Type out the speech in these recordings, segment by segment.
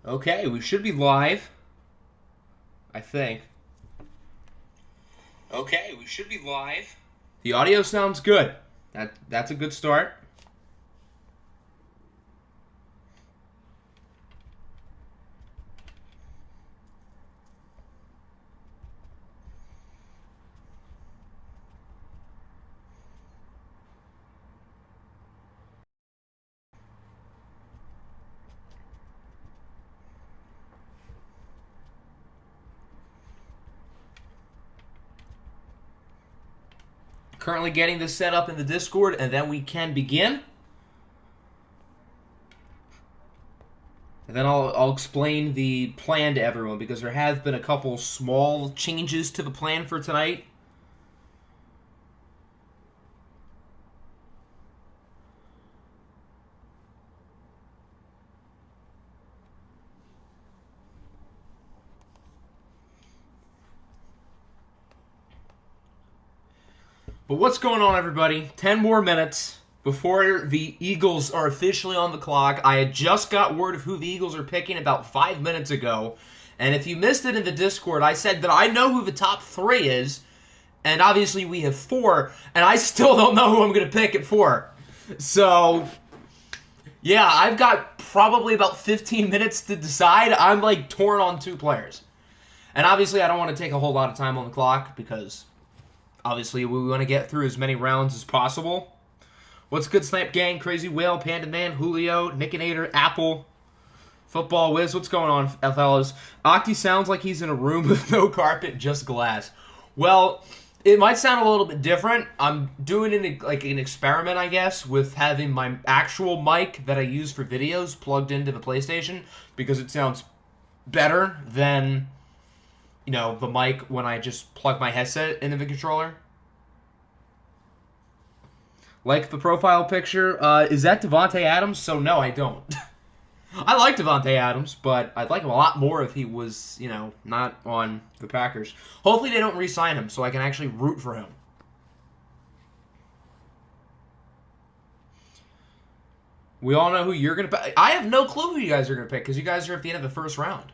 Okay, we should be live, I think. Okay, we should be live. The audio sounds good. That's a good start. Currently getting this set up in the Discord, and then we can begin. And then I'll explain the plan to everyone because there have been a couple small changes to the plan for tonight. But what's going on, everybody? 10 more minutes before the Eagles are officially on the clock. I had just got word of who the Eagles are picking about 5 minutes ago. And if you missed it in the Discord, I said that I know who the top three is. And obviously we have four. And I still don't know who I'm going to pick at four. So, yeah, I've got probably about 15 minutes to decide. I'm like torn on two players. And obviously I don't want to take a whole lot of time on the clock because obviously we want to get through as many rounds as possible. What's good, Snap Gang, Crazy Whale, Panda Man, Julio, Nickinator, Apple, Football Wiz? What's going on, fellas? Octi sounds like he's in a room with no carpet, just glass. Well, it might sound a little bit different. I'm doing an experiment, I guess, with having my actual mic that I use for videos plugged into the PlayStation because it sounds better than, you know, the mic when I just plug my headset into the controller. Like the profile picture, is that Devante Adams? So no, I don't. I like Devante Adams, but I'd like him a lot more if he was, you know, not on the Packers. Hopefully they don't re-sign him so I can actually root for him. We all know who you're going to pick. I have no clue who you guys are going to pick because you guys are at the end of the first round.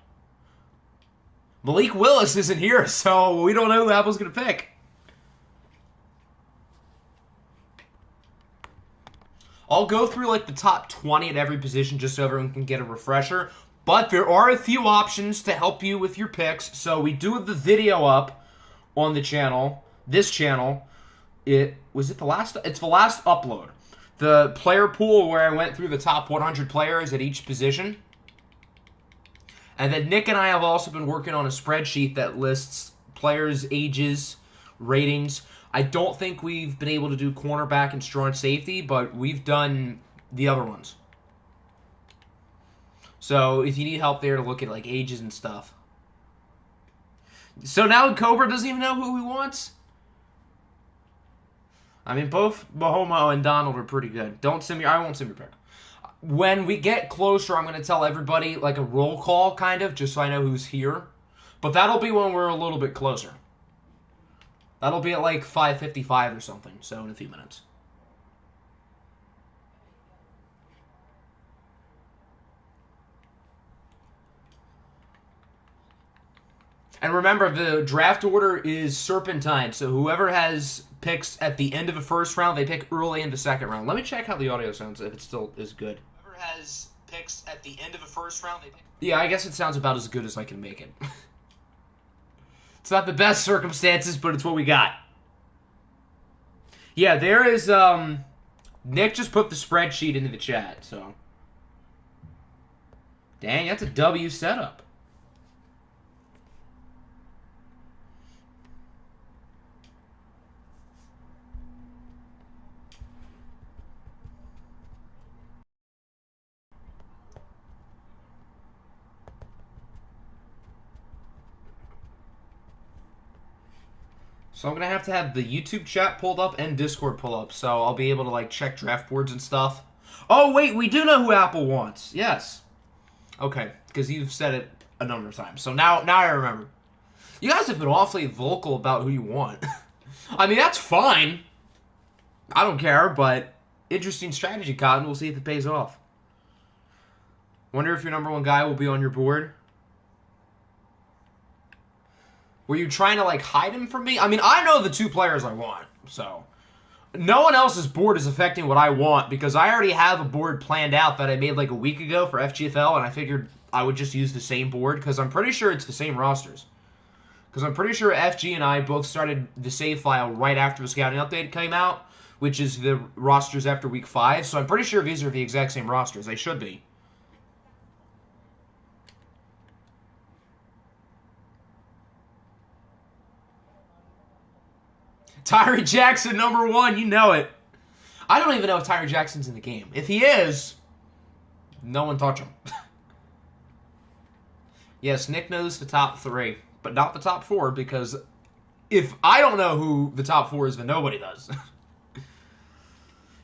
Malik Willis isn't here, so we don't know who Apple's going to pick. I'll go through like the top 20 at every position just so everyone can get a refresher. But there are a few options to help you with your picks. So we do have the video up on the channel, this channel. It's the last upload. The player pool where I went through the top 100 players at each position. And then Nick and I have also been working on a spreadsheet that lists players' ages, ratings. I don't think we've been able to do cornerback and strong safety, but we've done the other ones. So if you need help there to look at like ages and stuff. So now Cobra doesn't even know who he wants? I mean, both Mahomes and Donald are pretty good. I won't sim your pick. When we get closer, I'm going to tell everybody like a roll call, kind of, just so I know who's here. But that'll be when we're a little bit closer. That'll be at like 5:55 or something, so in a few minutes. And remember, the draft order is serpentine, so whoever has picks at the end of the first round, they pick early in the second round. Let me check how the audio sounds, if it still is good. Whoever has picks at the end of the first round, they pick... Yeah, I guess it sounds about as good as I can make it. It's not the best circumstances, but it's what we got. Yeah, there is, Nick just put the spreadsheet into the chat, so... Dang, that's a W setup. So I'm going to have the YouTube chat pulled up and Discord pulled up, so I'll be able to, like, check draft boards and stuff. Oh, wait, we do know who Apple wants. Yes. Okay, because you've said it a number of times. So now I remember. You guys have been awfully vocal about who you want. I mean, that's fine. I don't care, but interesting strategy, Cotton. We'll see if it pays off. Wonder if your number one guy will be on your board. Were you trying to, like, hide him from me? I mean, I know the two players I want, so. No one else's board is affecting what I want because I already have a board planned out that I made, like, a week ago for FGFL, and I figured I would just use the same board because I'm pretty sure it's the same rosters. Because I'm pretty sure FG and I both started the save file right after the scouting update came out, which is the rosters after week 5, so I'm pretty sure these are the exact same rosters. They should be. Tyree Jackson, number 1, you know it. I don't even know if Tyree Jackson's in the game. If he is, no one touch him. Yes, Nick knows the top 3, but not the top 4, because if I don't know who the top 4 is, then nobody does.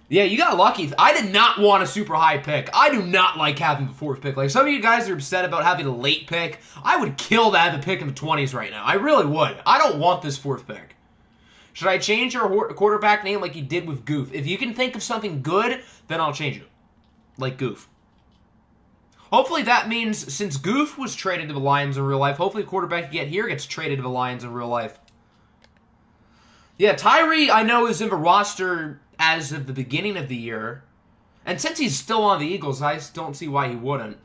Yeah, you got lucky. I did not want a super high pick. I do not like having the 4th pick. Like, some of you guys are upset about having a late pick. I would kill to have a pick in the 20s right now. I really would. I don't want this 4th pick. Should I change your quarterback name like you did with Goof? If you can think of something good, then I'll change it. Like Goof. Hopefully that means, since Goof was traded to the Lions in real life, hopefully the quarterback you get here gets traded to the Lions in real life. Yeah, Tyree, I know, is in the roster as of the beginning of the year. And since he's still on the Eagles, I don't see why he wouldn't.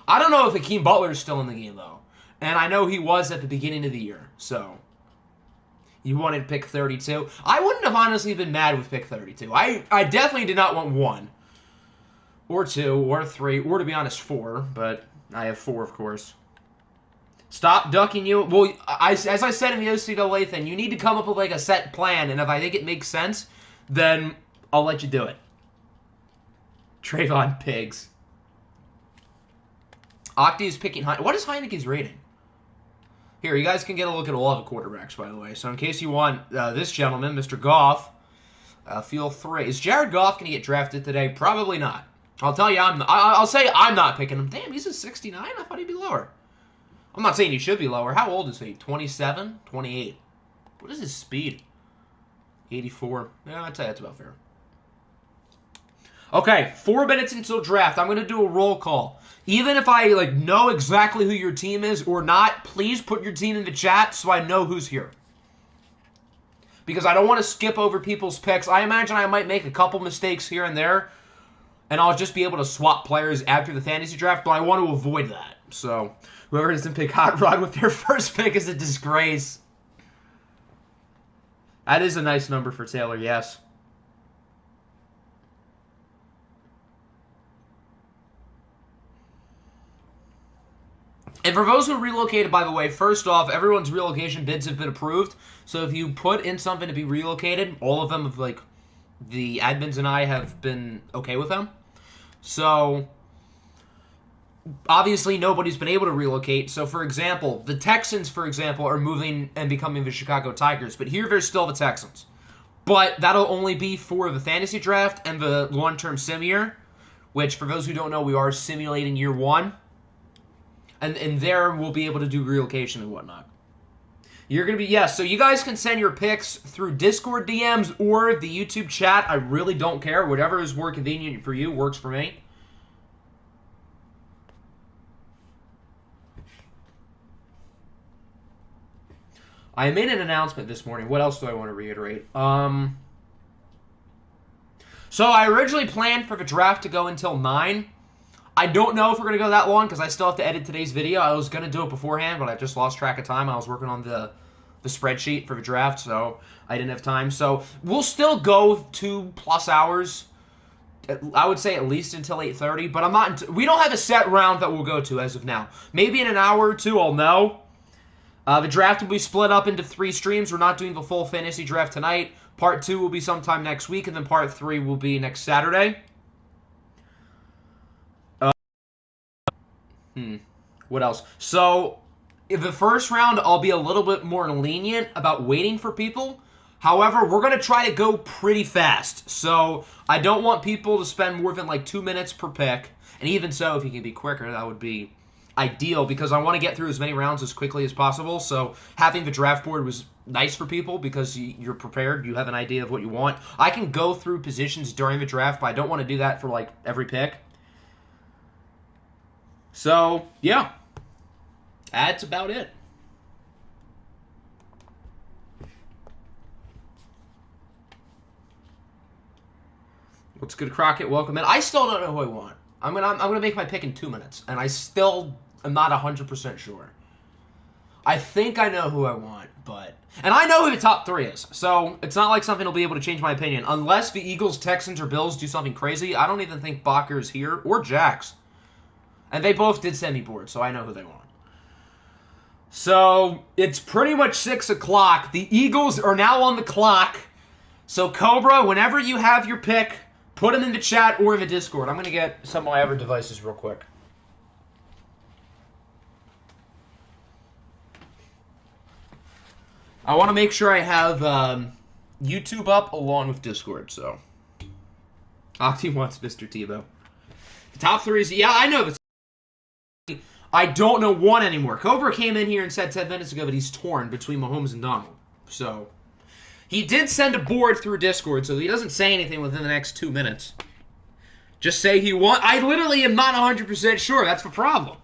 I don't know if Hakeem Butler is still in the game, though. And I know he was at the beginning of the year, so. You wanted pick 32. I wouldn't have honestly been mad with pick 32. I definitely did not want 1. Or 2, or 3, or to be honest, 4. But I have 4, of course. Stop ducking you. Well, as I said in the OCAA thing, you need to come up with like a set plan, and if I think it makes sense, then I'll let you do it. Trayvon Pigs. Octi is picking Heineke. What is Heineke's rating? Here, you guys can get a look at all the quarterbacks, by the way. So in case you want this gentleman, Mr. Goff, feel free. Is Jared Goff going to get drafted today? Probably not. I'll tell you, I'll say I'm not picking him. Damn, he's a 69? I thought he'd be lower. I'm not saying he should be lower. How old is he? 27? 28? What is his speed? 84. Yeah, I'd say that's about fair. Okay, 4 minutes until draft. I'm going to do a roll call. Even if I know exactly who your team is or not, please put your team in the chat so I know who's here. Because I don't want to skip over people's picks. I imagine I might make a couple mistakes here and there, and I'll just be able to swap players after the fantasy draft, but I want to avoid that. So, whoever doesn't pick Hot Rod with their first pick is a disgrace. That is a nice number for Taylor, yes. And for those who relocated, by the way, first off, everyone's relocation bids have been approved. So if you put in something to be relocated, all of them have, the admins and I have been okay with them. So, obviously, nobody's been able to relocate. So, for example, the Texans, for example, are moving and becoming the Chicago Tigers. But here, they're still the Texans. But that'll only be for the fantasy draft and the long-term sim year, which, for those who don't know, we are simulating year 1. And there we'll be able to do relocation and whatnot. You're going to be, yes, so you guys can send your picks through Discord DMs or the YouTube chat. I really don't care. Whatever is more convenient for you works for me. I made an announcement this morning. What else do I want to reiterate? So I originally planned for the draft to go until 9. I don't know if we're going to go that long because I still have to edit today's video. I was going to do it beforehand, but I just lost track of time. I was working on the spreadsheet for the draft, so I didn't have time. So we'll still go 2+ hours. I would say at least until 8:30, but I'm not. We don't have a set round that we'll go to as of now. Maybe in an hour or two I'll know. The draft will be split up into 3 streams. We're not doing the full fantasy draft tonight. Part 2 will be sometime next week, and then Part 3 will be next Saturday. What else? So, in the first round, I'll be a little bit more lenient about waiting for people. However, we're going to try to go pretty fast. So, I don't want people to spend more than 2 minutes per pick. And even so, if you can be quicker, that would be ideal because I want to get through as many rounds as quickly as possible. So, having the draft board was nice for people because you're prepared. You have an idea of what you want. I can go through positions during the draft, but I don't want to do that for, every pick. So, yeah. That's about it. What's good, Crockett? Welcome in. I still don't know who I want. I'm gonna make my pick in 2 minutes, and I still am not 100% sure. I think I know who I want, and I know who the top 3 is, so it's not like something will be able to change my opinion. Unless the Eagles, Texans, or Bills do something crazy, I don't even think Bakker is here, or Jax. And they both did send me board, so I know who they want. So, it's pretty much 6 o'clock. The Eagles are now on the clock. So, Cobra, whenever you have your pick, put them in the chat or in the Discord. I'm going to get some of my other devices real quick. I want to make sure I have YouTube up along with Discord, so. Octi wants Mr. Tebow. The top 3 is, yeah, I know this. I don't know one anymore. Cobra came in here and said 10 minutes ago that he's torn between Mahomes and Donald. So, he did send a board through Discord, so he doesn't say anything within the next 2 minutes. Just say he wants. I literally am not 100% sure. That's the problem.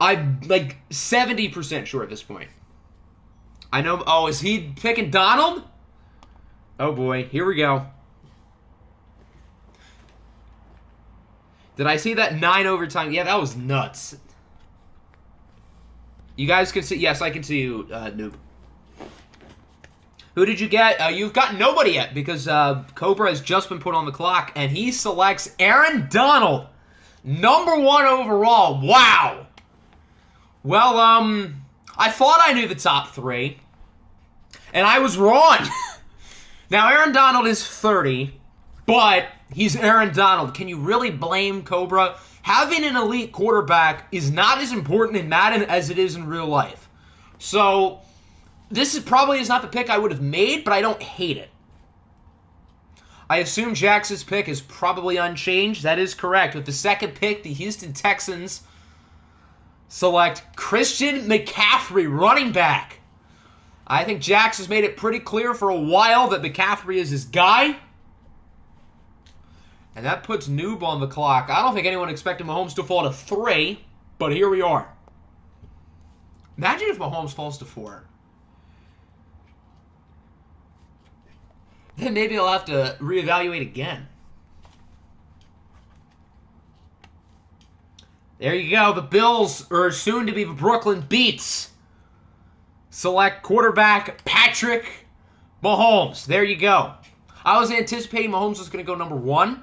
I'm like 70% sure at this point. I know. Oh, is he picking Donald? Oh boy, here we go. Did I see that 9 overtime? Yeah, that was nuts. You guys can see. Yes, I can see you, noob. Who did you get? You've got nobody yet because Cobra has just been put on the clock, and he selects Aaron Donald, number 1 overall. Wow. Well, I thought I knew the top 3, and I was wrong. Now, Aaron Donald is 30, but he's Aaron Donald. Can you really blame Cobra? Having an elite quarterback is not as important in Madden as it is in real life. So, this probably is not the pick I would have made, but I don't hate it. I assume Jax's pick is probably unchanged. That is correct. With the second pick, the Houston Texans select Christian McCaffrey, running back. I think Jax has made it pretty clear for a while that McCaffrey is his guy. And that puts Noob on the clock. I don't think anyone expected Mahomes to fall to 3, but here we are. Imagine if Mahomes falls to 4. Then maybe I'll have to reevaluate again. There you go. The Bills are soon to be the Brooklyn Beats. Select quarterback Patrick Mahomes. There you go. I was anticipating Mahomes was going to go number 1.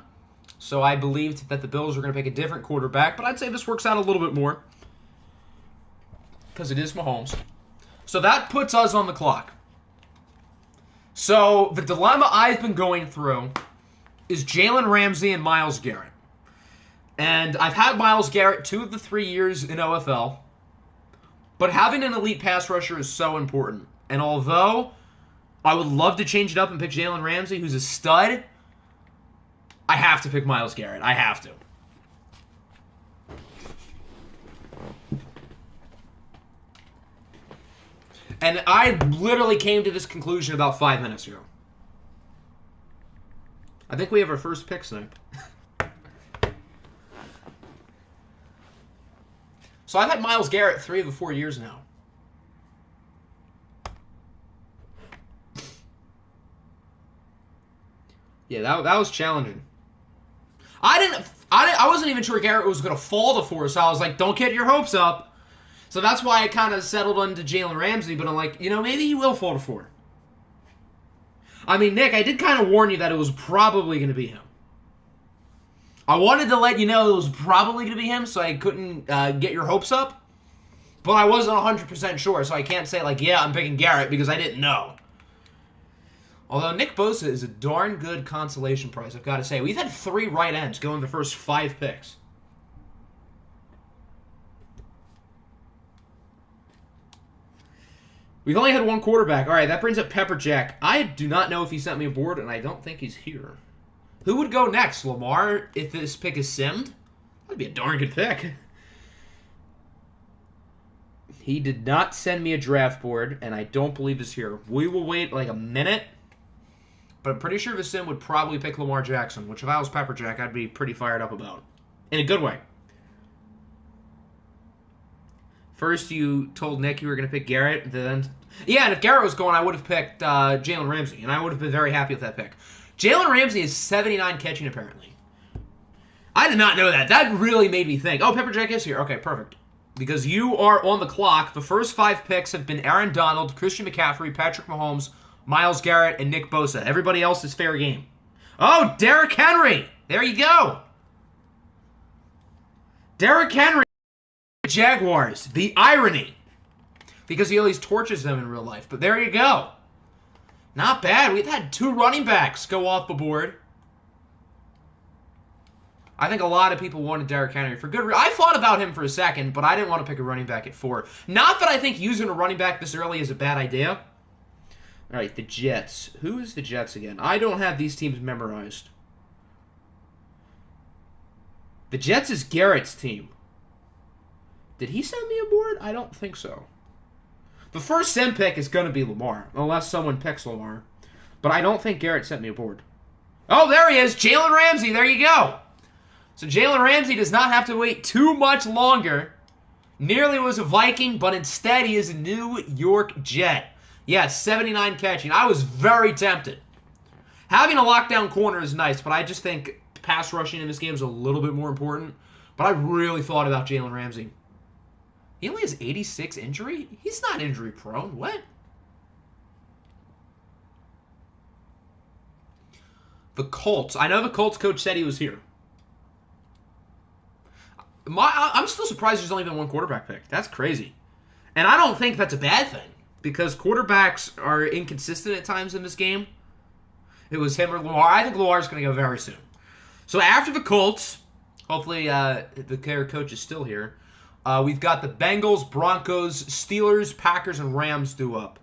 So I believed that the Bills were going to pick a different quarterback. But I'd say this works out a little bit more. Because it is Mahomes. So that puts us on the clock. So the dilemma I've been going through is Jalen Ramsey and Myles Garrett. And I've had Myles Garrett 2 of the 3 years in OFL. But having an elite pass rusher is so important. And although I would love to change it up and pick Jalen Ramsey, who's a stud, I have to pick Myles Garrett. I have to. And I literally came to this conclusion about 5 minutes ago. I think we have our first pick snipe. So I've had Myles Garrett 3 of the 4 years now. Yeah, that was challenging. I wasn't even sure Garrett was going to fall to 4, so I was like, don't get your hopes up. So that's why I kind of settled onto Jalen Ramsey, but I'm like, maybe he will fall to 4. I mean, Nick, I did kind of warn you that it was probably going to be him. I wanted to let you know it was probably going to be him, so I couldn't get your hopes up. But I wasn't 100% sure, so I can't say, yeah, I'm picking Garrett, because I didn't know. Although Nick Bosa is a darn good consolation prize, I've got to say. We've had 3 right ends go in the first 5 picks. We've only had 1 quarterback. All right, that brings up Pepper Jack. I do not know if he sent me a board, and I don't think he's here. Who would go next? Lamar, if this pick is simmed? That'd be a darn good pick. He did not send me a draft board, and I don't believe it's here. We will wait a minute, but I'm pretty sure the sim would probably pick Lamar Jackson, which if I was Pepper Jack, I'd be pretty fired up about. In a good way. First, you told Nick you were going to pick Garrett. Then, yeah, and if Garrett was going, I would have picked Jalen Ramsey, and I would have been very happy with that pick. Jalen Ramsey is 79 catching, apparently. I did not know that. That really made me think. Oh, Pepper Jack is here. Okay, perfect. Because you are on the clock. The first 5 picks have been Aaron Donald, Christian McCaffrey, Patrick Mahomes, Myles Garrett, and Nick Bosa. Everybody else is fair game. Oh, Derrick Henry. There you go. Derrick Henry, Jaguars. The irony. Because he always torches them in real life. But there you go. Not bad. We've had 2 running backs go off the board. I think a lot of people wanted Derrick Henry for good reason. I thought about him for a second, but I didn't want to pick a running back at 4. Not that I think using a running back this early is a bad idea. All right, the Jets. Who is the Jets again? I don't have these teams memorized. The Jets is Garrett's team. Did he send me a board? I don't think so. The first sim pick is going to be Lamar, unless someone picks Lamar. But I don't think Garrett sent me a board. Oh, there he is. Jalen Ramsey. There you go. So Jalen Ramsey does not have to wait too much longer. Nearly was a Viking, but instead he is a New York Jet. Yeah, 79 catching. I was very tempted. Having a lockdown corner is nice, but I just think pass rushing in this game is a little bit more important. But I really thought about Jalen Ramsey. He only has 86 injury? He's not injury prone. What? The Colts. I know the Colts coach said he was here. I'm still surprised there's only been 1 quarterback pick. That's crazy. And I don't think that's a bad thing, because quarterbacks are inconsistent at times in this game. It was him or Lamar. I think Lamar's going to go very soon. So after the Colts, hopefully the coach is still here, we've got the Bengals, Broncos, Steelers, Packers, and Rams due up.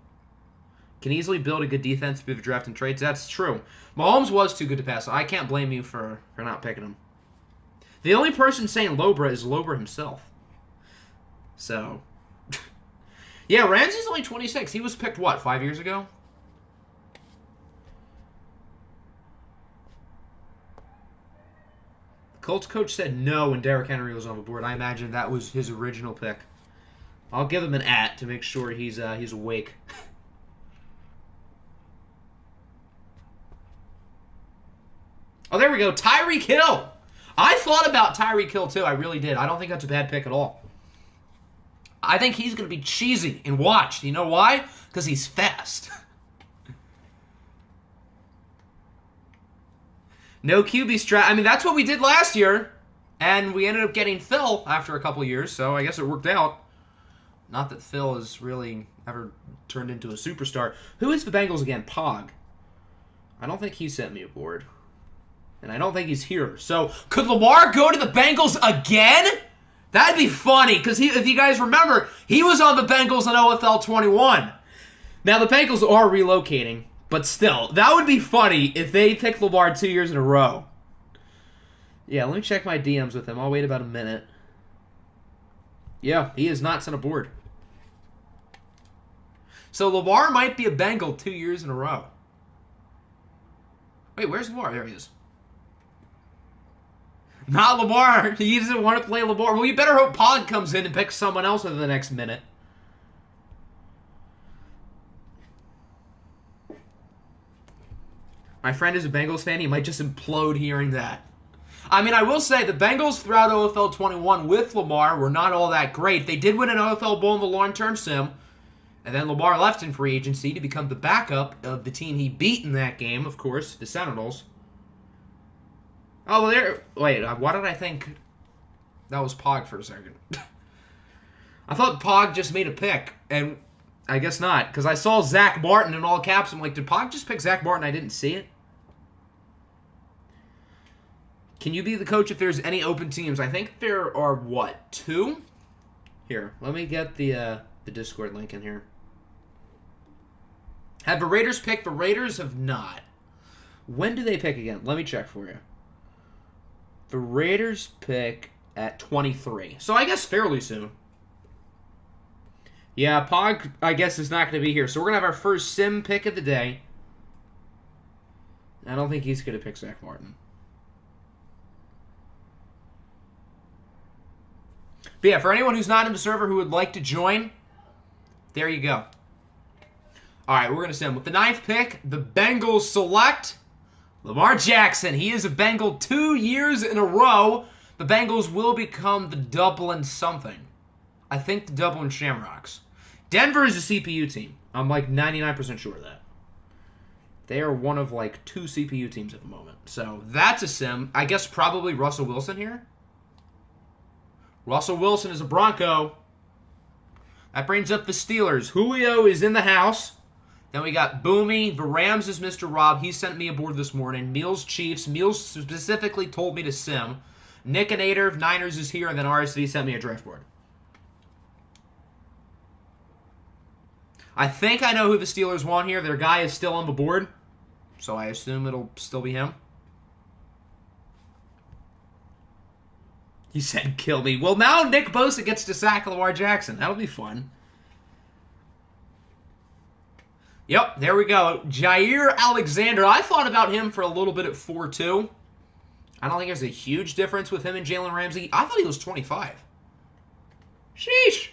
Can easily build a good defense through the draft and trades. That's true. Mahomes was too good to pass, so I can't blame you for not picking him. The only person saying Lobra is Lobra himself. So, yeah, Ramsey's only 26. He was picked, what, 5 years ago? The Colts coach said no when Derrick Henry was on the board. I imagine that was his original pick. I'll give him an @ to make sure he's awake. Oh, there we go. Tyree Kill. I thought about Tyree Kill, too. I really did. I don't think that's a bad pick at all. I think he's going to be cheesy and watched. You know why? Because he's fast. No QB strat. I mean, that's what we did last year. And we ended up getting Phil after a couple years, so I guess it worked out. Not that Phil has really ever turned into a superstar. Who is the Bengals again? Pog. I don't think he sent me a board. And I don't think he's here. So, could Lamar go to the Bengals again? That'd be funny, because if you guys remember, he was on the Bengals in OFL 21. Now, the Bengals are relocating, but still, that would be funny if they picked Lamar 2 years in a row. Yeah, let me check my DMs with him. I'll wait about a minute. Yeah, he is not sent a board. So, Lamar might be a Bengal 2 years in a row. Wait, where's Lamar? There he is. Not Lamar. He doesn't want to play Lamar. Well, you better hope Pog comes in and picks someone else within the next minute. My friend is a Bengals fan. He might just implode hearing that. I mean, I will say the Bengals throughout OFL 21 with Lamar were not all that great. They did win an OFL Bowl in the long-term sim. And then Lamar left in free agency to become the backup of the team he beat in that game, of course, the Sentinels. Oh, well, there. Wait, why did I think that was Pog for a second? I thought Pog just made a pick, and I guess not, because I saw Zach Martin in all caps. I'm like, did Pog just pick Zach Martin? I didn't see it. Can you be the coach if there's any open teams? I think there are, what, 2? Here, let me get the Discord link in here. Have the Raiders picked? The Raiders have not. When do they pick again? Let me check for you. The Raiders pick at 23. So I guess fairly soon. Yeah, Pog, I guess, is not going to be here. So we're going to have our first sim pick of the day. I don't think he's going to pick Zach Martin. But yeah, for anyone who's not in the server who would like to join, there you go. All right, we're going to sim. With the 9th pick, the Bengals select Lamar Jackson. He is a Bengal 2 years in a row. The Bengals will become the Dublin something. I think the Dublin Shamrocks. Denver is a CPU team. I'm like 99% sure of that. They are one of like 2 CPU teams at the moment. So that's a sim. I guess probably Russell Wilson here. Russell Wilson is a Bronco. That brings up the Steelers. Julio is in the house. Then we got Boomy. The Rams is Mr. Rob. He sent me aboard this morning. Meals Chiefs. Meals specifically told me to sim. Nick and Ader, Niners is here. And then RSD sent me a draft board. I think I know who the Steelers want here. Their guy is still on the board. So I assume it'll still be him. He said, kill me. Well, now Nick Bosa gets to sack Lamar Jackson. That'll be fun. Yep, there we go. Jair Alexander. I thought about him for a little bit at 4-2. I don't think there's a huge difference with him and Jalen Ramsey. I thought he was 25. Sheesh.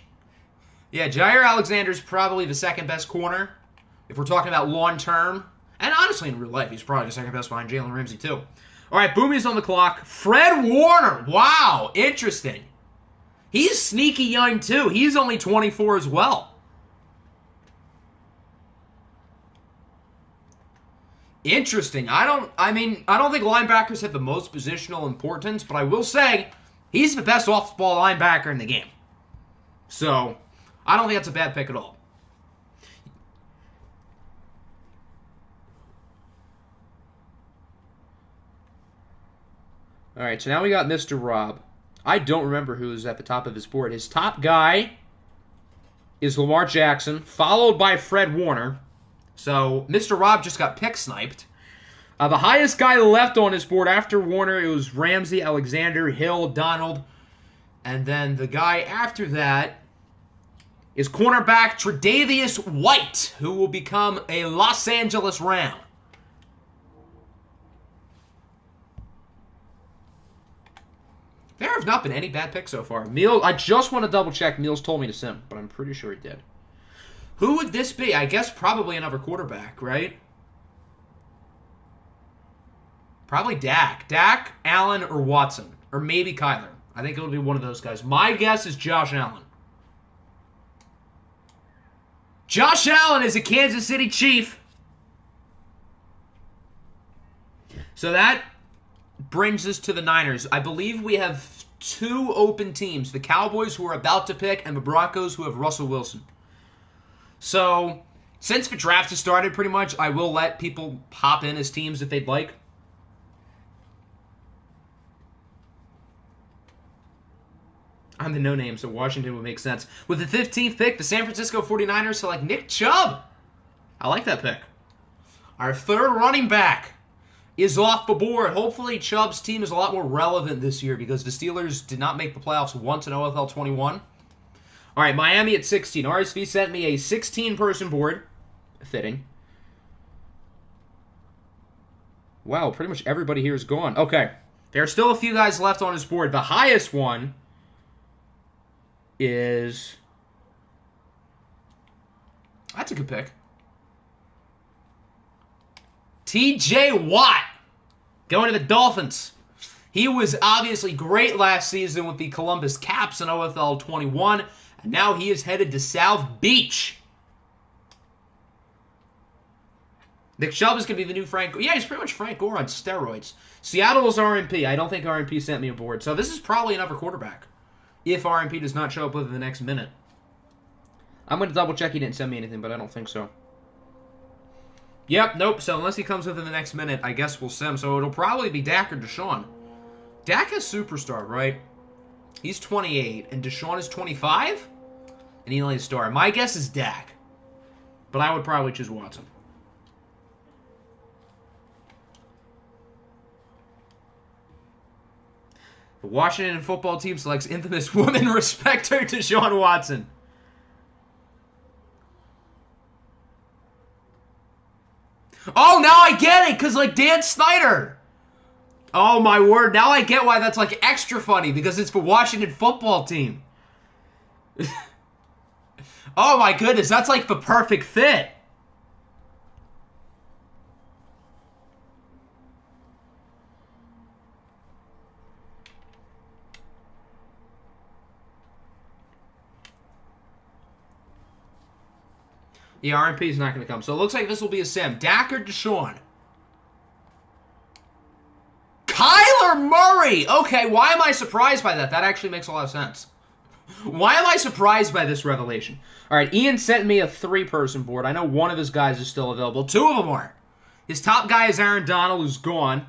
Yeah, Jair Alexander's probably the second best corner. If we're talking about long-term. And honestly, in real life, he's probably the second best behind Jalen Ramsey, too. All right, Boomy's on the clock. Fred Warner. Wow, interesting. He's sneaky young, too. He's only 24 as well. Interesting. I don't think linebackers have the most positional importance, but I will say he's the best off-the-ball linebacker in the game. So, I don't think that's a bad pick at all. All right, so now we got Mr. Rob. I don't remember who is at the top of his board. His top guy is Lamar Jackson, followed by Fred Warner. So, Mr. Rob just got pick sniped. The highest guy left on his board after Warner, it was Ramsey, Alexander, Hill, Donald. And then the guy after that is cornerback Tre'Davious White, who will become a Los Angeles Ram. There have not been any bad picks so far. I just want to double check. Meals told me to sim, but I'm pretty sure he did. Who would this be? I guess probably another quarterback, right? Probably Dak. Dak, Allen, or Watson. Or maybe Kyler. I think it'll be one of those guys. My guess is Josh Allen. Josh Allen is a Kansas City Chief. So that brings us to the Niners. I believe we have 2 open teams. The Cowboys, who are about to pick, and the Broncos, who have Russell Wilson. So, since the draft has started pretty much, I will let people hop in as teams if they'd like. I'm the no-name, so Washington would make sense. With the 15th pick, the San Francisco 49ers select Nick Chubb. I like that pick. Our third running back is off the board. Hopefully Chubb's team is a lot more relevant this year because the Steelers did not make the playoffs once in OFL 21. All right, Miami at 16. RSV sent me a 16-person board. Fitting. Wow, pretty much everybody here is gone. Okay, there are still a few guys left on his board. The highest one is... That's a good pick. T.J. Watt going to the Dolphins. He was obviously great last season with the Columbus Caps in OFL 21, and now he is headed to South Beach. Nick Chubb is going to be the new Frank... Yeah, he's pretty much Frank Gore on steroids. Seattle is RMP. I don't think RMP sent me a board, so this is probably another quarterback. If RMP does not show up within the next minute. I'm going to double check he didn't send me anything, but I don't think so. Yep, nope. So unless he comes within the next minute, I guess we'll sim. So it'll probably be Dak or Deshaun. Dak is superstar, right? He's 28, and Deshaun is 25? And he only has star. My guess is Dak. But I would probably choose Watson. The Washington football team selects infamous woman respecter Deshaun Watson. Oh, now I get it, because, like, Dan Snyder. Oh, my word. Now I get why that's, like, extra funny, because it's the Washington football team. Oh my goodness, that's like the perfect fit. The RMP is not going to come. So it looks like this will be a sim. Dak or Deshaun? Kyler Murray! Okay, why am I surprised by that? That actually makes a lot of sense. Why am I surprised by this revelation? All right, Ian sent me a 3-person board. I know one of his guys is still available. 2 of them are. His top guy is Aaron Donald, who's gone.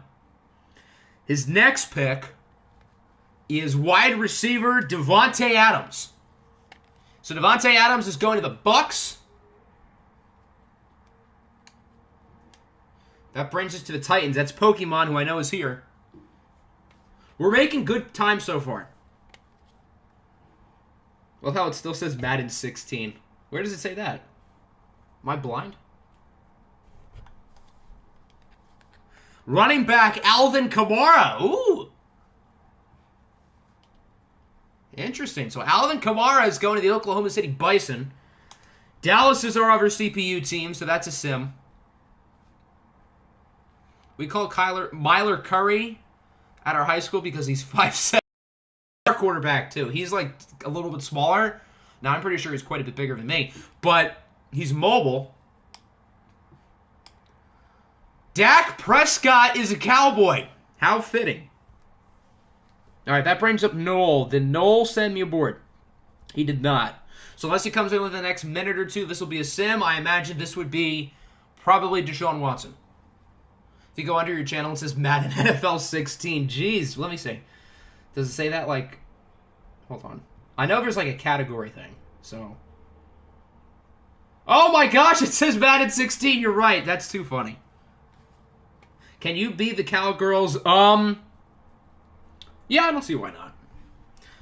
His next pick is wide receiver Devante Adams. So Devante Adams is going to the Bucks. That brings us to the Titans. That's Pokemon, who I know is here. We're making good time so far. Love how it still says Madden 16. Where does it say that? Am I blind? Running back Alvin Kamara. Ooh. Interesting. So Alvin Kamara is going to the Oklahoma City Bison. Dallas is our other CPU team, so that's a sim. We call Myler Curry at our high school because he's 5'7". Our quarterback, too. He's like a little bit smaller. Now, I'm pretty sure he's quite a bit bigger than me. But he's mobile. Dak Prescott is a Cowboy. How fitting. All right, that brings up Noel. Did Noel send me a board? He did not. So unless he comes in within the next minute or two, this will be a sim. I imagine this would be probably Deshaun Watson. If you go under your channel, it says Madden NFL 16. Jeez, let me see. Does it say that like... Hold on. I know there's like a category thing, so... Oh my gosh, it says Madden 16. You're right. That's too funny. Can you be the Cowgirls? Yeah, I don't see why not.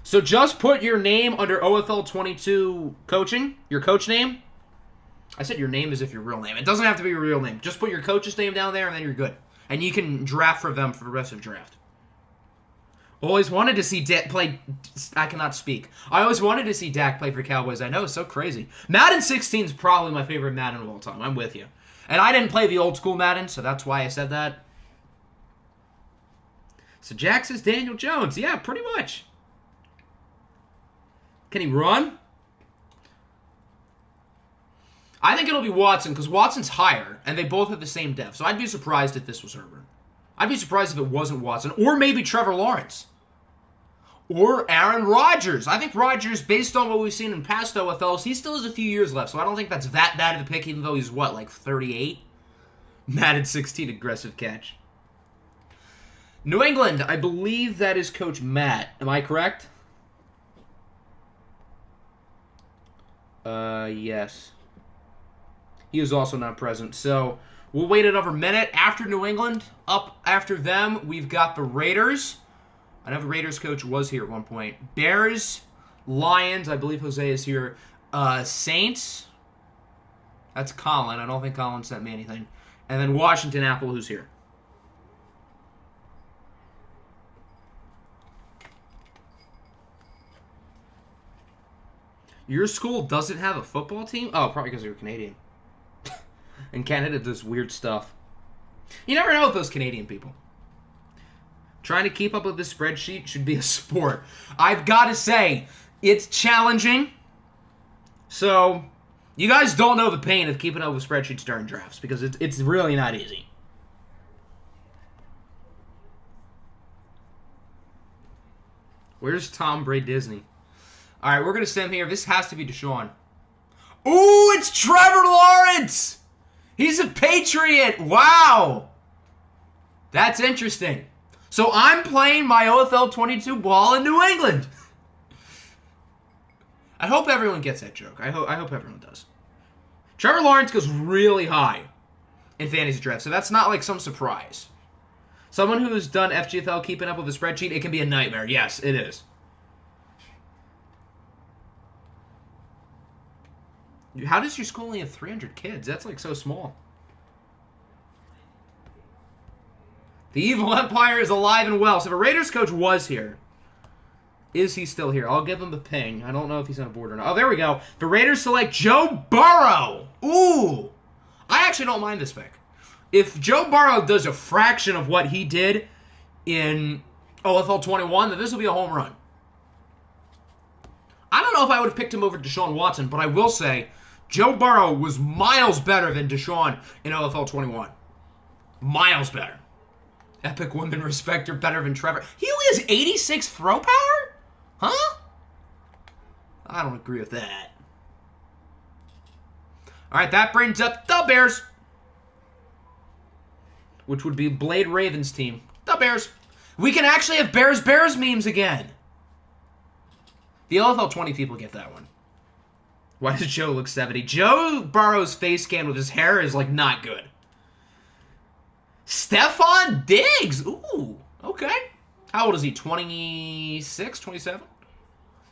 So just put your name under OFL 22 coaching, your coach name. I said your name as if your real name. It doesn't have to be your real name. Just put your coach's name down there, and then you're good. And you can draft for them for the rest of the draft. Always wanted to see Dak play... I cannot speak. I always wanted to see Dak play for Cowboys. I know, it's so crazy. Madden 16 is probably my favorite Madden of all time. I'm with you. And I didn't play the old school Madden, so that's why I said that. So Jack says Daniel Jones. Yeah, pretty much. Can he run? I think it'll be Watson, because Watson's higher, and they both have the same depth. So I'd be surprised if this was Herbert. I'd be surprised if it wasn't Watson, or maybe Trevor Lawrence. Or Aaron Rodgers. I think Rodgers, based on what we've seen in past OFLs, he still has a few years left, so I don't think that's that bad of a pick, even though he's, what, like 38? Madden 16 aggressive catch. New England, I believe that is Coach Matt. Am I correct? Yes. He is also not present. So we'll wait another minute. After New England, up after them, we've got the Raiders. I know the Raiders coach was here at one point. Bears, Lions, I believe Jose is here. Saints, that's Colin. I don't think Colin sent me anything. And then Washington Apple, who's here. Your school doesn't have a football team? Oh, probably because you're Canadian. And Canada does weird stuff. You never know with those Canadian people. Trying to keep up with this spreadsheet should be a sport. I've got to say, it's challenging. So, you guys don't know the pain of keeping up with spreadsheets during drafts, because it's really not easy. Where's Tom Brady Disney? All right, we're going to sim here. This has to be Deshaun. Ooh, it's Trevor Lawrence! He's a Patriot! Wow! That's interesting. So I'm playing my OFL 22 ball in New England. I hope everyone gets that joke. I hope everyone does. Trevor Lawrence goes really high in fantasy draft, so that's not like some surprise. Someone who's done FGFL keeping up with a spreadsheet, it can be a nightmare. Yes, it is. How does your school only have 300 kids? That's like so small. The evil empire is alive and well. So the Raiders coach was here. Is he still here? I'll give him a ping. I don't know if he's on a board or not. Oh, there we go. The Raiders select Joe Burrow. Ooh. I actually don't mind this pick. If Joe Burrow does a fraction of what he did in OFL 21, then this will be a home run. I don't know if I would have picked him over Deshaun Watson, but I will say Joe Burrow was miles better than Deshaun in OFL 21. Miles better. Epic women respect her better than Trevor. He only has 86 throw power? Huh? I don't agree with that. All right, that brings up the Bears, which would be Blade Ravens' team. The Bears. We can actually have Bears memes again. The OFL 20 people get that one. Why does Joe look 70? Joe Burrow's face scan with his hair is, like, not good. Stephon Diggs. Ooh, okay. How old is he? 26, 27?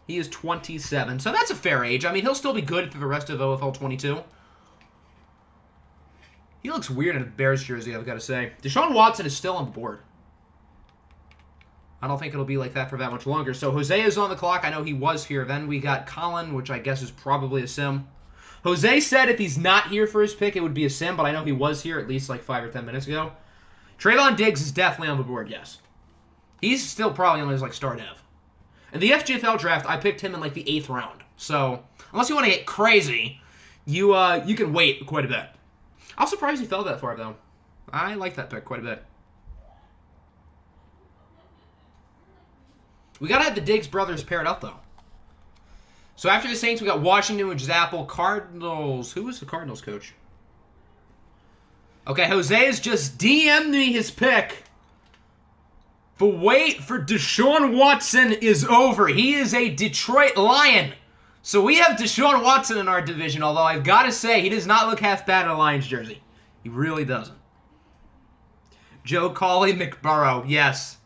He is 27, so that's a fair age. I mean, he'll still be good for the rest of OFL 22. He looks weird in a Bears jersey, I've got to say. Deshaun Watson is still on the board. I don't think it'll be like that for that much longer. So Jose is on the clock. I know he was here. Then we got Colin, which I guess is probably a sim. Jose said if he's not here for his pick, it would be a sim, but I know he was here at least like 5 or 10 minutes ago. Trayvon Diggs is definitely on the board, yes. He's still probably on his like start dev. In the FGFL draft, I picked him in like the 8th round. So unless you want to get crazy, you can wait quite a bit. I'm surprised he fell that far, though. I like that pick quite a bit. We got to have the Diggs brothers paired up, though. So after the Saints, we got Washington, which is Apple. Cardinals. Who is the Cardinals coach? Okay, Jose has just DM'd me his pick. The wait for Deshaun Watson is over. He is a Detroit Lion. So we have Deshaun Watson in our division, although I've got to say, he does not look half bad in a Lions jersey. He really doesn't. Joe Colley McBurrow. Yes.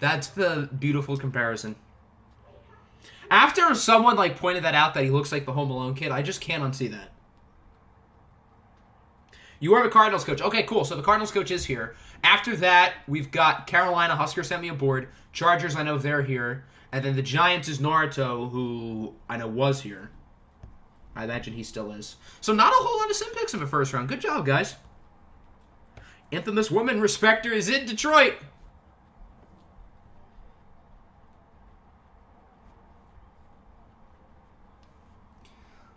That's the beautiful comparison. After someone like pointed that out that he looks like the Home Alone kid, I just can't unsee that. You are the Cardinals coach. Okay, cool. So the Cardinals coach is here. After that, we've got Carolina. Husker sent me aboard. Chargers, I know they're here. And then the Giants is Naruto, who I know was here. I imagine he still is. So not a whole lot of sim picks in the first round. Good job, guys. Infamous woman respecter is in Detroit.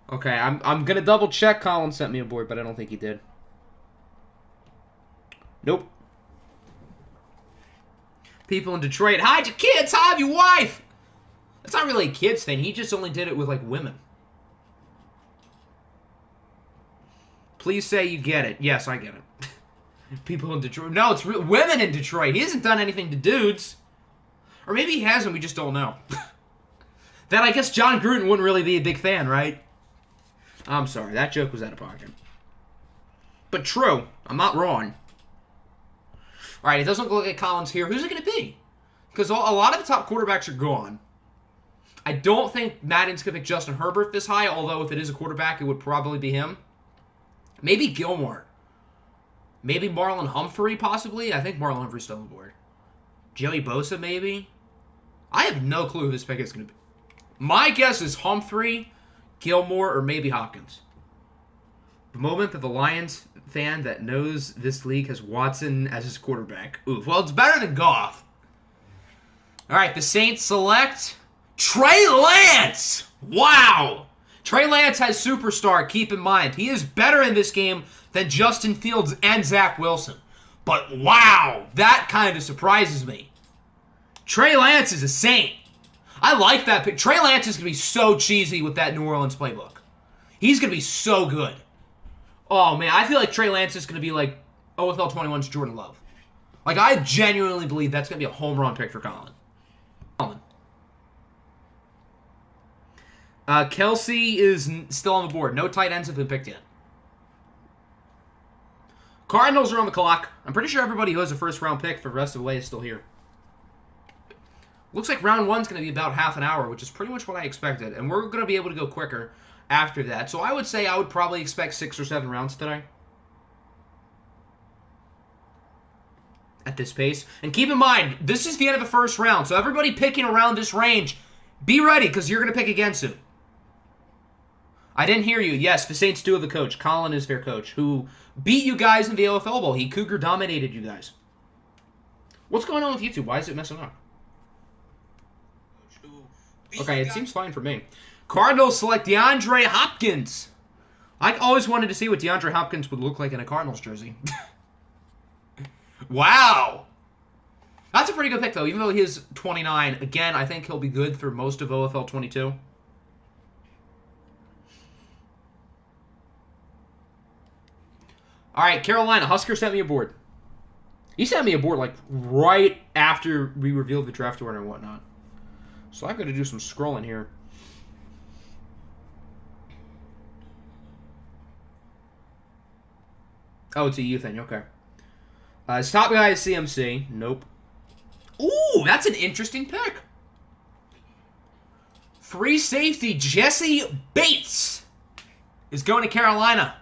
Okay, I'm going to double check. Colin sent me aboard, but I don't think he did. Nope. People in Detroit, hide your kids, hide your wife. That's not really a kids thing. He just only did it with, like, women. Please say you get it. Yes, I get it. People in Detroit. No, it's women in Detroit. He hasn't done anything to dudes. Or maybe he hasn't, we just don't know. That, I guess, John Gruden wouldn't really be a big fan, right? I'm sorry, that joke was out of pocket. But true, I'm not wrong. Alright, it doesn't look like Collins here. Who's it going to be? Because a lot of the top quarterbacks are gone. I don't think Madden's going to pick Justin Herbert this high, although if it is a quarterback, it would probably be him. Maybe Gilmore. Maybe Marlon Humphrey, possibly. I think Marlon Humphrey's still on board. Joey Bosa, maybe. I have no clue who this pick is going to be. My guess is Humphrey, Gilmore, or maybe Hopkins. The moment that the Lions fan that knows this league has Watson as his quarterback. Oof. Well, it's better than Goff. All right, the Saints select Trey Lance. Wow. Trey Lance has superstar, keep in mind. He is better in this game than Justin Fields and Zach Wilson. But wow, that kind of surprises me. Trey Lance is a Saint. I like that pick. Trey Lance is going to be so cheesy with that New Orleans playbook. He's going to be so good. Oh, man, I feel like Trey Lance is going to be like OFL 21's Jordan Love. Like, I genuinely believe that's going to be a home run pick for Colin. Kelsey is still on the board. No tight ends have been picked yet. Cardinals are on the clock. I'm pretty sure everybody who has a first-round pick for the rest of the way is still here. Looks like round one's going to be about half an hour, which is pretty much what I expected. And we're going to be able to go quicker after that. So I would say I would probably expect 6 or 7 rounds today. At this pace. And keep in mind, this is the end of the first round. So everybody picking around this range, Be ready, because you're going to pick against him. I didn't hear you. Yes, the Saints do have a coach. Colin is their coach, who beat you guys in the OFL Bowl. He Cougar dominated you guys. What's going on with YouTube? Why is it messing up? Okay, it seems fine for me. Cardinals select DeAndre Hopkins. I always wanted to see what DeAndre Hopkins would look like in a Cardinals jersey. Wow. That's a pretty good pick, though, even though he is 29. Again, I think he'll be good for most of OFL 22. All right, Carolina. Husker sent me a board. He sent me a board, like, right after we revealed the draft order and whatnot. So I've got to do some scrolling here. Oh, it's a U thing. Okay. His top guy is CMC. Nope. Ooh, that's an interesting pick. Free safety Jesse Bates is going to Carolina.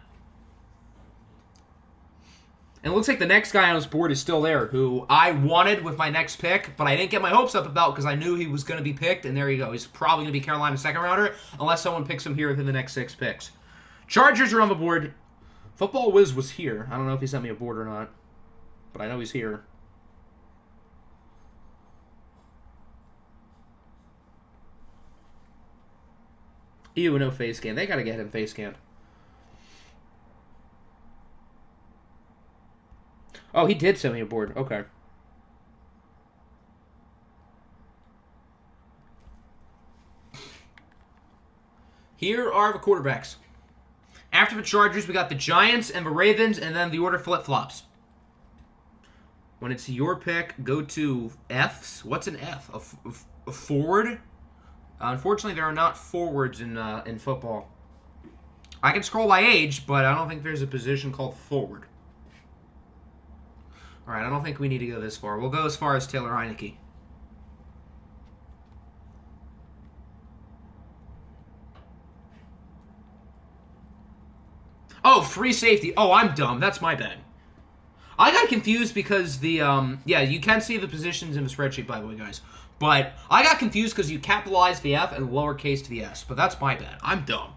And it looks like the next guy on his board is still there, who I wanted with my next pick, but I didn't get my hopes up about because I knew he was going to be picked, and there you go. He's probably going to be Carolina's second rounder, unless someone picks him here within the next 6 picks. Chargers are on the board. Football Wiz was here. I don't know if he sent me a board or not, but I know he's here. Ew, no face scan. They got to get him face scanned. Oh, he did send me a board. Okay. Here are the quarterbacks. After the Chargers, we got the Giants and the Ravens, and then the order flip-flops. When it's your pick, go to Fs. What's an F? A forward? Unfortunately, there are not forwards in football. I can scroll by age, but I don't think there's a position called forward. All right, I don't think we need to go this far. We'll go as far as Taylor Heineke. Oh, free safety. Oh, I'm dumb. That's my bad. I got confused because the, yeah, you can see the positions in the spreadsheet, by the way, guys. But I got confused because you capitalized the F and lowercase the S. But that's my bad. I'm dumb.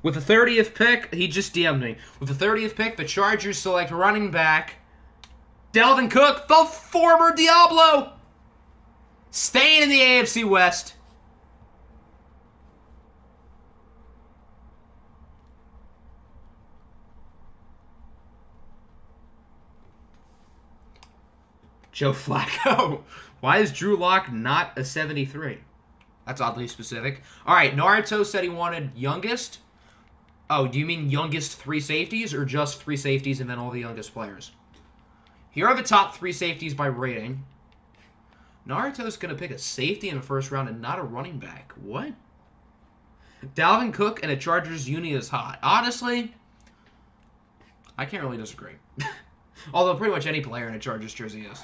With the 30th pick, he just DM'd me. With the 30th pick, the Chargers select running back Dalvin Cook, the former Diablo, staying in the AFC West. Joe Flacco. Why is Drew Lock not a 73? That's oddly specific. All right, Naruto said he wanted youngest. Oh, do you mean youngest 3 safeties or just 3 safeties and then all the youngest players? Here are the top 3 safeties by rating. Naruto's going to pick a safety in the first round and not a running back. What? Dalvin Cook and a Chargers uni is hot. Honestly, I can't really disagree. Although pretty much any player in a Chargers jersey is.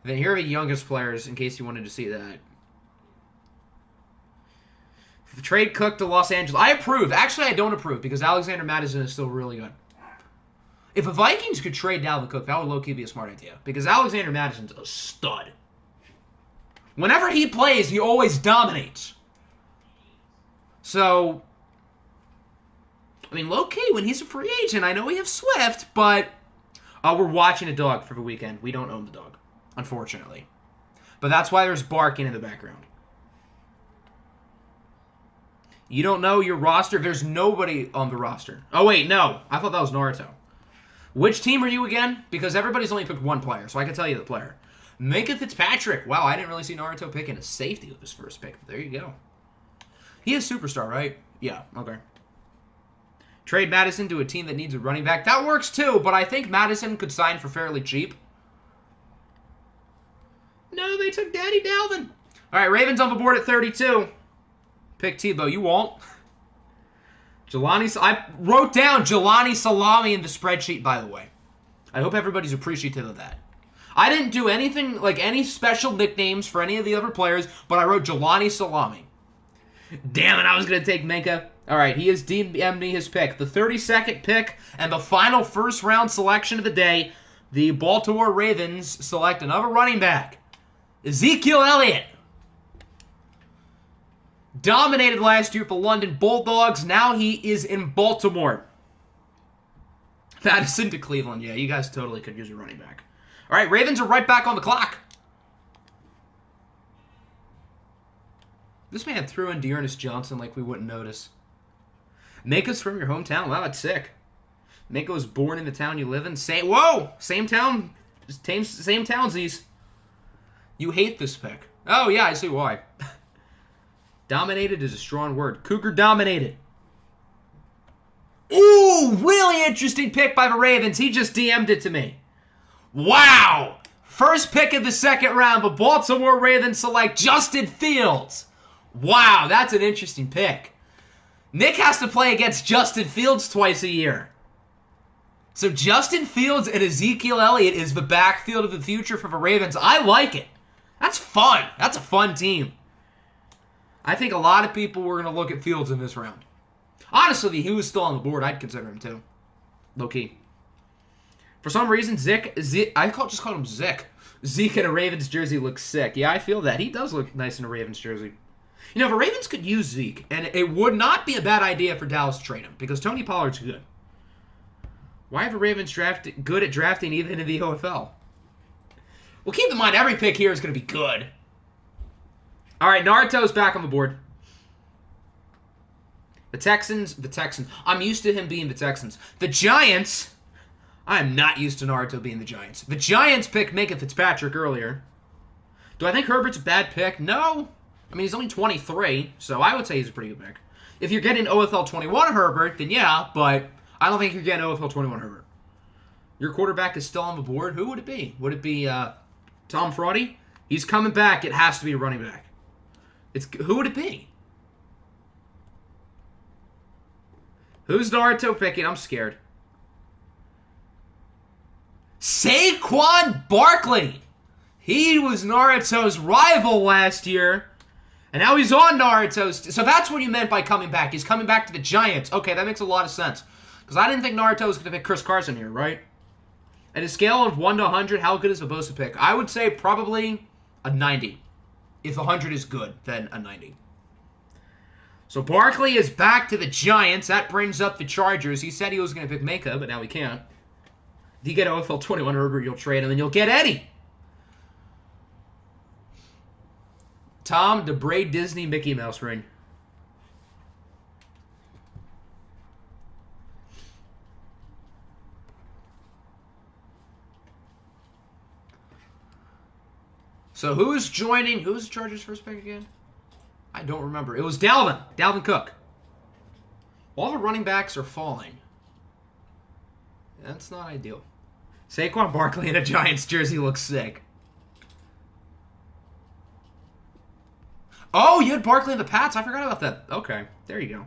Then here are the youngest players in case you wanted to see that. Trade Cook to Los Angeles. I approve. Actually, I don't approve because Alexander Madison is still really good. If the Vikings could trade Dalvin Cook, that would low-key be a smart idea because Alexander Madison's a stud. Whenever he plays, he always dominates. So, I mean, low-key, when he's a free agent, I know we have Swift, but we're watching a dog for the weekend. We don't own the dog, unfortunately. But that's why there's barking in the background. You don't know your roster? There's nobody on the roster. Oh, wait, no. I thought that was Naruto. Which team are you again? Because everybody's only picked one player, so I can tell you the player. Minka Fitzpatrick. Wow, I didn't really see Naruto picking a safety with his first pick. There you go. He is superstar, right? Yeah, okay. Trade Madison to a team that needs a running back. That works too, but I think Madison could sign for fairly cheap. No, they took Daddy Dalvin. All right, Ravens on the board at 32. Pick Tebow. You won't. I wrote down Jelani Salami in the spreadsheet, by the way. I hope everybody's appreciative of that. I didn't do anything, like any special nicknames for any of the other players, but I wrote Jelani Salami. Damn it, I was going to take Minka. All right, he has DM'd me his pick. The 32nd pick and the final first-round selection of the day, the Baltimore Ravens select another running back, Ezekiel Elliott. Dominated last year for the London Bulldogs. Now he is in Baltimore. Madison to Cleveland. Yeah, you guys totally could use a running back. All right, Ravens are right back on the clock. This man threw in Dearness Johnson like we wouldn't notice. Mako's from your hometown? Wow, that's sick. Mako was born in the town you live in. Same town. Same townsies. You hate this pick. Oh, yeah, I see why. Dominated is a strong word. Cougar dominated. Ooh, really interesting pick by the Ravens. He just DM'd it to me. Wow. First pick of the second round, the Baltimore Ravens select Justin Fields. Wow, that's an interesting pick. Nick has to play against Justin Fields twice a year. So Justin Fields and Ezekiel Elliott is the backfield of the future for the Ravens. I like it. That's fun. That's a fun team. I think a lot of people were going to look at Fields in this round. Honestly, if he was still on the board, I'd consider him too. Low-key. For some reason, I just called him Zick. Zeke in a Ravens jersey looks sick. Yeah, I feel that. He does look nice in a Ravens jersey. You know, the Ravens could use Zeke, and it would not be a bad idea for Dallas to trade him, because Tony Pollard's good. Why are the Ravens good at drafting even in the OFL? Well, keep in mind, every pick here is going to be good. All right, Naruto's back on the board. The Texans. I'm used to him being the Texans. The Giants. I am not used to Naruto being the Giants. The Giants picked Minka Fitzpatrick earlier. Do I think Herbert's a bad pick? No. I mean, he's only 23, so I would say he's a pretty good pick. If you're getting OFL 21 Herbert, then yeah, but I don't think you're getting OFL 21 Herbert. Your quarterback is still on the board. Who would it be? Would it be Tom Fraudy? He's coming back. It has to be a running back. Who would it be? Who's Naruto picking? I'm scared. Saquon Barkley. He was Naruto's rival last year. And now he's on Naruto's. So that's what he meant by coming back. He's coming back to the Giants. Okay, that makes a lot of sense. Because I didn't think Naruto was going to pick Chris Carson here, right? At a scale of 1 to 100, how good is the Bosa pick? I would say probably a 90. If 100 is good, then a 90. So Barkley is back to the Giants. That brings up the Chargers. He said he was going to pick Maka, but now he can't. If you get OFL 21 Herbert, you'll trade him, and then you'll get Eddie. Tom, the Braid Disney Mickey Mouse ring. So who's joining? Who's the Chargers' first pick again? I don't remember. It was Dalvin Cook. All the running backs are falling. That's not ideal. Saquon Barkley in a Giants jersey looks sick. Oh, you had Barkley in the Pats. I forgot about that. Okay, there you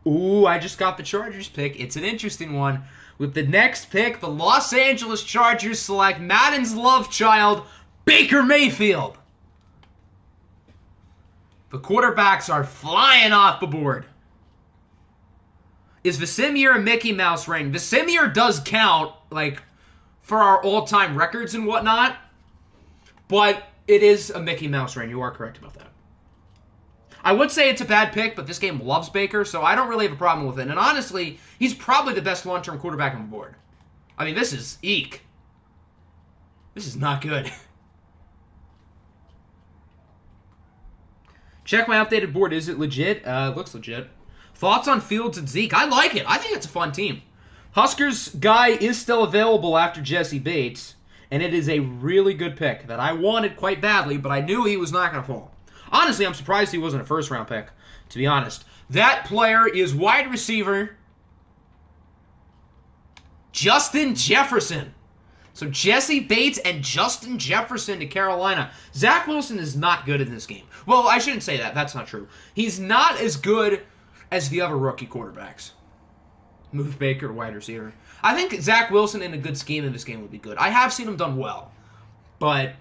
go. Ooh, I just got the Chargers pick. It's an interesting one. With the next pick, the Los Angeles Chargers select Madden's love child, Baker Mayfield. The quarterbacks are flying off the board. Is Vesemir a Mickey Mouse ring? Vesemir does count, like, for our all-time records and whatnot. But it is a Mickey Mouse ring. You are correct about that. I would say it's a bad pick, but this game loves Baker, so I don't really have a problem with it. And honestly, he's probably the best long-term quarterback on the board. I mean, this is eek. This is not good. Check my updated board. Is it legit? It looks legit. Thoughts on Fields and Zeke? I like it. I think it's a fun team. Huskers guy is still available after Jesse Bates. And it is a really good pick that I wanted quite badly, but I knew he was not going to fall. Honestly, I'm surprised he wasn't a first-round pick, to be honest. That player is wide receiver Justin Jefferson. So Jesse Bates and Justin Jefferson to Carolina. Zach Wilson is not good in this game. Well, I shouldn't say that. That's not true. He's not as good as the other rookie quarterbacks. Move Baker, wide receiver. I think Zach Wilson in a good scheme in this game would be good. I have seen him done well. But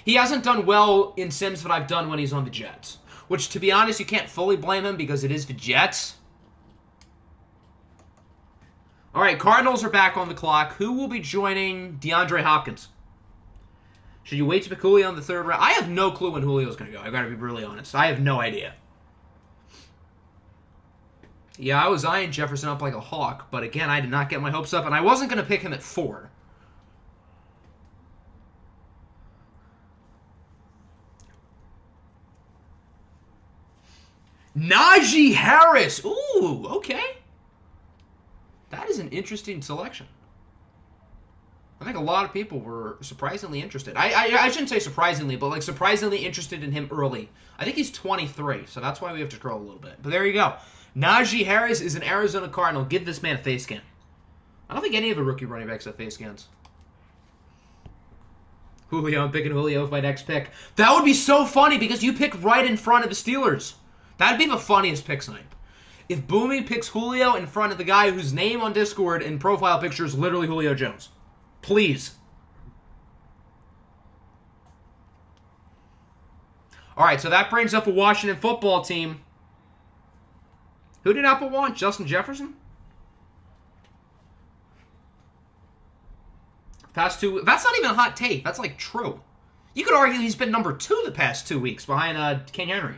He hasn't done well in sims that I've done when he's on the Jets. Which, to be honest, you can't fully blame him because it is the Jets. All right, Cardinals are back on the clock. Who will be joining DeAndre Hopkins? Should you wait to pick Julio in the 3rd round? I have no clue when Julio's going to go. I've got to be really honest. I have no idea. Yeah, I was eyeing Jefferson up like a hawk, but again, I did not get my hopes up, and I wasn't going to pick him at 4. Naji Harris. Ooh, okay. That is an interesting selection. I think a lot of people were surprisingly interested. I shouldn't say surprisingly, but like surprisingly interested in him early. I think he's 23, so that's why we have to scroll a little bit. But there you go. Najee Harris is an Arizona Cardinal. Give this man a face scan. I don't think any of the rookie running backs have face scans. Julio, I'm picking Julio with my next pick. That would be so funny because you pick right in front of the Steelers. That'd be the funniest pick snipe. If Boomy picks Julio in front of the guy whose name on Discord and profile picture is literally Julio Jones. Please. All right, so that brings up a Washington football team. Who did Apple want? Justin Jefferson? Past 2 weeks. That's not even a hot take. That's like true. You could argue he's been number 2 the past 2 weeks behind King Henry.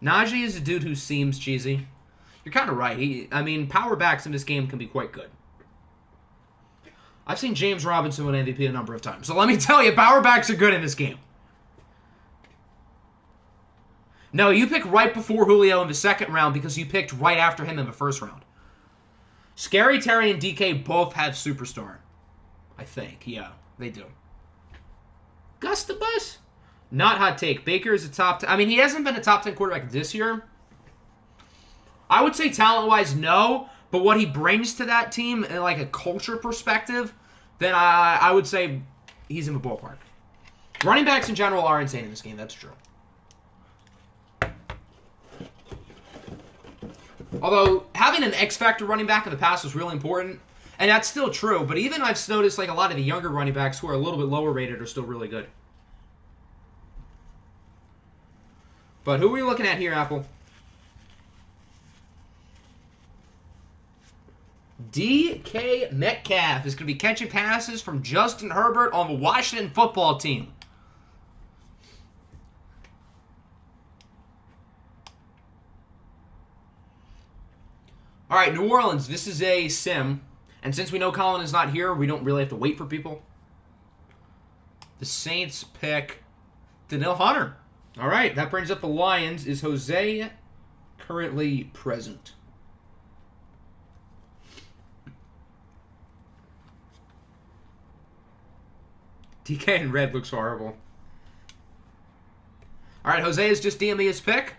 Najee is a dude who seems cheesy. You're kind of right. I mean, power backs in this game can be quite good. I've seen James Robinson win MVP a number of times. So let me tell you, power backs are good in this game. No, you pick right before Julio in the 2nd round because you picked right after him in the 1st round. Scary Terry and DK both have superstar. I think. Yeah, they do. Gus the Bus? Not hot take. Baker is a top 10. I mean, he hasn't been a top 10 quarterback this year. I would say talent-wise, no. But what he brings to that team in like a culture perspective, then I would say he's in the ballpark. Running backs in general are insane in this game. That's true. Although, having an X-Factor running back in the past was really important. And that's still true. But even I've noticed like a lot of the younger running backs who are a little bit lower rated are still really good. But who are we looking at here, Apple? DK Metcalf is going to be catching passes from Justin Herbert on the Washington football team. All right, New Orleans, this is a sim. And since we know Colin is not here, we don't really have to wait for people. The Saints pick Danielle Hunter. All right, that brings up the Lions. Is Jose currently present? DK in red looks horrible. All right, Jose is just DMing his pick.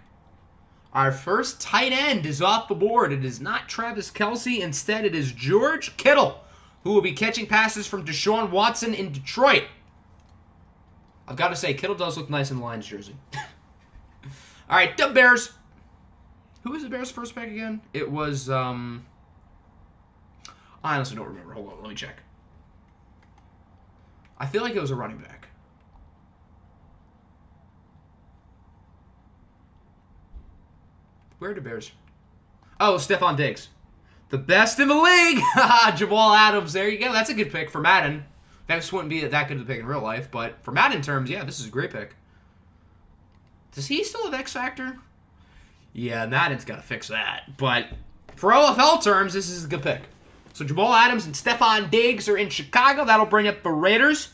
Our first tight end is off the board. It is not Travis Kelce. Instead, it is George Kittle, who will be catching passes from Deshaun Watson in Detroit. I've got to say, Kittle does look nice in the Lions jersey. All right, the Bears. Who was the Bears' first pick again? It was, I honestly don't remember. Hold on, let me check. I feel like it was a running back. Where are the Bears? Oh, Stephon Diggs. The best in the league! Jamal Adams, there you go. That's a good pick for Madden. That wouldn't be that good of a pick in real life, but for Madden terms, yeah, this is a great pick. Does he still have X Factor? Yeah, Madden's got to fix that. But for OFL terms, this is a good pick. So Jamal Adams and Stephon Diggs are in Chicago. That'll bring up the Raiders.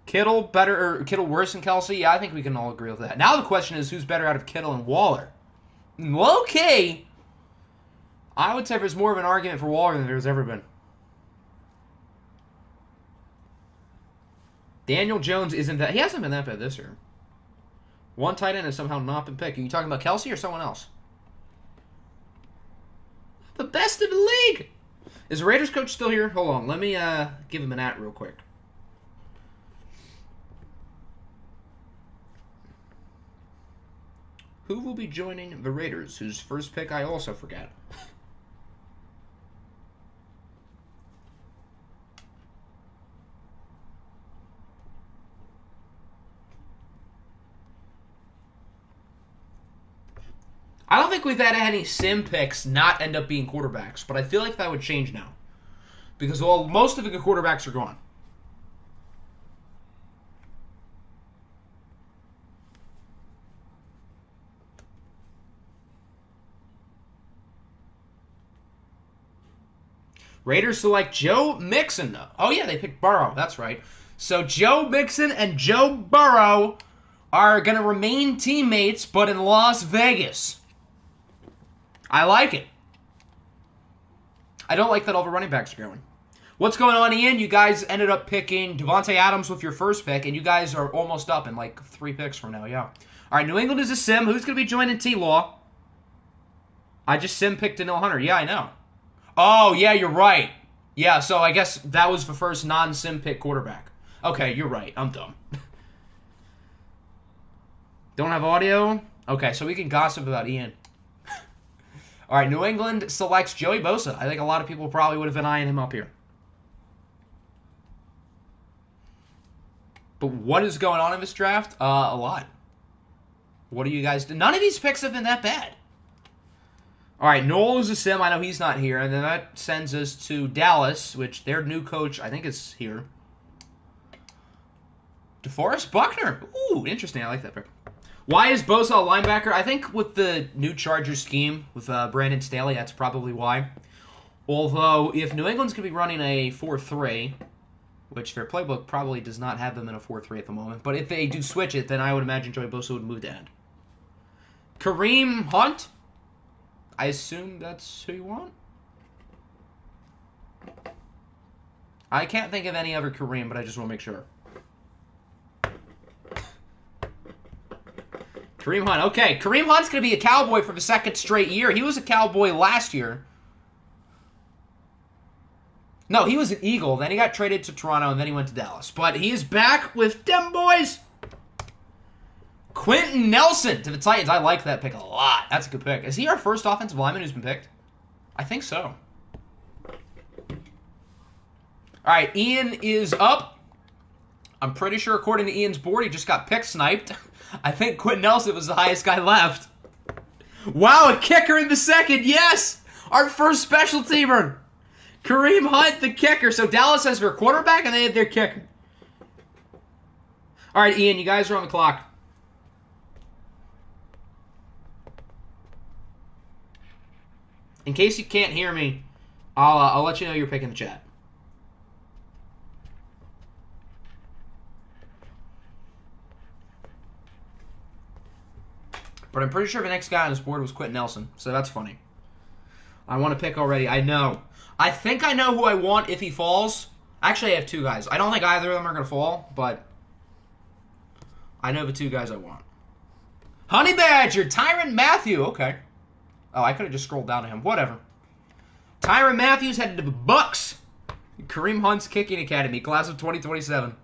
Kittle better or Kittle worse than Kelce? Yeah, I think we can all agree with that. Now the question is, who's better out of Kittle and Waller? Okay. I would say there's more of an argument for Waller than there's ever been. Daniel Jones isn't that... He hasn't been that bad this year. One tight end has somehow not been picked. Are you talking about Kelce or someone else? The best in the league! Is the Raiders coach still here? Hold on. Let me give him an at real quick. Who will be joining the Raiders, whose first pick I also forgot? I don't think we've had any sim picks not end up being quarterbacks, but I feel like that would change now. Because, well, most of the good quarterbacks are gone. Raiders select Joe Mixon. Oh, yeah, they picked Burrow. That's right. So Joe Mixon and Joe Burrow are going to remain teammates, but in Las Vegas. I like it. I don't like that all the running backs are going. What's going on, Ian? You guys ended up picking Devontae Adams with your first pick, and you guys are almost up in like 3 picks from now, yeah. All right, New England is a sim. Who's going to be joining T-Law? I just sim picked Danielle Hunter. Yeah, I know. Oh, yeah, you're right. Yeah, so I guess that was the first non-sim pick quarterback. Okay, you're right. I'm dumb. Don't have audio? Okay, so we can gossip about Ian. All right, New England selects Joey Bosa. I think a lot of people probably would have been eyeing him up here. But what is going on in this draft? A lot. What do you guys do? None of these picks have been that bad. All right, Noel is a sim. I know he's not here. And then that sends us to Dallas, which their new coach, I think, is here. DeForest Buckner. Ooh, interesting. I like that pick. Why is Bosa a linebacker? I think with the new Chargers scheme with Brandon Staley, that's probably why. Although, if New England's going to be running a 4-3, which their playbook probably does not have them in a 4-3 at the moment, but if they do switch it, then I would imagine Joey Bosa would move to end. Kareem Hunt. I assume that's who you want? I can't think of any other Kareem, but I just want to make sure. Kareem Hunt. Okay, Kareem Hunt's going to be a Cowboy for the second straight year. He was a Cowboy last year. No, he was an Eagle. Then he got traded to Toronto, and then he went to Dallas. But he is back with them boys. Quentin Nelson to the Titans. I like that pick a lot. That's a good pick. Is he our first offensive lineman who's been picked? I think so. All right, Ian is up. I'm pretty sure, according to Ian's board, he just got pick sniped. I think Quentin Nelson was the highest guy left. Wow, a kicker in the second. Yes! Our first special teamer. Kareem Hunt, the kicker. So Dallas has their quarterback, and they have their kicker. All right, Ian, you guys are on the clock. In case you can't hear me, I'll let you know you're picking the chat. But I'm pretty sure the next guy on this board was Quentin Nelson, so that's funny. I want to pick already. I know. I think I know who I want if he falls. Actually, I have 2 guys. I don't think either of them are going to fall, but I know the 2 guys I want. Honey Badger, Tyrann Mathieu. Okay. Oh, I could have just scrolled down to him. Whatever. Tyrann Mathieu's headed to the Bucks. Kareem Hunt's Kicking Academy, class of 2027.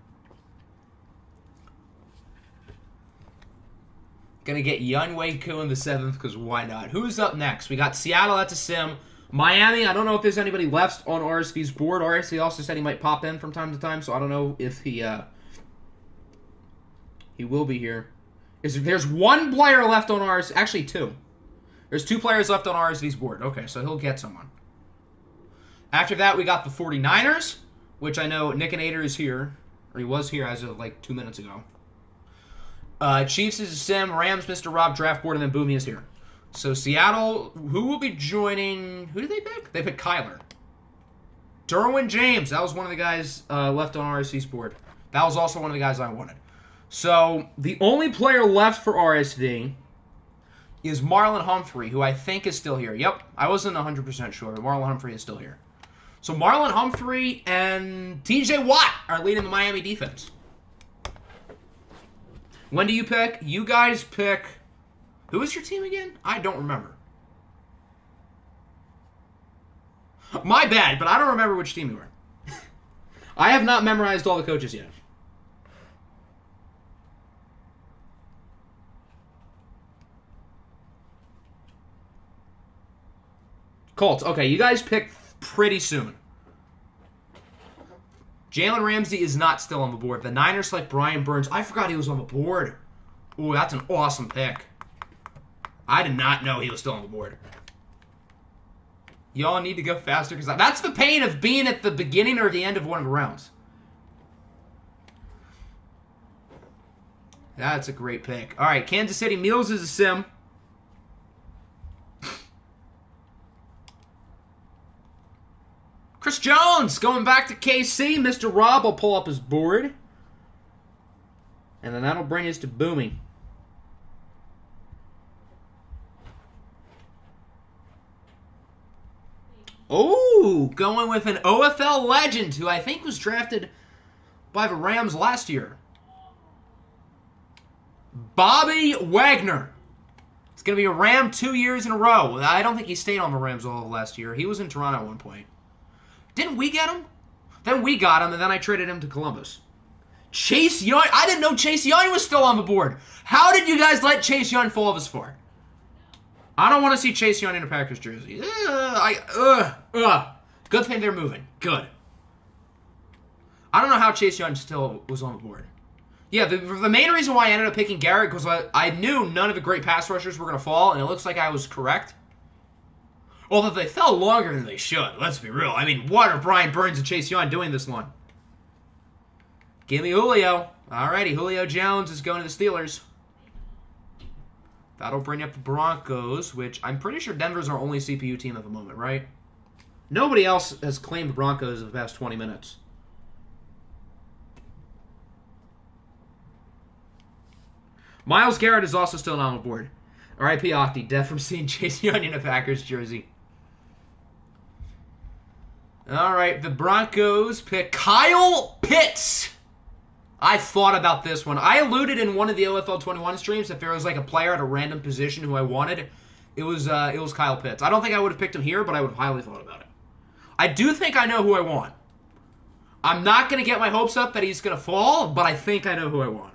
Gonna get Younghoe Koo in the 7th, because why not? Who's up next? We got Seattle, that's a sim. Miami, I don't know if there's anybody left on RSV's board. RSV also said he might pop in from time to time, so I don't know if he will be here. There's 1 player left on RSV, actually 2. There's 2 players left on RSV's board. Okay, so he'll get someone. After that, we got the 49ers, which I know Nick and Ader is here, or he was here as of like 2 minutes ago. Chiefs is a sim, Rams, Mr. Rob, draft board, and then Boomy is here. So Seattle, who will be joining? Who did they pick? They picked Kyler. Derwin James, that was one of the guys left on RSV's board. That was also one of the guys I wanted. So the only player left for RSV is Marlon Humphrey, who I think is still here. Yep, I wasn't 100% sure, but Marlon Humphrey is still here. So Marlon Humphrey and TJ Watt are leading the Miami defense. When do you pick? You guys pick... Who is your team again? I don't remember. My bad, but I don't remember which team you were. I have not memorized all the coaches yet. Colts. Okay, you guys pick pretty soon. Jalen Ramsey is not still on the board. The Niners select Brian Burns. I forgot he was on the board. Ooh, that's an awesome pick. I did not know he was still on the board. Y'all need to go faster because that's the pain of being at the beginning or the end of one of the rounds. That's a great pick. All right, Kansas City Meals is a sim. Chris Jones going back to KC. Mr. Rob will pull up his board. And then that'll bring us to booming. Oh, going with an OFL legend who I think was drafted by the Rams last year. Bobby Wagner. It's going to be a Ram 2 years in a row. I don't think he stayed on the Rams all of last year. He was in Toronto at one point. Didn't we get him? Then we got him, and then I traded him to Columbus. Chase Young. I didn't know Chase Young was still on the board. How did you guys let Chase Young fall this far? I don't want to see Chase Young in a Packers jersey. Good thing they're moving. Good. I don't know how Chase Young still was on the board. Yeah, the main reason why I ended up picking Garrett was I knew none of the great pass rushers were going to fall, and it looks like I was correct. Although they fell longer than they should. Let's be real. I mean, what are Brian Burns and Chase Young doing this long? Give me Julio. Alrighty, Julio Jones is going to the Steelers. That'll bring up the Broncos, which I'm pretty sure Denver's our only CPU team at the moment, right? Nobody else has claimed Broncos in the past 20 minutes. Myles Garrett is also still on the board. R.I.P. Octi, death from seeing Chase Young in a Packers jersey. Alright, the Broncos pick Kyle Pitts. I thought about this one. I alluded in one of the OFL 21 streams if there was like a player at a random position who I wanted, it was Kyle Pitts. I don't think I would have picked him here, but I would have highly thought about it. I do think I know who I want. I'm not going to get my hopes up that he's going to fall, but I think I know who I want.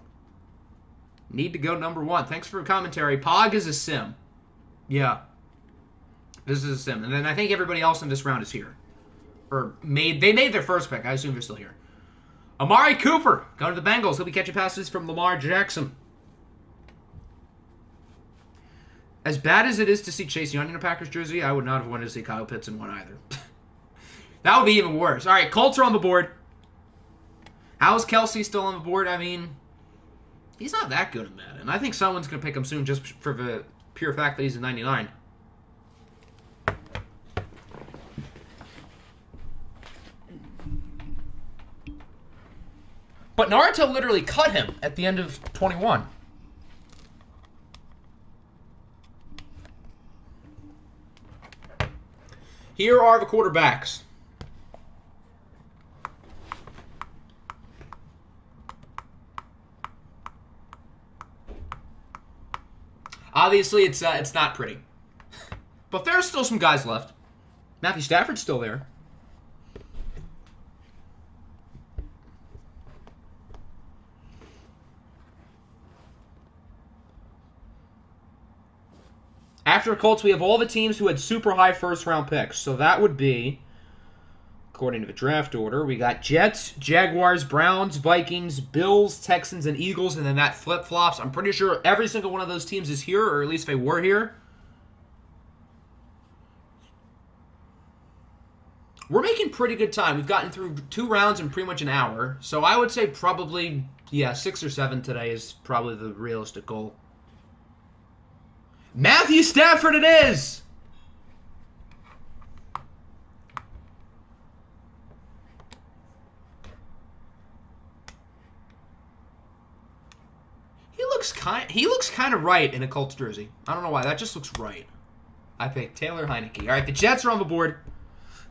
Need to go number 1. Thanks for the commentary. Pog is a sim. Yeah. This is a sim. And then I think everybody else in this round is here. They made their first pick. I assume they're still here. Amari Cooper going to the Bengals. He'll be catching passes from Lamar Jackson. As bad as it is to see Chase Young in a Packers jersey, I would not have wanted to see Kyle Pitts in one either. That would be even worse. All right, Colts are on the board. How is Kelsey still on the board? I mean, he's not that good at Madden. I think someone's going to pick him soon just for the pure fact that he's a 99. But Naruto literally cut him at the end of 21. Here are the quarterbacks. Obviously, it's not pretty. But there are still some guys left. Matthew Stafford's still there. After Colts, we have all the teams who had super high first-round picks. So that would be, according to the draft order, we got Jets, Jaguars, Browns, Vikings, Bills, Texans, and Eagles, and then that flip-flops. I'm pretty sure every single one of those teams is here, or at least they were here. We're making pretty good time. We've gotten through 2 rounds in pretty much an hour. So I would say probably, 6 or 7 today is probably the realistic goal. Matthew Stafford it is! He looks kind of right in a Colts jersey. I don't know why. That just looks right. I picked Taylor Heineke. All right, the Jets are on the board.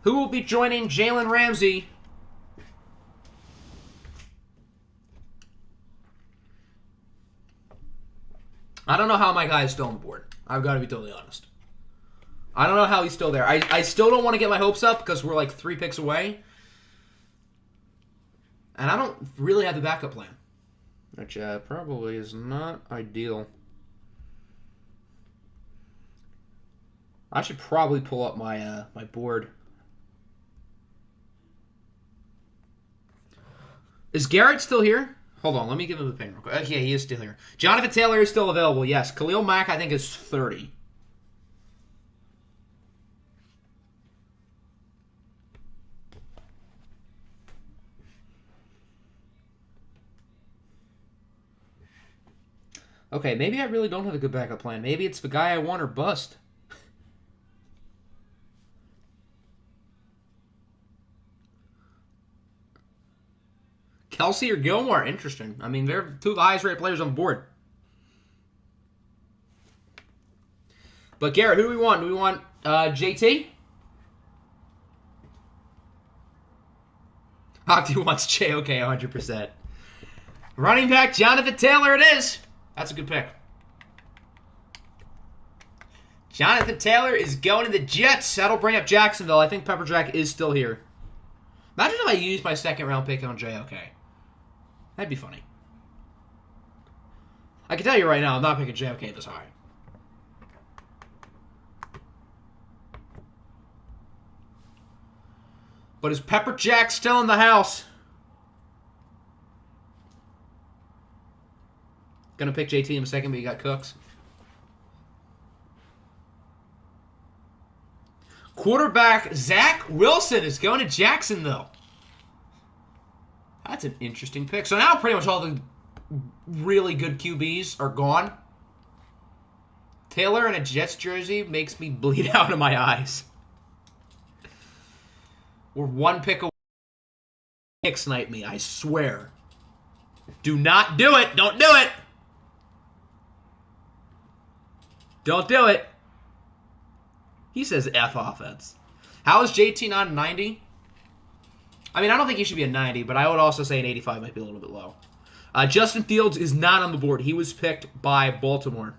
Who will be joining Jalen Ramsey? I don't know how my guy is still on the board. I've got to be totally honest. I don't know how he's still there. I still don't want to get my hopes up because we're like 3 picks away. And I don't really have the backup plan. Which probably is not ideal. I should probably pull up my my board. Is Garrett still here? Hold on, let me give him the ping real quick. Yeah, he is still here. Jonathan Taylor is still available, yes. Khalil Mack, I think, is 30. Okay, maybe I really don't have a good backup plan. Maybe it's the guy I want or bust. Kelsey or Gilmore? Interesting. I mean, they're two of the highest rated players on the board. But Garrett, who do we want? Do we want JT? Hockey wants JOK 100%. Running back, Jonathan Taylor it is. That's a good pick. Jonathan Taylor is going to the Jets. That'll bring up Jacksonville. I think Pepper Jack is still here. Imagine if I used my second round pick on JOK. That'd be funny. I can tell you right now, I'm not picking JOK this high. But is Pepper Jack still in the house? Gonna pick JT in a second, but you got Cooks. Quarterback Zach Wilson is going to Jacksonville. That's an interesting pick. So now pretty much all the really good QBs are gone. Taylor in a Jets jersey makes me bleed out of my eyes. We're one pick away. Pick snipe me, I swear. Do not do it. Don't do it. Don't do it. He says F offense. How is JT not a 90? I mean, I don't think he should be a 90, but I would also say an 85 might be a little bit low. Justin Fields is not on the board. He was picked by Baltimore.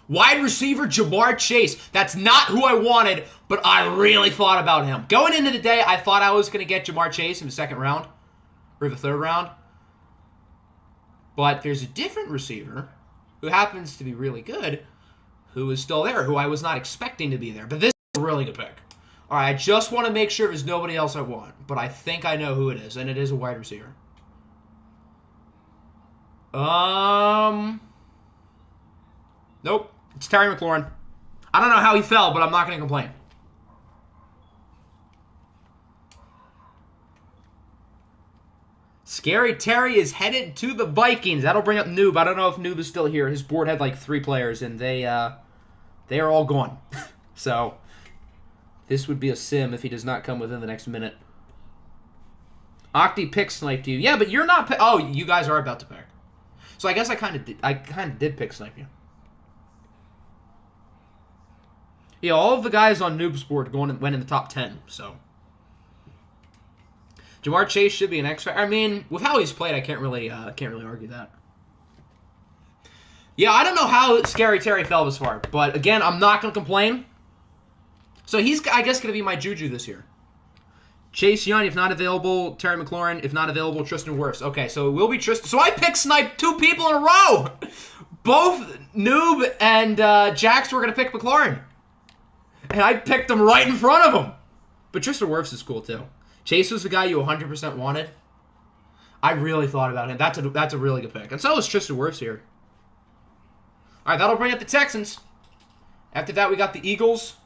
Wide receiver Jamar Chase. That's not who I wanted, but I really thought about him. Going into the day, I thought I was going to get Jamar Chase in the second round, or the third round. But there's a different receiver who happens to be really good, who is still there, who I was not expecting to be there. But this is a really good pick. All right, I just want to make sure there's nobody else I want, but I think I know who it is, and it is a wide receiver. Nope. It's Terry McLaurin. I don't know how he fell, but I'm not going to complain. Scary Terry is headed to the Vikings. That'll bring up Noob. I don't know if Noob is still here. His board had like 3 players, and they are all gone. So this would be a sim if he does not come within the next minute. Octi pick sniped you. Yeah, but you're not. Oh, you guys are about to pick. So I guess I kind of did pick snipe you. Yeah, all of the guys on Noob's board went in the top 10. So Jamar Chase should be an X factor. I mean, with how he's played, I can't really argue that. Yeah, I don't know how Scary Terry fell this far, but again, I'm not gonna complain. So he's, I guess, gonna be my Juju this year. Chase Young, if not available. Terry McLaurin, if not available. Tristan Wirfs. Okay, so it will be Tristan. So I pick sniped 2 people in a row. Both Noob and Jax were gonna pick McLaurin. And I picked him right in front of him. But Tristan Wirfs is cool, too. Chase was the guy you 100% wanted. I really thought about him. That's a really good pick. And so is Tristan Wirfs here. All right, that'll bring up the Texans. After that, we got the Eagles.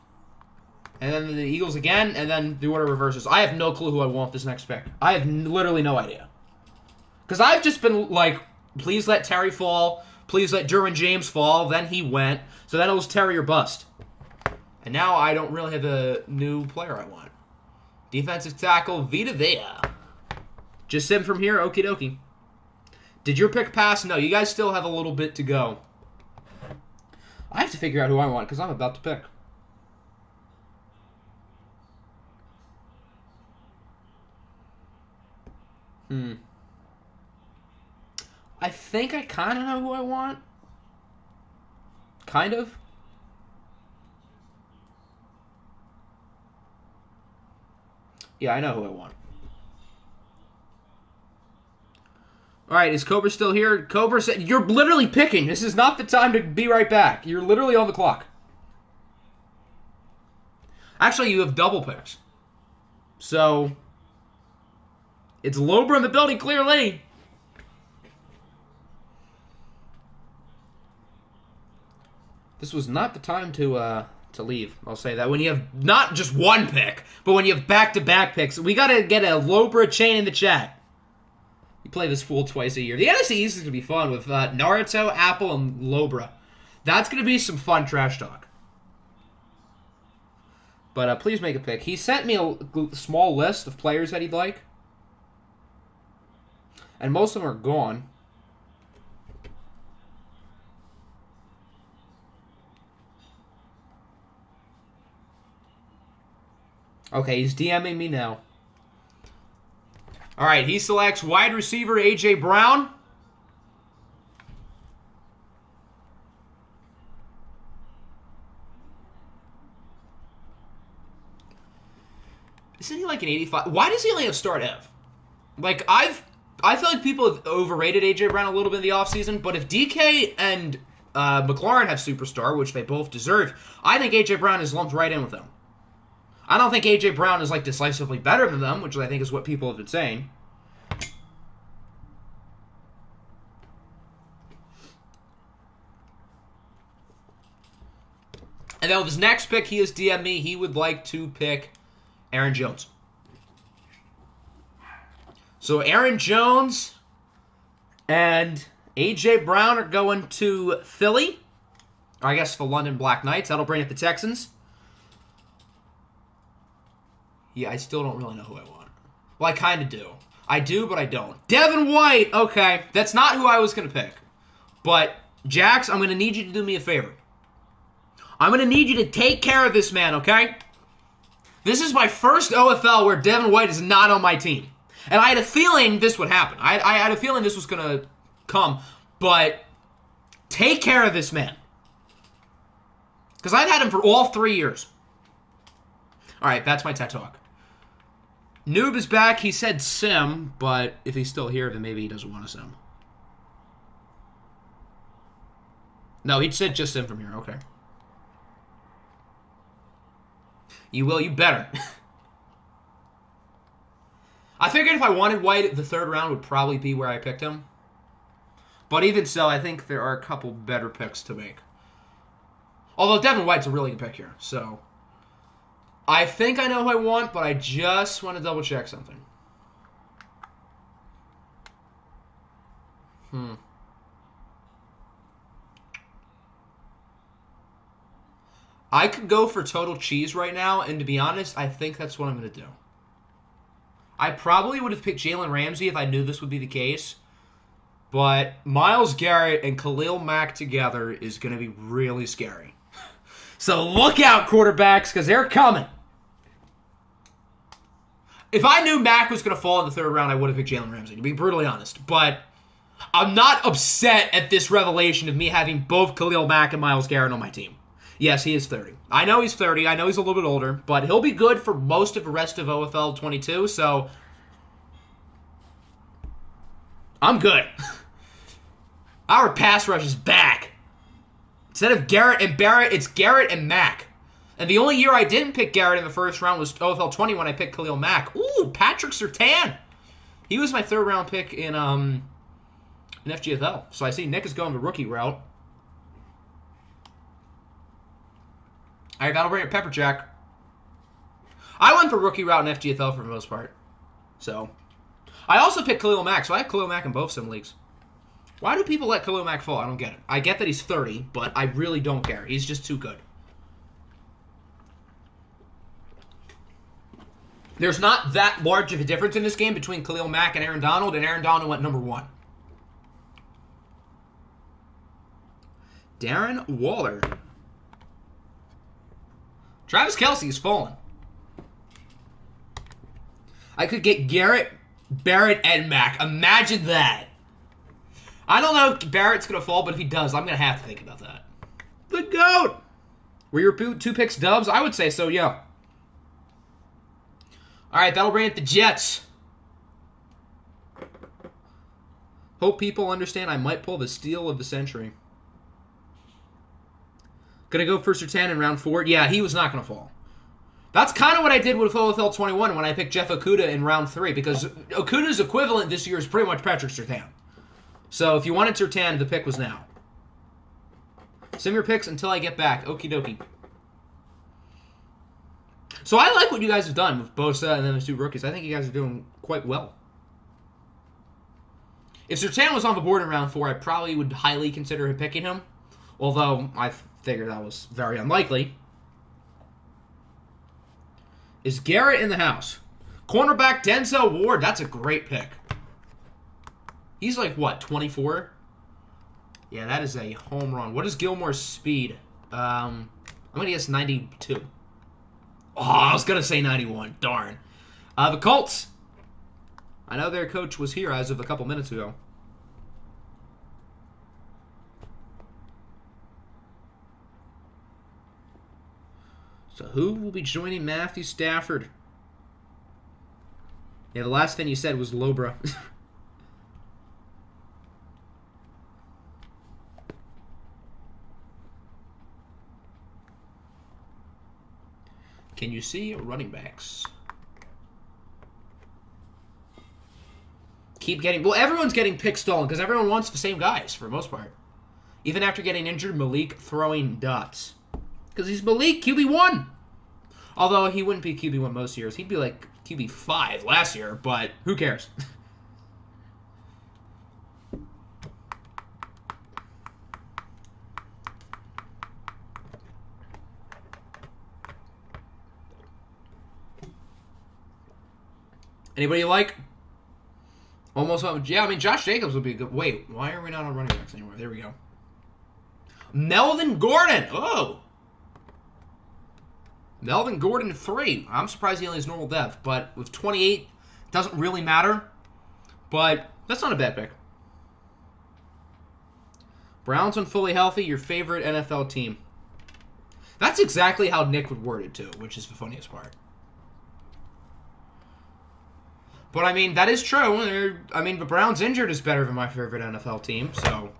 And then the Eagles again. And then the order reverses. I have no clue who I want this next pick. I have literally no idea. Because I've just been like, please let Terry fall. Please let Derwin James fall. Then he went. So then it was Terry or bust. And now I don't really have a new player I want. Defensive tackle, Vita Vea. Just sim from here, okie dokie. Did your pick pass? No, you guys still have a little bit to go. I have to figure out who I want because I'm about to pick. I think I kind of know who I want. Kind of. Yeah, I know who I want. All right, is Cobra still here? Cobra said, you're literally picking. This is not the time to be right back. You're literally on the clock. Actually, you have double picks. So, it's Lobra in the building, clearly. This was not the time to leave. I'll say that. When you have not just one pick, but when you have back-to-back picks, we got to get a Lobra chain in the chat. You play this fool twice a year. The NFC East is going to be fun with Naruto, Apple, and Lobra. That's going to be some fun trash talk. But please make a pick. He sent me a small list of players that he'd like. And most of them are gone. Okay, he's DMing me now. All right, he selects wide receiver A.J. Brown. Isn't he like an 85? Why does he only have start Ev? Like, I feel like people have overrated A.J. Brown a little bit in the offseason, but if DK and McLaurin have superstar, which they both deserve, I think A.J. Brown is lumped right in with them. I don't think A.J. Brown is, like, decisively better than them, which I think is what people have been saying. And then with his next pick, he has DM'd me. He would like to pick Aaron Jones. So Aaron Jones and A.J. Brown are going to Philly. Or I guess the London Black Knights. That'll bring it the Texans. Yeah, I still don't really know who I want. Well, I kind of do. I do, but I don't. Devin White! Okay, that's not who I was going to pick. But, Jax, I'm going to need you to do me a favor. I'm going to need you to take care of this man, okay? This is my first OFL where Devin White is not on my team. And I had a feeling this would happen. I had a feeling this was going to come. But, take care of this man. Because I've had him for all 3 years. Alright, that's my TED Talk. Noob is back. He said sim, but if he's still here, then maybe he doesn't want to sim. No, he said just sim from here. Okay. You will, you better. I figured if I wanted White, the third round would probably be where I picked him. But even so, I think there are a couple better picks to make. Although Devin White's a really good pick here, so... I think I know who I want, but I just want to double check something. I could go for total cheese right now, and to be honest, I think that's what I'm going to do. I probably would have picked Jalen Ramsey if I knew this would be the case, but Myles Garrett and Khalil Mack together is going to be really scary. So look out, quarterbacks, because they're coming. If I knew Mack was going to fall in the third round, I would have picked Jalen Ramsey, to be brutally honest. But I'm not upset at this revelation of me having both Khalil Mack and Myles Garrett on my team. Yes, he is 30. I know he's 30. I know he's a little bit older, but he'll be good for most of the rest of OFL 22, so I'm good. Our pass rush is back. Instead of Garrett and Barrett, it's Garrett and Mack. And the only year I didn't pick Garrett in the first round was OFL 20 when I picked Khalil Mack. Ooh, Patrick Surtain. He was my third round pick in FGFL. So I see Nick is going the rookie route. All right, that'll bring it Pepper Jack. I went for rookie route in FGFL for the most part. So I also picked Khalil Mack, so I have Khalil Mack in both sim leagues. Why do people let Khalil Mack fall? I don't get it. I get that he's 30, but I really don't care. He's just too good. There's not that large of a difference in this game between Khalil Mack and Aaron Donald went number 1. Darren Waller. Travis Kelce is falling. I could get Garrett, Barrett, and Mack. Imagine that. I don't know if Barrett's going to fall, but if he does, I'm going to have to think about that. The GOAT! Were your 2 picks dubs? I would say so, yeah. Alright, that'll bring it the Jets. Hope people understand I might pull the steal of the century. Gonna go for Surtain in round 4? Yeah, he was not gonna fall. That's kind of what I did with OFL 21 when I picked Jeff Okudah in round 3, because Okudah's equivalent this year is pretty much Patrick Surtain. So if you wanted Surtain, the pick was now. Send your picks until I get back. Okie dokie. So I like what you guys have done with Bosa and then the 2 rookies. I think you guys are doing quite well. If Surtain was on the board in round 4, I probably would highly consider picking him. Although I figured that was very unlikely. Is Garrett in the house? Cornerback Denzel Ward. That's a great pick. He's like, what, 24? Yeah, that is a home run. What is Gilmore's speed? I'm going to guess 92. Oh, I was going to say 91. Darn. The Colts. I know their coach was here as of a couple minutes ago. So who will be joining Matthew Stafford? Yeah, the last thing you said was Lobra. Can you see running backs? Keep getting... Well, everyone's getting pick stolen because everyone wants the same guys for the most part. Even after getting injured, Malik throwing dots. Because he's Malik, QB1. Although he wouldn't be QB1 most years. He'd be like QB5 last year, but who cares? Anybody you like? Almost. Yeah, I mean, Josh Jacobs would be a good... Wait, why are we not on running backs anymore? There we go. Melvin Gordon. Oh. Melvin Gordon 3. I'm surprised he only has normal depth, but with 28, doesn't really matter. But that's not a bad pick. Browns when fully healthy, your favorite NFL team. That's exactly how Nick would word it, too, which is the funniest part. But, I mean, that is true. I mean, the Browns injured is better than my favorite NFL team, so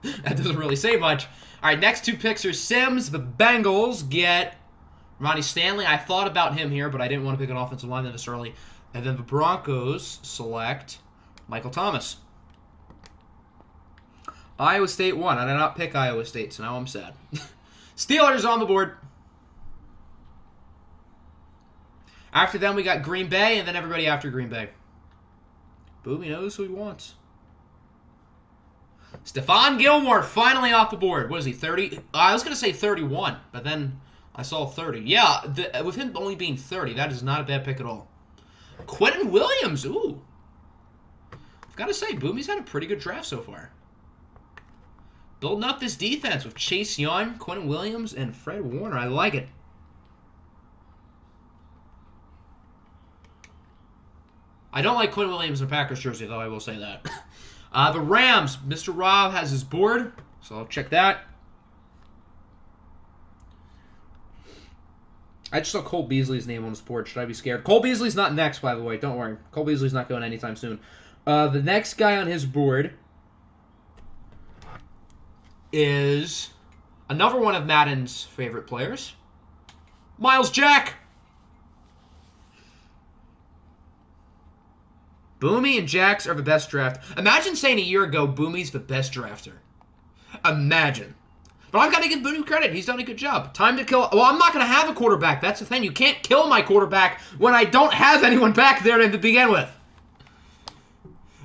that doesn't really say much. All right, next 2 picks are Sims. The Bengals get Ronnie Stanley. I thought about him here, but I didn't want to pick an offensive lineman this early. And then the Broncos select Michael Thomas. Iowa State won. I did not pick Iowa State, so now I'm sad. Steelers on the board. After them, we got Green Bay, and then everybody after Green Bay. Boomy knows who he wants. Stephon Gilmore, finally off the board. What is he, 30? I was going to say 31, but then I saw 30. Yeah, with him only being 30, that is not a bad pick at all. Quentin Williams, ooh. I've got to say, Boomy's had a pretty good draft so far. Building up this defense with Chase Young, Quentin Williams, and Fred Warner. I like it. I don't like Quentin Williams in a Packers jersey, though, I will say that. The Rams, Mr. Rob has his board, so I'll check that. I just saw Cole Beasley's name on his board. Should I be scared? Cole Beasley's not next, by the way. Don't worry. Cole Beasley's not going anytime soon. The next guy on his board is another one of Madden's favorite players, Miles Jack. Boomy and Jax are the best draft. Imagine saying a year ago Boomy's the best drafter. Imagine. But I've got to give Boomy credit. He's done a good job. Time to kill... Well, I'm not going to have a quarterback. That's the thing. You can't kill my quarterback when I don't have anyone back there to begin with.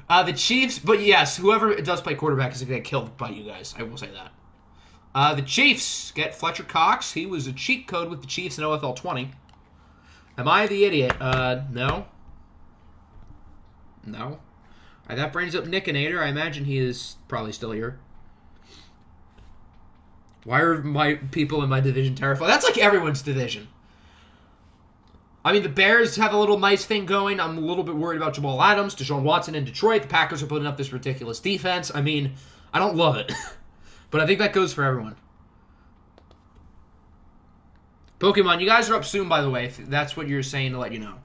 The Chiefs... But yes, whoever does play quarterback is going to get killed by you guys. I will say that. The Chiefs get Fletcher Cox. He was a cheat code with the Chiefs in OFL 20. Am I the idiot? No. No. That brings up Nickinator. I imagine he is probably still here. Why are my people in my division terrified? That's like everyone's division. I mean, the Bears have a little nice thing going. I'm a little bit worried about Jamal Adams, Deshaun Watson in Detroit. The Packers are putting up this ridiculous defense. I mean, I don't love it. But I think that goes for everyone. Pokemon, you guys are up soon, by the way, if that's what you're saying to let you know.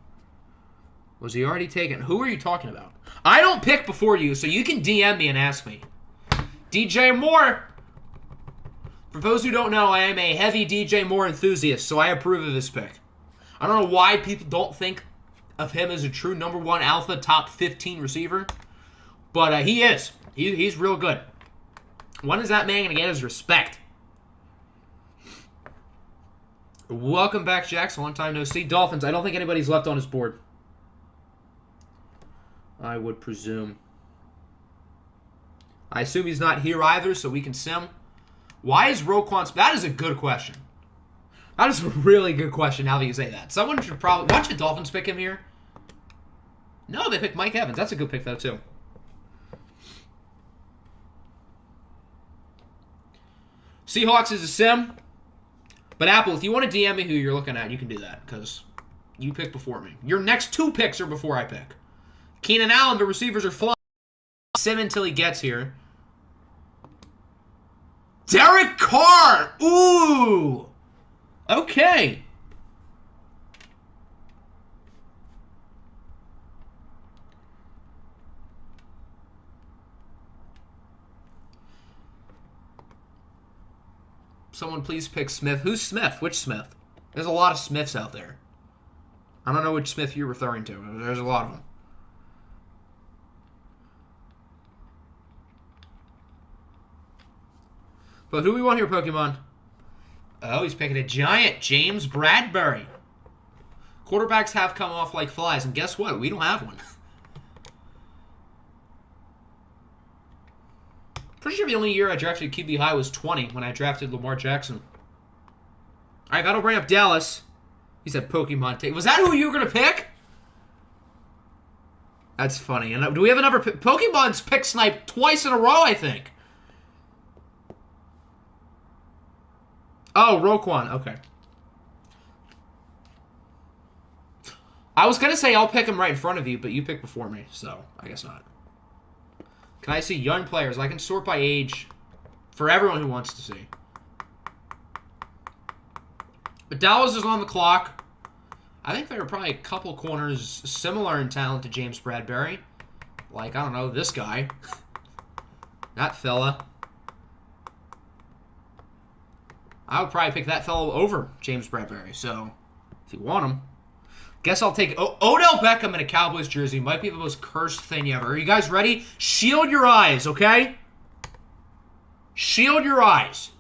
Was he already taken? Who are you talking about? I don't pick before you, so you can DM me and ask me. DJ Moore. For those who don't know, I am a heavy DJ Moore enthusiast, so I approve of this pick. I don't know why people don't think of him as a true number 1 alpha, top 15 receiver, but he is. He's real good. When is that man going to get his respect? Welcome back, Jax. Long time no see. Dolphins, I don't think anybody's left on his board. I would presume. I assume he's not here either, so we can sim. Why is Roquan... That is a good question. That is a really good question now that you say that. Someone should probably... Watch the Dolphins pick him here. No, they picked Mike Evans. That's a good pick, though, too. Seahawks is a sim. But Apple, if you want to DM me who you're looking at, you can do that, because you picked before me. Your next 2 picks are before I pick. Keenan Allen, the receivers are flying. Sim until he gets here. Derek Carr! Ooh! Okay. Someone please pick Smith. Who's Smith? Which Smith? There's a lot of Smiths out there. I don't know which Smith you're referring to. There's a lot of them. But who we want here, Pokemon? Oh, he's picking a giant. James Bradbury. Quarterbacks have come off like flies, and guess what? We don't have one. Pretty sure the only year I drafted QB high was 20 when I drafted Lamar Jackson. All right, that'll bring up Dallas. He said Pokemon. Was that who you were going to pick? That's funny. And do we have another pick? Pokemon's pick snipe twice in a row, I think. Oh, Roquan. Okay. I was going to say I'll pick him right in front of you, but you picked before me, so I guess not. Can I see young players? I can sort by age for everyone who wants to see. But Dallas is on the clock. I think there are probably a couple corners similar in talent to James Bradbury. Like, I don't know, this guy. That fella. I would probably pick that fellow over James Bradbury. So, if you want him. Guess I'll take Odell Beckham in a Cowboys jersey. Might be the most cursed thing ever. Are you guys ready? Shield your eyes, okay? Shield your eyes.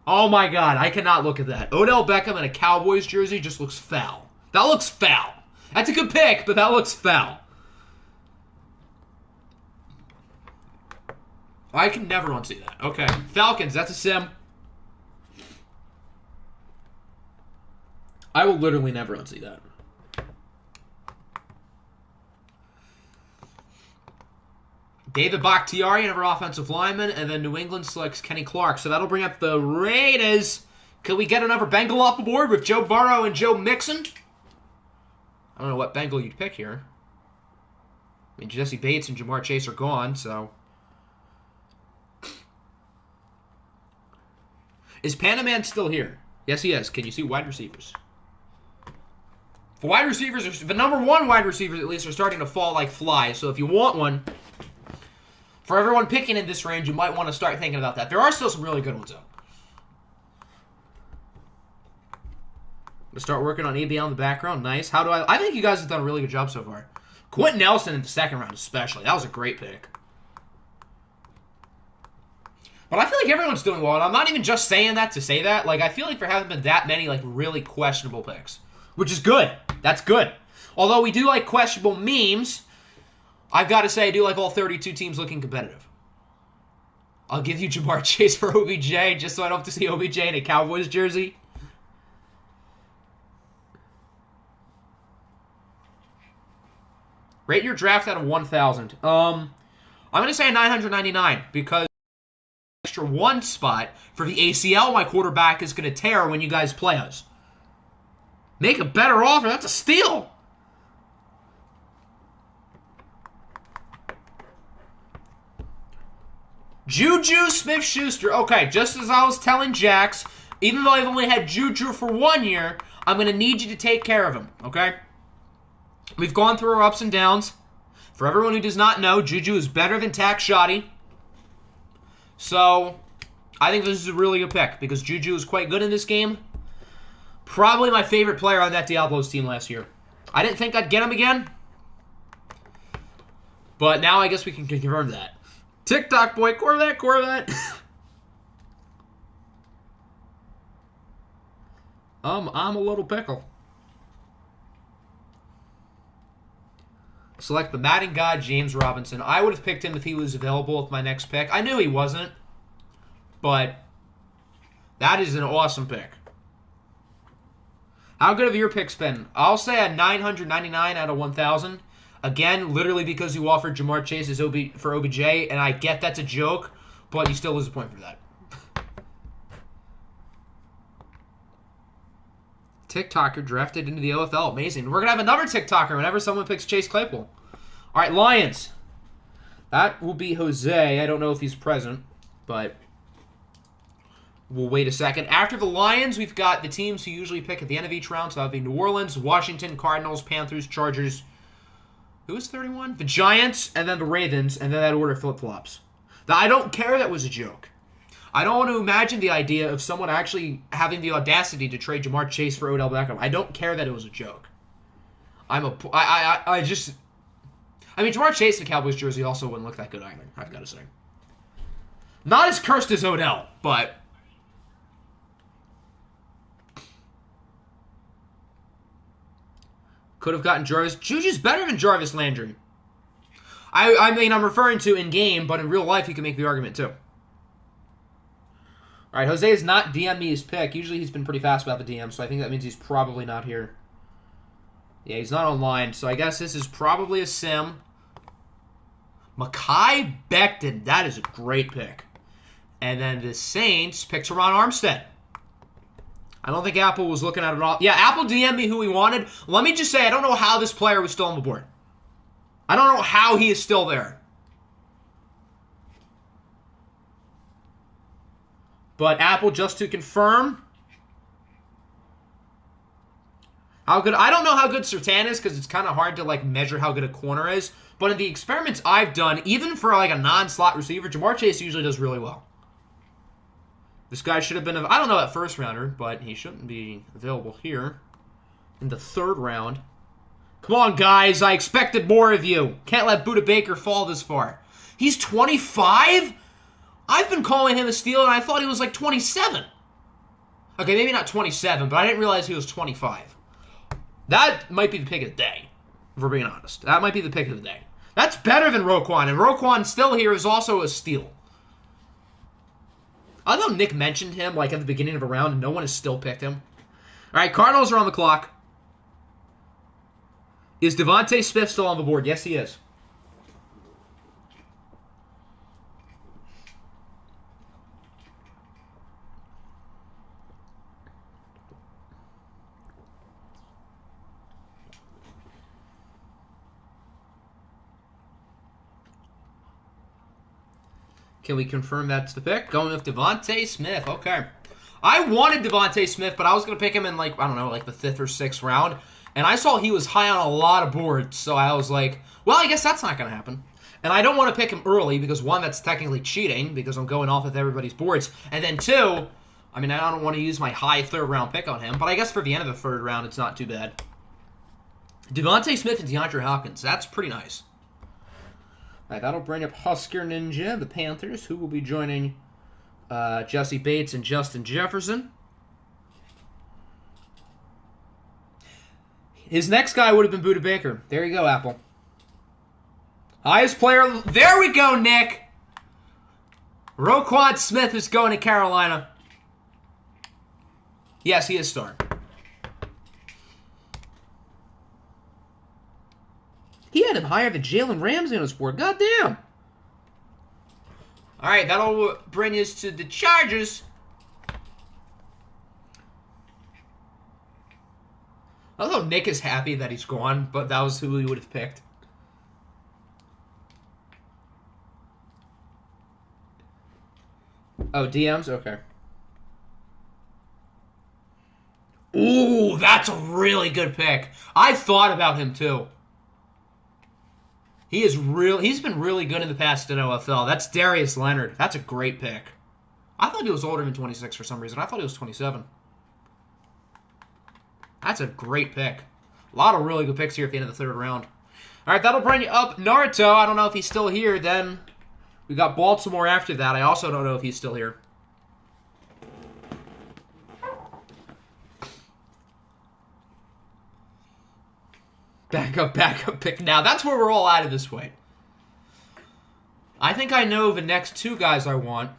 Oh my God, I cannot look at that. Odell Beckham in a Cowboys jersey just looks foul. That looks foul. That's a good pick, but that looks foul. I can never unsee that. Okay, Falcons, that's a sim. I will literally never unsee that. David Bakhtiari, another offensive lineman, and then New England selects Kenny Clark. So that'll bring up the Raiders. Can we get another Bengal off the board with Joe Burrow and Joe Mixon? I don't know what Bengal you'd pick here. I mean, Jesse Bates and Jamar Chase are gone, so... Is Panaman still here? Yes, he is. Can you see wide receivers? The wide receivers, the number 1 wide receivers at least, are starting to fall like flies. So if you want one... For everyone picking in this range, you might want to start thinking about that. There are still some really good ones, though. I'm going to start working on ABL in the background. Nice. How do I think you guys have done a really good job so far. Quentin Nelson in the second round especially. That was a great pick. But I feel like everyone's doing well, and I'm not even just saying that to say that. Like, I feel like there haven't been that many, like, really questionable picks. Which is good. That's good. Although we do like questionable memes... I've got to say, I do like all 32 teams looking competitive. I'll give you Jamar Chase for OBJ, just so I don't have to see OBJ in a Cowboys jersey. Rate your draft out of 1,000. I'm going to say a 999, because extra 1 spot for the ACL my quarterback is going to tear when you guys play us. Make a better offer. That's a steal. Juju Smith-Schuster. Okay, just as I was telling Jax, even though I've only had Juju for 1 year, I'm going to need you to take care of him, okay? We've gone through our ups and downs. For everyone who does not know, Juju is better than Tack Shoddy. So, I think this is a really good pick, because Juju is quite good in this game. Probably my favorite player on that Diablos team last year. I didn't think I'd get him again. But now I guess we can confirm that. TikTok boy, Corvette. I'm a little pickle. Select the Madden God, James Robinson. I would have picked him if he was available with my next pick. I knew he wasn't, but that is an awesome pick. How good have your picks been? I'll say a 999 out of 1,000. Again, literally because you offered Jamar Chase as for OBJ, and I get that's a joke, but you still lose a point for that. TikToker drafted into the OFL. Amazing. We're going to have another TikToker whenever someone picks Chase Claypool. All right, Lions. That will be Jose. I don't know if he's present, but we'll wait a second. After the Lions, we've got the teams who usually pick at the end of each round. So that would be New Orleans, Washington, Cardinals, Panthers, Chargers. Who is 31? The Giants, and then the Ravens, and then that order flip-flops. I don't care that was a joke. I don't want to imagine the idea of someone actually having the audacity to trade Jamar Chase for Odell Beckham. I don't care that it was a joke. I mean, Jamar Chase in the Cowboys jersey also wouldn't look that good either, I've got to say. Not as cursed as Odell, but could have gotten Jarvis. Juju's better than Jarvis Landry. I mean, I'm referring to in-game, but in real life, you can make the argument, too. All right, Jose has not DM'd me his pick. Usually he's been pretty fast about the DM, so I think that means he's probably not here. Yeah, he's not online, so I guess this is probably a sim. Mekhi Becton, that is a great pick. And then the Saints picked Teron Armstead. I don't think Apple was looking at it all. Yeah, Apple DM'd me who he wanted. Let me just say, I don't know how this player was still on the board. I don't know how he is still there. But Apple, just to confirm, how good? I don't know how good Surtain is because it's kind of hard to measure how good a corner is. But in the experiments I've done, even for a non-slot receiver, Jamar Chase usually does really well. This guy should have been, I don't know that first rounder, but he shouldn't be available here in the third round. Come on, guys, I expected more of you. Can't let Budda Baker fall this far. He's 25? I've been calling him a steal, and I thought he was 27. Okay, maybe not 27, but I didn't realize he was 25. That might be the pick of the day, if we're being honest. That might be the pick of the day. That's better than Roquan, and Roquan still here is also a steal. I know Nick mentioned him at the beginning of a round, and no one has still picked him. All right, Cardinals are on the clock. Is Devante Smith still on the board? Yes, he is. Can we confirm that's the pick? Going with Devante Smith. Okay. I wanted Devante Smith, but I was going to pick him in, I don't know, the 5th or 6th round. And I saw he was high on a lot of boards, so I was like, well, I guess that's not going to happen. And I don't want to pick him early because, one, that's technically cheating because I'm going off of everybody's boards. And then, two, I don't want to use my high 3rd round pick on him, but I guess for the end of the 3rd round, it's not too bad. Devante Smith and DeAndre Hopkins. That's pretty nice. All right, that'll bring up Husker Ninja, the Panthers, who will be joining Jesse Bates and Justin Jefferson. His next guy would have been Budda Baker. There you go, Apple. Highest player. There we go, Nick. Roquan Smith is going to Carolina. Yes, he is starting. He had him higher than Jalen Ramsey on his board. Goddamn. All right, that'll bring us to the Chargers. Although Nick is happy that he's gone, but that was who he would have picked. Oh, DMs? Okay. Ooh, that's a really good pick. I thought about him, too. He's been really good in the past at OFL. That's Darius Leonard. That's a great pick. I thought he was older than 26 for some reason. I thought he was 27. That's a great pick. A lot of really good picks here at the end of the 3rd round. All right, that'll bring you up Naruto. I don't know if he's still here. Then we got Baltimore after that. I also don't know if he's still here. backup pick now. That's where we're all at this way. I think I know the next two guys I want.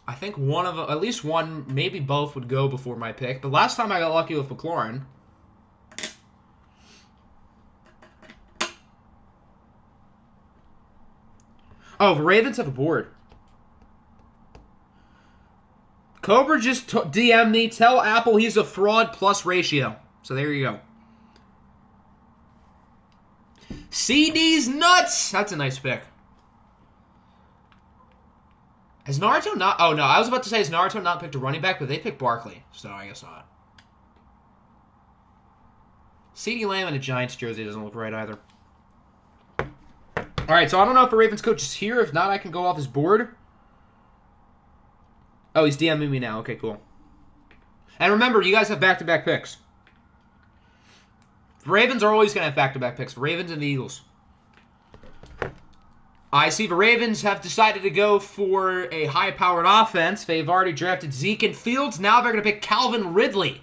I think one of them, at least one, maybe both would go before my pick. But last time I got lucky with McLaurin. Oh, the Ravens have a board. Cobra just DM me. Tell Apple he's a fraud plus ratio. So there you go. CD's nuts. That's a nice pick. Has Naruto not... Oh, no. I was about to say, has Naruto not picked a running back, but they picked Barkley. So I guess not. CeeDee Lamb in a Giants jersey doesn't look right either. All right, so I don't know if the Ravens coach is here. If not, I can go off his board. Oh, he's DMing me now. Okay, cool. And remember, you guys have back-to-back picks. The Ravens are always going to have back-to-back picks. The Ravens and the Eagles. I see the Ravens have decided to go for a high-powered offense. They've already drafted Zeke and Fields. Now they're going to pick Calvin Ridley.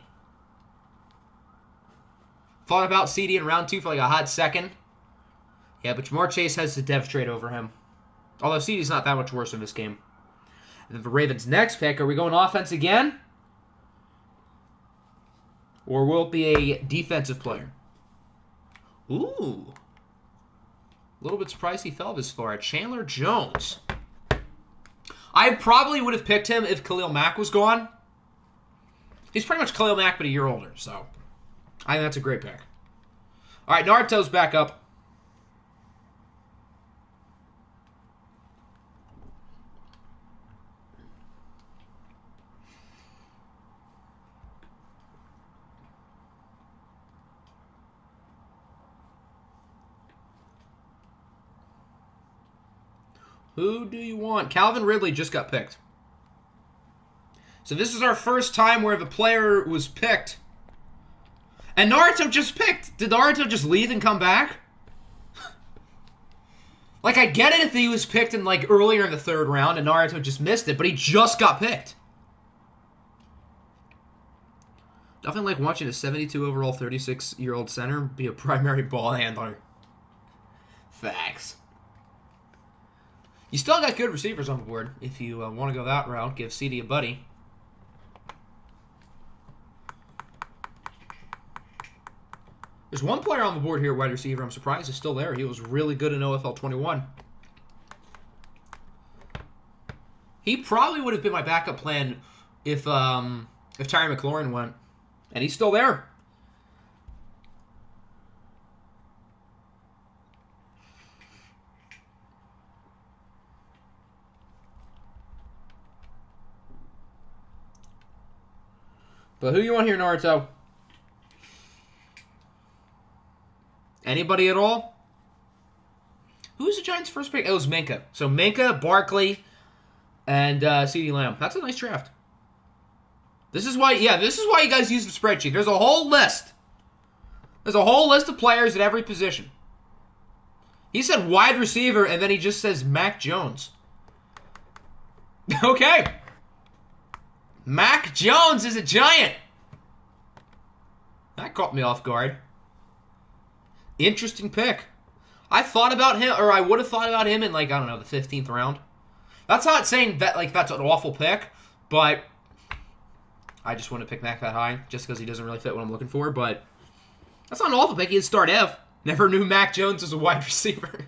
Thought about CD in round 2 for like a hot second. Yeah, but Jamar Chase has the dev trade over him. Although CD's not that much worse in this game. And then the Ravens' next pick, are we going offense again? Or will it be a defensive player? Ooh. A little bit surprised he fell this far. Chandler Jones. I probably would have picked him if Khalil Mack was gone. He's pretty much Khalil Mack, but a year older, so I think that's a great pick. All right, Naruto's back up. Who do you want? Calvin Ridley just got picked. So this is our first time where the player was picked. And Naruto just picked. Did Naruto just leave and come back? Like, I get it if he was picked in, like, earlier in the 3rd round and Naruto just missed it, but he just got picked. Nothing like watching a 72 overall 36-year-old center be a primary ball handler. Facts. You still got good receivers on the board. If you want to go that route, give CD a buddy. There's one player on the board here, wide receiver. I'm surprised he's still there. He was really good in OFL 21. He probably would have been my backup plan if Tyree McLaurin went. And he's still there. But who you want here, Naruto? Anybody at all? Who's the Giants' first pick? It was Minka. So Minka, Barkley, and CeeDee Lamb. That's a nice draft. This is why, this is why you guys use the spreadsheet. There's a whole list. There's a whole list of players at every position. He said wide receiver, and then he just says Mac Jones. Okay. Mac Jones is a Giant. That caught me off guard. Interesting pick. I thought about him, or I would have thought about him in, like, I don't know, the 15th round. That's not saying that, like, that's an awful pick, but I just want to pick Mac that high, just because he doesn't really fit what I'm looking for, but that's not an awful pick. He'd start Ev. Never knew Mac Jones was a wide receiver.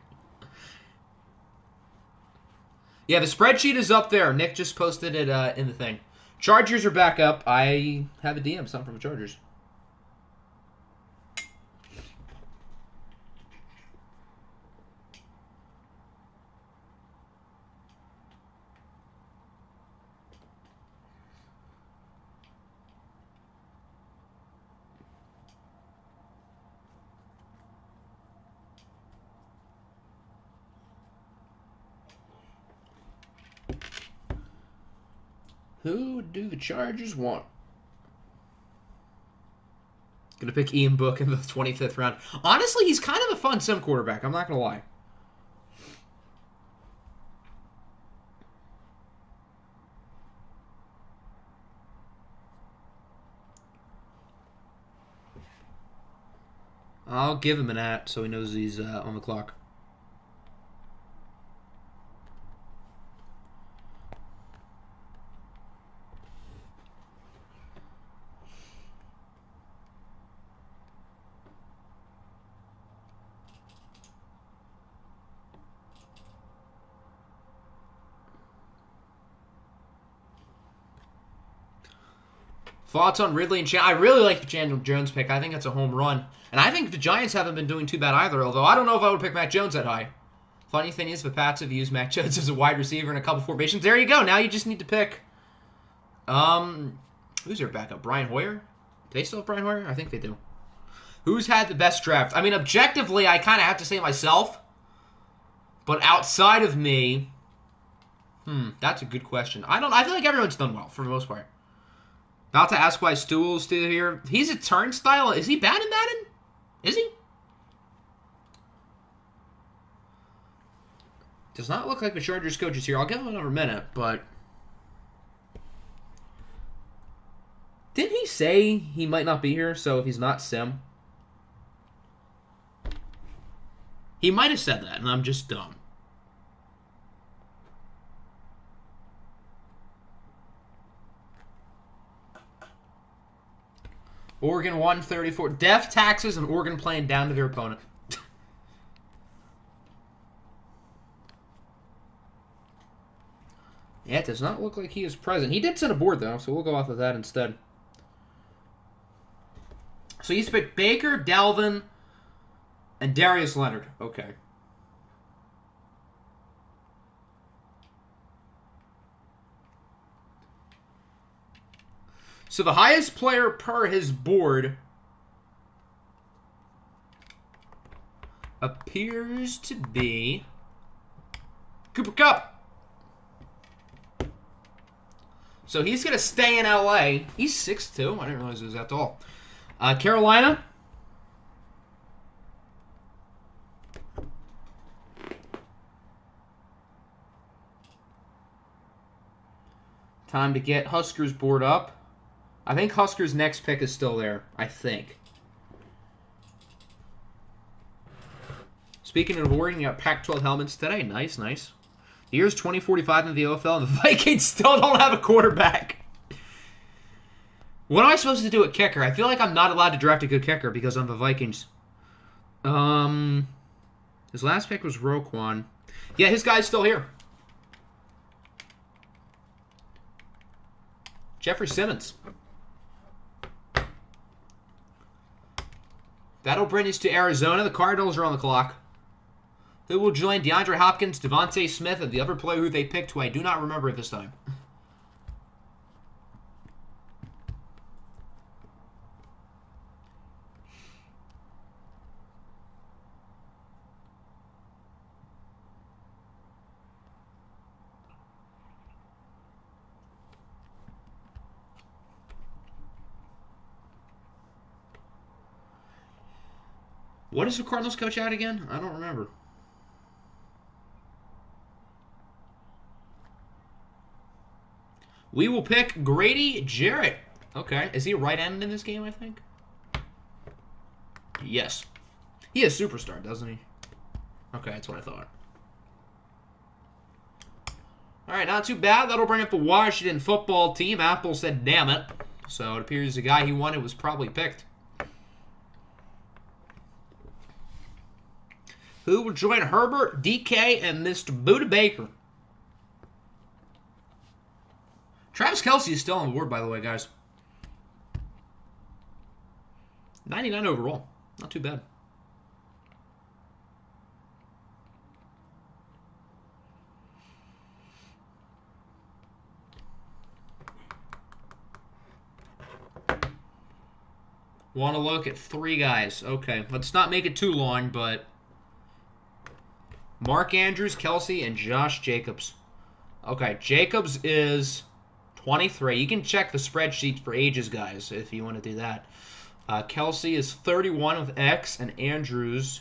Yeah, the spreadsheet is up there. Nick just posted it in the thing. Chargers are back up. I have a DM, something from the Chargers. Who do the Chargers want? Gonna pick Ian Book in the 25th round. Honestly, he's kind of a fun sim quarterback. I'm not gonna lie. I'll give him an at so he knows he's on the clock. Thoughts on Ridley and Chandler? I really like the Chandler Jones pick. I think it's a home run. And I think the Giants haven't been doing too bad either, although I don't know if I would pick Mac Jones that high. Funny thing is, the Pats have used Mac Jones as a wide receiver in a couple formations. There you go. Now you just need to pick. Who's their backup? Brian Hoyer? Do they still have Brian Hoyer? I think they do. Who's had the best draft? I mean, objectively, I kind of have to say myself. But outside of me, that's a good question. I feel like everyone's done well for the most part. About to ask why Stuhl's still here. He's a turnstile. Is he bad in Madden? Is he? Does not look like the Chargers coach is here. I'll give him another minute, but... Didn't he say he might not be here, so if he's not Sim? He might have said that, and I'm just dumb. Oregon 134. Death, taxes, and Oregon playing down to their opponent. Yeah, it does not look like he is present. He did set a board, though, so we'll go off of that instead. So he's picked Baker, Dalvin, and Darius Leonard. Okay. So the highest player per his board appears to be Cooper Kupp. So he's going to stay in L.A. He's 6'2". I didn't realize he was that tall. Carolina. Time to get Huskers board up. I think Huskers' next pick is still there. I think. Speaking of Oregon, you got Pac-12 helmets today. Nice, nice. The year's 2045 in the OFL, and the Vikings still don't have a quarterback. What am I supposed to do at kicker? I feel like I'm not allowed to draft a good kicker because I'm the Vikings. His last pick was Roquan. Yeah, his guy's still here. Jeffrey Simmons. That'll bring us to Arizona. The Cardinals are on the clock. Who will join DeAndre Hopkins, Devante Smith, and the other player who they picked, who I do not remember at this time. What is the Cardinals coach at again? I don't remember. We will pick Grady Jarrett. Okay. Is he a right end in this game, I think? Yes. He is superstar, doesn't he? Okay, that's what I thought. All right, not too bad. That'll bring up the Washington football team. Apple said, damn it. So it appears the guy he wanted was probably picked. Who will join Herbert, DK, and Mr. Buda Baker? Travis Kelce is still on the board, by the way, guys. 99 overall. Not too bad. Want to look at 3 guys. Okay, let's not make it too long, but... Mark Andrews, Kelce, and Josh Jacobs. Okay, Jacobs is 23. You can check the spreadsheet for ages, guys, if you want to do that. Kelce is 31 with X, and Andrews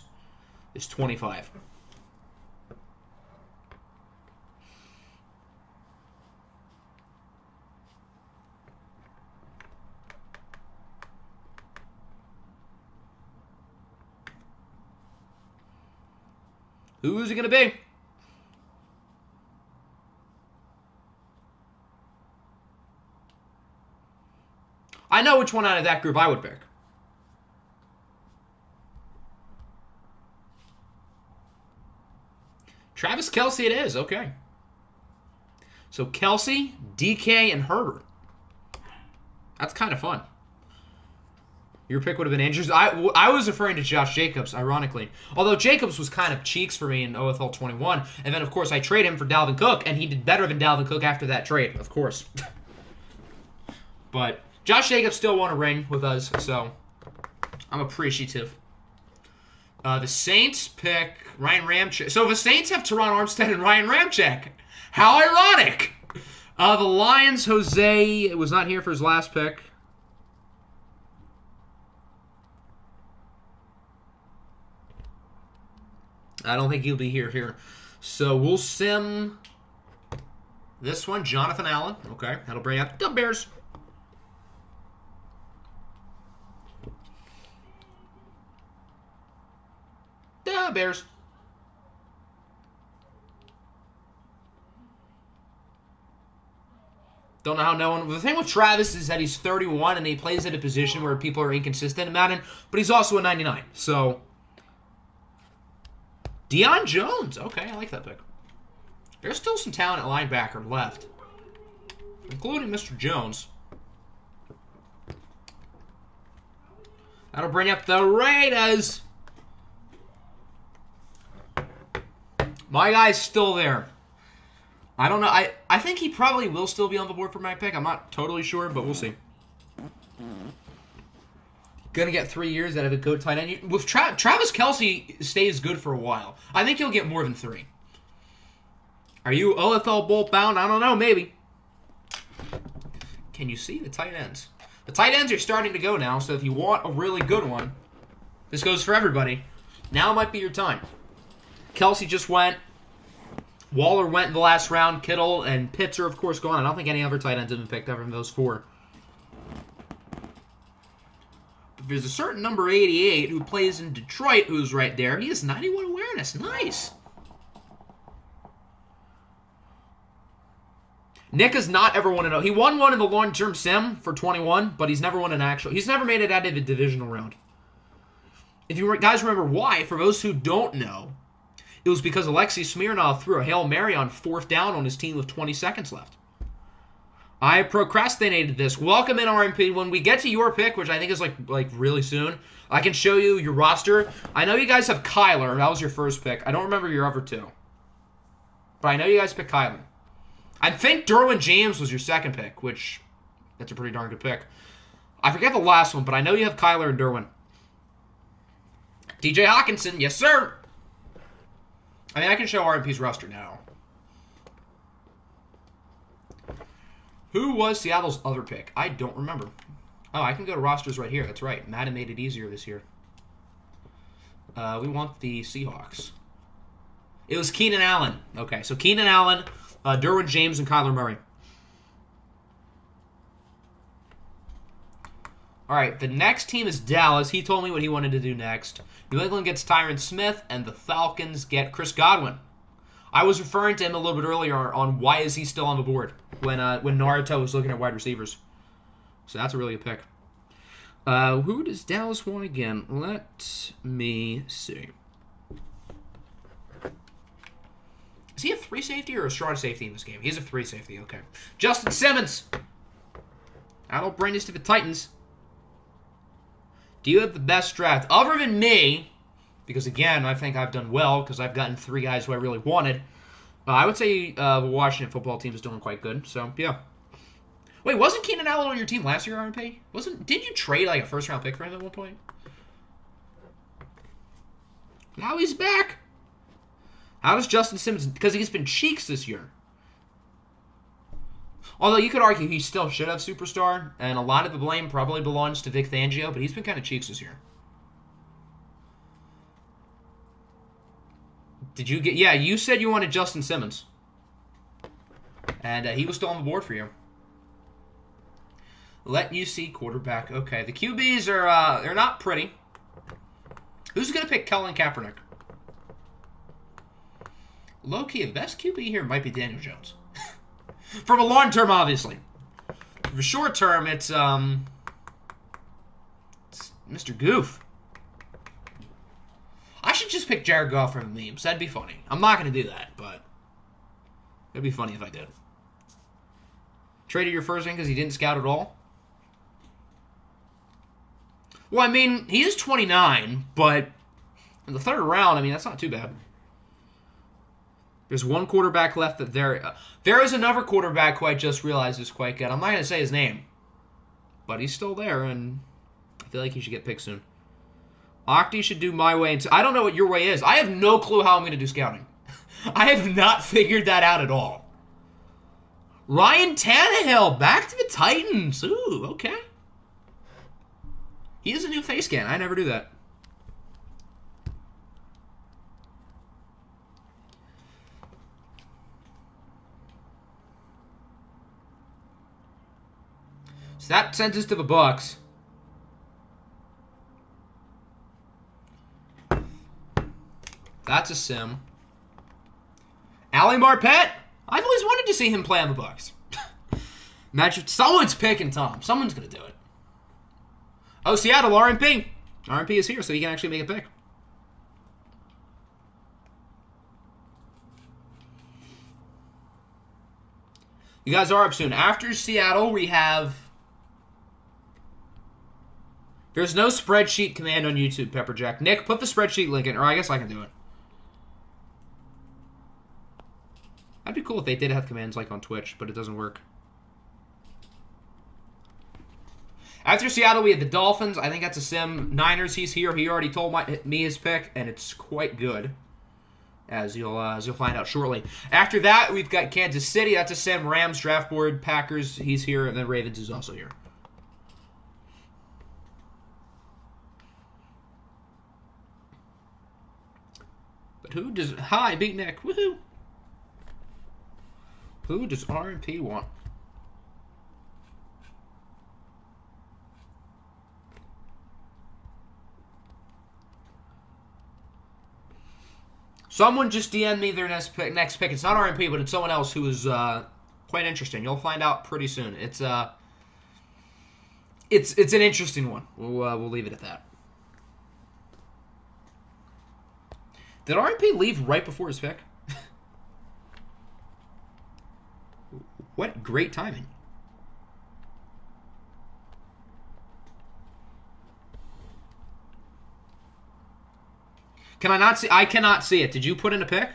is 25. Who's it going to be? I know which one out of that group I would pick. Travis Kelce it is. Okay. So Kelce, DK, and Herbert. That's kind of fun. Your pick would have been Andrews. I was referring to Josh Jacobs, ironically. Although Jacobs was kind of cheeks for me in OFL 21. And then, of course, I traded him for Dalvin Cook, and he did better than Dalvin Cook after that trade, of course. But Josh Jacobs still won a ring with us, so I'm appreciative. The Saints pick Ryan Ramczyk. So the Saints have Teron Armstead and Ryan Ramczyk. How ironic! The Lions, Jose was not here for his last pick. I don't think he'll be here. So we'll sim this one, Jonathan Allen. Okay, that'll bring up the Bears. The Bears. Don't know how no one... The thing with Travis is that he's 31 and he plays at a position where people are inconsistent in Madden, but he's also a 99. So, Deion Jones. Okay, I like that pick. There's still some talent at linebacker left, including Mr. Jones. That'll bring up the Raiders. My guy's still there. I don't know. I think he probably will still be on the board for my pick. I'm not totally sure, but we'll see. Gonna get 3 years out of a good tight end. With Travis Kelce stays good for a while. I think he'll get more than 3. Are you OFL Bolt bound? I don't know. Maybe. Can you see the tight ends? The tight ends are starting to go now, so if you want a really good one, this goes for everybody. Now might be your time. Kelce just went. Waller went in the last round. Kittle and Pitts are, of course, gone. I don't think any other tight ends have been picked up from those 4. But there's a certain number 88 who plays in Detroit who's right there. He has 91 awareness. Nice. Nick has not ever won He won one in the long-term sim for 21, but he's never won an actual. He's never made it out of a divisional round. If you guys remember why, for those who don't know, it was because Alexei Smirnov threw a Hail Mary on 4th down on his team with 20 seconds left. I procrastinated this. Welcome in, RMP. When we get to your pick, which I think is like really soon, I can show you your roster. I know you guys have Kyler. That was your first pick. I don't remember your other 2. But I know you guys picked Kyler. I think Derwin James was your second pick, which that's a pretty darn good pick. I forget the last one, but I know you have Kyler and Derwin. DJ Hawkinson, yes sir. I mean, I can show RMP's roster now. Who was Seattle's other pick? I don't remember. Oh, I can go to rosters right here. That's right. Madden made it easier this year. We want the Seahawks. It was Keenan Allen. Okay, so Keenan Allen, Derwin James, and Kyler Murray. All right, the next team is Dallas. He told me what he wanted to do next. New England gets Tyron Smith, and the Falcons get Chris Godwin. I was referring to him a little bit earlier on why is he still on the board when Naruto was looking at wide receivers. So that's a really good pick. Who does Dallas want again? Let me see. Is he a 3 safety or a strong safety in this game? He's a 3 safety, okay. Justin Simmons. That'll bring us to the Titans. Do you have the best draft? Other than me, because again, I think I've done well because I've gotten 3 guys who I really wanted. I would say the Washington football team is doing quite good. So, yeah. Wait, wasn't Keenan Allen on your team last year, RMP? Did you trade like a first-round pick for him at one point? Now he's back. How does Justin Simmons... Because he's been cheeks this year. Although you could argue he still should have Superstar, and a lot of the blame probably belongs to Vic Fangio, but he's been kind of cheeks this year. Did you get... Yeah, you said you wanted Justin Simmons. And he was still on the board for you. Let you see quarterback. Okay, the QBs are they're not pretty. Who's going to pick Colin Kaepernick? Low-key, the best QB here might be Daniel Jones. From a long term, obviously. For a short term, it's Mr. Goof. I should just pick Jared Goff from the memes. That'd be funny. I'm not going to do that, but it'd be funny if I did. Traded your first one because he didn't scout at all? Well, I mean, he is 29, but in the third round, I mean, that's not too bad. There's one quarterback left that there is another quarterback who I just realized is quite good. I'm not going to say his name, but he's still there, and I feel like he should get picked soon. Octi should do my way. I don't know what your way is. I have no clue how I'm going to do scouting. I have not figured that out at all. Ryan Tannehill, back to the Titans. Ooh, okay. He is a new face scan. I never do that. So that sends us to the Bucs. That's a sim. Ali Marpet. I've always wanted to see him play on the Bucs. Imagine someone's picking Tom. Someone's going to do it. Oh, Seattle, RMP. RMP is here, so he can actually make a pick. You guys are up soon. After Seattle, we have... There's no spreadsheet command on YouTube, Pepperjack. Nick, put the spreadsheet link in, or I guess I can do it. That'd be cool if they did have commands like on Twitch, but it doesn't work. After Seattle, we have the Dolphins. I think that's a sim. Niners, he's here. He already told me his pick, and it's quite good, as you'll find out shortly. After that, we've got Kansas City. That's a sim. Rams, draft board. Packers, he's here, and then Ravens is also here. But who does... Hi, Beat Nick. Woohoo! Who does RMP want? Someone just DM'd me their next pick. It's not RMP, but it's someone else who is quite interesting. You'll find out pretty soon. It's an interesting one. We'll leave it at that. Did RMP leave right before his pick? What great timing. Can I not see? I cannot see it. Did you put in a pick?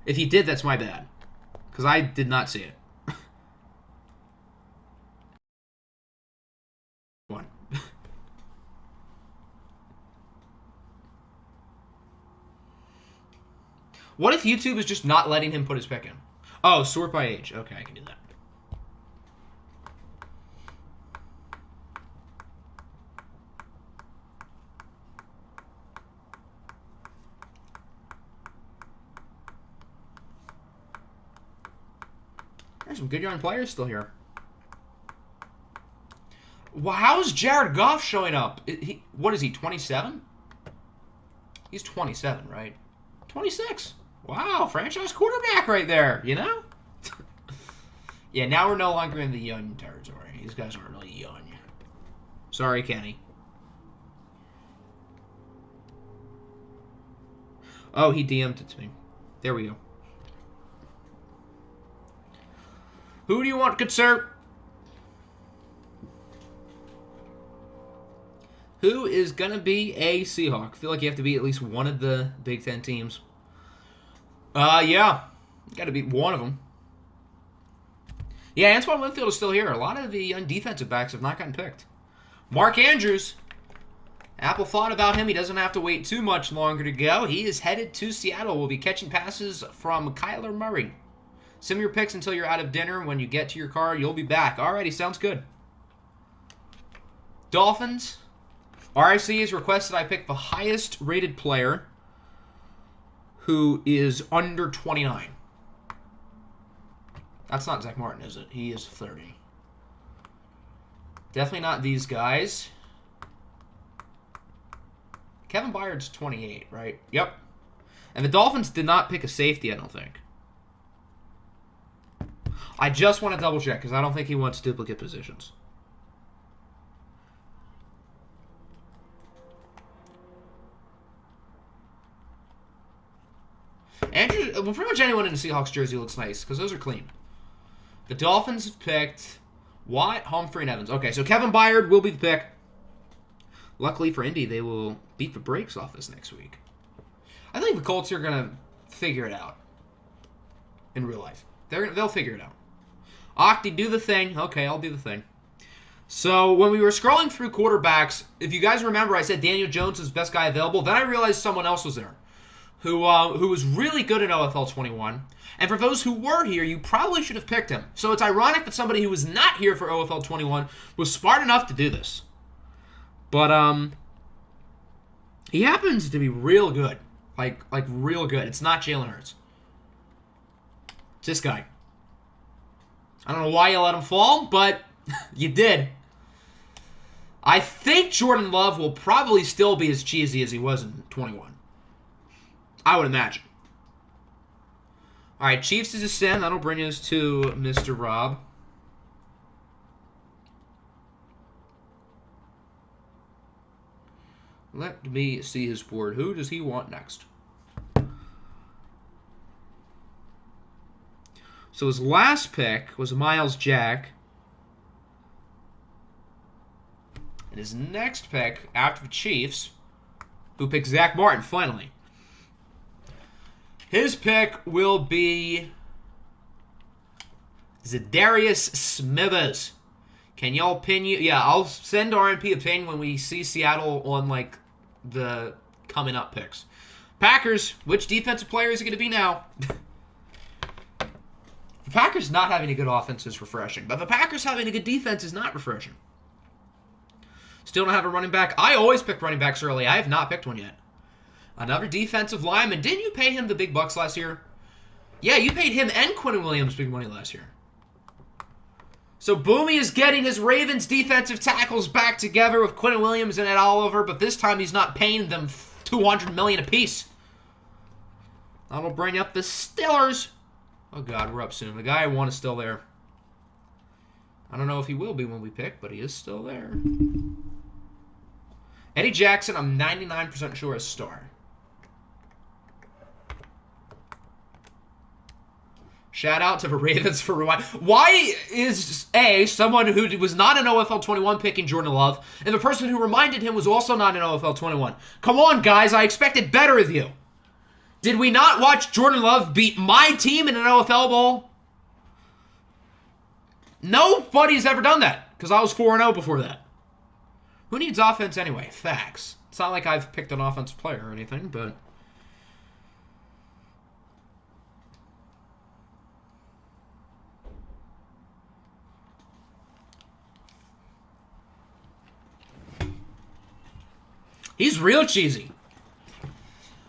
If you did, that's my bad. Because I did not see it. One. What if YouTube is just not letting him put his pick in? Oh, sort by age. Okay, I can do that. There's some good young players still here. Well, how is Jared Goff showing up? What is he, 27? He's 27, right? 26. Wow, franchise quarterback right there, you know? Yeah, now we're no longer in the young territory. These guys aren't really young. Sorry, Kenny. Oh, he DM'd it to me. There we go. Who do you want, good sir? Who is going to be a Seahawk? I feel like you have to be at least one of the Big Ten teams. Yeah. Got to be one of them. Yeah, Antoine Winfield is still here. A lot of the young defensive backs have not gotten picked. Mark Andrews. Apple thought about him. He doesn't have to wait too much longer to go. He is headed to Seattle. We'll be catching passes from Kyler Murray. Sim your picks until you're out of dinner. When you get to your car, you'll be back. Alrighty, sounds good. Dolphins. RIC has requested I pick the highest rated player who is under 29. That's not Zach Martin, is it? He is 30. Definitely not these guys. Kevin Byard's 28, right? Yep. And the Dolphins did not pick a safety, I don't think. I just want to double check because I don't think he wants duplicate positions. Andrew, well, pretty much anyone in the Seahawks jersey looks nice because those are clean. The Dolphins have picked Watt, Humphrey, and Evans. Okay, so Kevin Byard will be the pick. Luckily for Indy, they will beat the brakes off this next week. I think the Colts are going to figure it out in real life. They'll figure it out. Octi, do the thing. Okay, I'll do the thing. So when we were scrolling through quarterbacks, if you guys remember, I said Daniel Jones is the best guy available. Then I realized someone else was there who was really good in OFL 21. And for those who were here, you probably should have picked him. So it's ironic that somebody who was not here for OFL 21 was smart enough to do this. But he happens to be real good. Like real good. It's not Jalen Hurts. It's this guy. I don't know why you let him fall, but you did. I think Jordan Love will probably still be as cheesy as he was in 21. I would imagine. All right, Chiefs is a sin. That'll bring us to Mr. Rob. Let me see his board. Who does he want next? So his last pick was Miles Jack. And his next pick after the Chiefs, who picked Zach Martin, finally. His pick will be Zadarius Smithers. Can y'all pin you? Yeah, I'll send RNP a ping when we see Seattle on, like, the coming up picks. Packers, which defensive player is it going to be now? The Packers not having a good offense is refreshing, but the Packers having a good defense is not refreshing. Still don't have a running back. I always pick running backs early. I have not picked one yet. Another defensive lineman. Didn't you pay him the big bucks last year? Yeah, you paid him and Quentin Williams big money last year. So Boomy is getting his Ravens defensive tackles back together with Quentin Williams and Ed Oliver, but this time he's not paying them $200 million apiece. That'll bring up the Steelers. Oh, God, we're up soon. The guy I want is still there. I don't know if he will be when we pick, but he is still there. Eddie Jackson, I'm 99% sure is star. Shout out to the Ravens for rewind. Why is someone who was not an OFL 21 picking Jordan Love, and the person who reminded him was also not an OFL 21? Come on, guys, I expected better of you. Did we not watch Jordan Love beat my team in an OFL Bowl? Nobody's ever done that, because I was 4-0 before that. Who needs offense anyway? Facts. It's not like I've picked an offensive player or anything, but... He's real cheesy.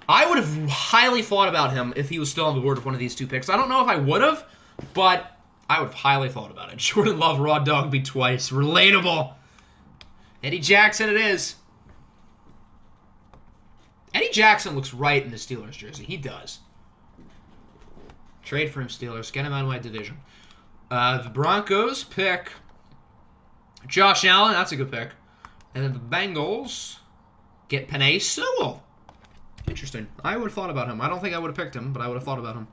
I would have highly thought about him if he was still on the board with one of these two picks. I don't know if I would have, but I would have highly thought about it. Jordan Love, raw dog me twice. Relatable. Eddie Jackson it is. Eddie Jackson looks right in the Steelers jersey. He does. Trade for him, Steelers. Get him out of my division. The Broncos pick Josh Allen. That's a good pick. And then the Bengals get Penei Sewell. Interesting. I would have thought about him. I don't think I would have picked him, but I would have thought about him.